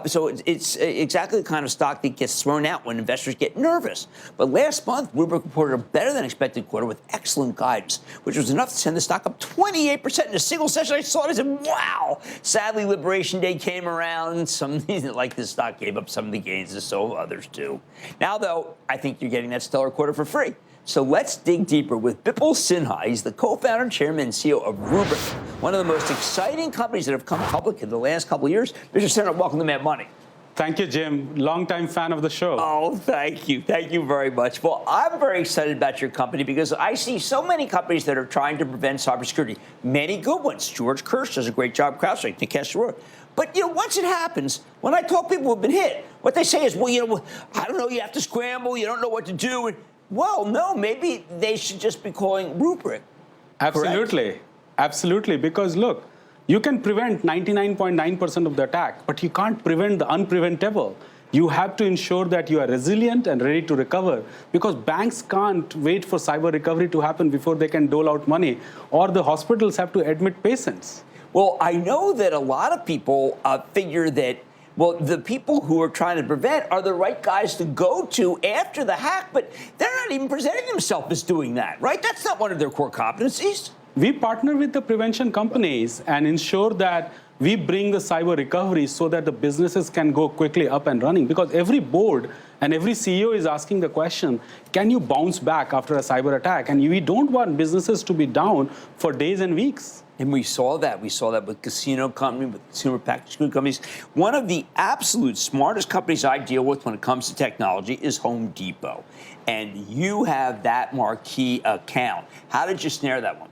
So it's exactly the kind of stock that gets thrown out when investors get nervous. But last month, Rubrik reported a better-than-expected quarter with excellent guidance, which was enough to send the stock up 28% in a single session. I saw it, I said, wow. Sadly, Liberation Day came around. Some like this stock gave up some of the gains, and so others too. Now, though, I think you're getting that stellar quarter for free. So let's dig deeper with Bipul Sinha. He's the co-founder, chairman, and CEO of Rubrik, one of the most exciting companies that have come public in the last couple of years. Mr. Sinha, welcome to Mad Money. Thank you, Jim. Longtime fan of the show. Oh, thank you. Thank you very much. Well, I'm very excited about your company because I see so many companies that are trying to prevent cybersecurity. Many good ones. George Kirsch does a great job. CrowdStrike, Nikesh Arora. But, once it happens, when I talk to people who have been hit, what they say is, well, I don't know, you have to scramble, you don't know what to do. Well, no, maybe they should just be calling Rubrik. Absolutely. Correct? Absolutely. Because, look, you can prevent 99.9% of the attack, but you can't prevent the unpreventable. You have to ensure that you are resilient and ready to recover, because banks can't wait for cyber recovery to happen before they can dole out money, or the hospitals have to admit patients. Well, I know that a lot of people figure that the people who are trying to prevent are the right guys to go to after the hack, but they're not even presenting themselves as doing that, right? That's not one of their core competencies. We partner with the prevention companies and ensure that we bring the cyber recovery so that the businesses can go quickly up and running, because every board and every CEO is asking the question, can you bounce back after a cyber attack? And we don't want businesses to be down for days and weeks. And we saw that. We saw that with casino companies, with consumer packaged food companies. One of the absolute smartest companies I deal with when it comes to technology is Home Depot. And you have that marquee account. How did you snare that one?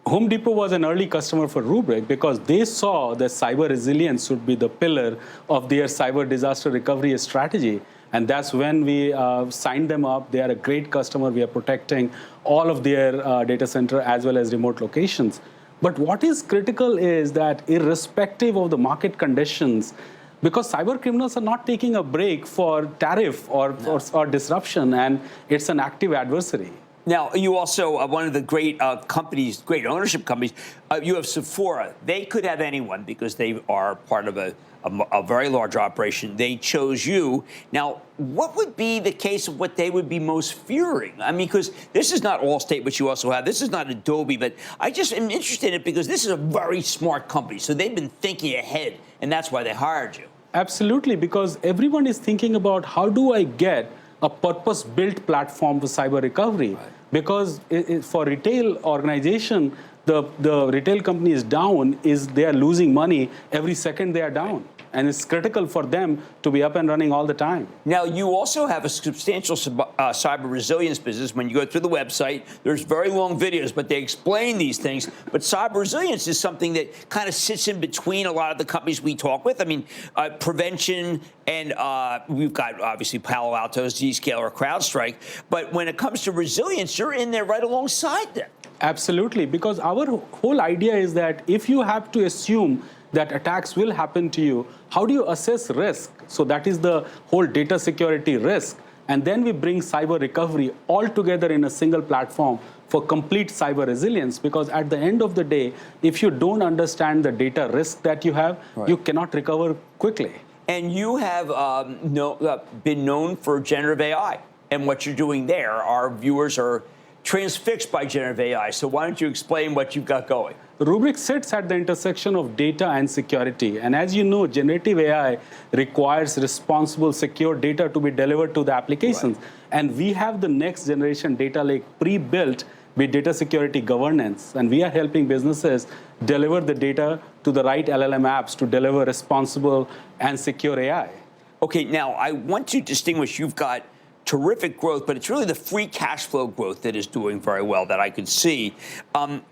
Home Depot was an early customer for Rubrik because they saw that cyber resilience would be the pillar of their cyber disaster recovery strategy. And that's when we signed them up. They are a great customer. We are protecting all of their data center as well as remote locations. But what is critical is that irrespective of the market conditions, because cyber criminals are not taking a break for tariff or disruption, and it's an active adversary. Now, you also, one of the great companies, great ownership companies, you have Sephora. They could have anyone because they are part of a very large operation. They chose you. Now, what would be the case of what they would be most fearing? I mean, because this is not Allstate, which you also have. This is not Adobe, but I just am interested in it because this is a very smart company. So they've been thinking ahead, and that's why they hired you. Absolutely, because everyone is thinking about how do I get a purpose-built platform for cyber recovery. Right. Because for retail organization, the retail company is down, they are losing money every second they are down. And it's critical for them to be up and running all the time. Now, you also have a substantial cyber resilience business. When you go through the website, there's very long videos, but they explain these things. But cyber resilience is something that kind of sits in between a lot of the companies we talk with. I mean, prevention, and we've got, obviously, Palo Alto, Zscaler, CrowdStrike. But when it comes to resilience, you're in there right alongside them. Absolutely, because our whole idea is that if you have to assume that attacks will happen to you, how do you assess risk? So that is the whole data security risk. And then we bring cyber recovery all together in a single platform for complete cyber resilience. Because at the end of the day, if you don't understand the data risk that you have, right, you cannot recover quickly. And you have been known for generative AI. And what you're doing there, our viewers are transfixed by generative AI. So why don't you explain what you've got going? Rubrik sits at the intersection of data and security. And as you know, generative AI requires responsible, secure data to be delivered to the applications. Right. And we have the next generation data lake pre-built with data security governance. And we are helping businesses deliver the data to the right LLM apps to deliver responsible and secure AI. Okay, now I want to distinguish, you've got terrific growth, but it's really the free cash flow growth that is doing very well that I could see.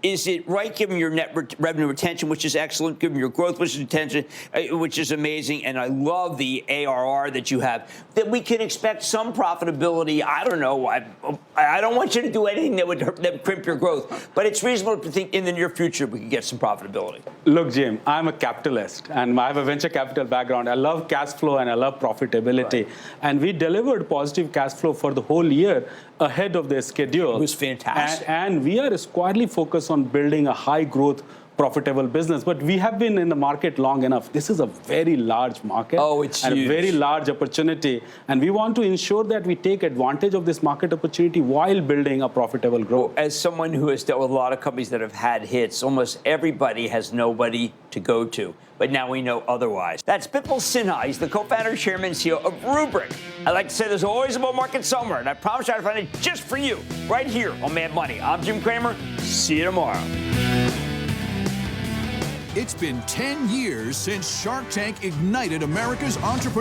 Is it right, given your net revenue retention, which is excellent, given your growth, which is amazing, and I love the ARR that you have, that we can expect some profitability? I don't know. I don't want you to do anything that would crimp your growth, but it's reasonable to think in the near future we can get some profitability. Look, Jim, I'm a capitalist, and I have a venture capital background. I love cash flow and I love profitability. Right. And we delivered positive cash flow for the whole year ahead of the schedule. It was fantastic. And we are squarely focused on building a high growth, profitable business. But we have been in the market long enough. This is a very large market. Oh, it's and huge. A very large opportunity. And we want to ensure that we take advantage of this market opportunity while building a profitable growth. As someone who has dealt with a lot of companies that have had hits, almost everybody has nobody to go to. But now we know otherwise. That's Bipul Sinha. He's the co-founder, chairman, and CEO of Rubrik. I like to say there's always a bull market somewhere, and I promise you I'll find it just for you, right here on Mad Money. I'm Jim Cramer. See you tomorrow. It's been 10 years since Shark Tank ignited America's entrepreneurs.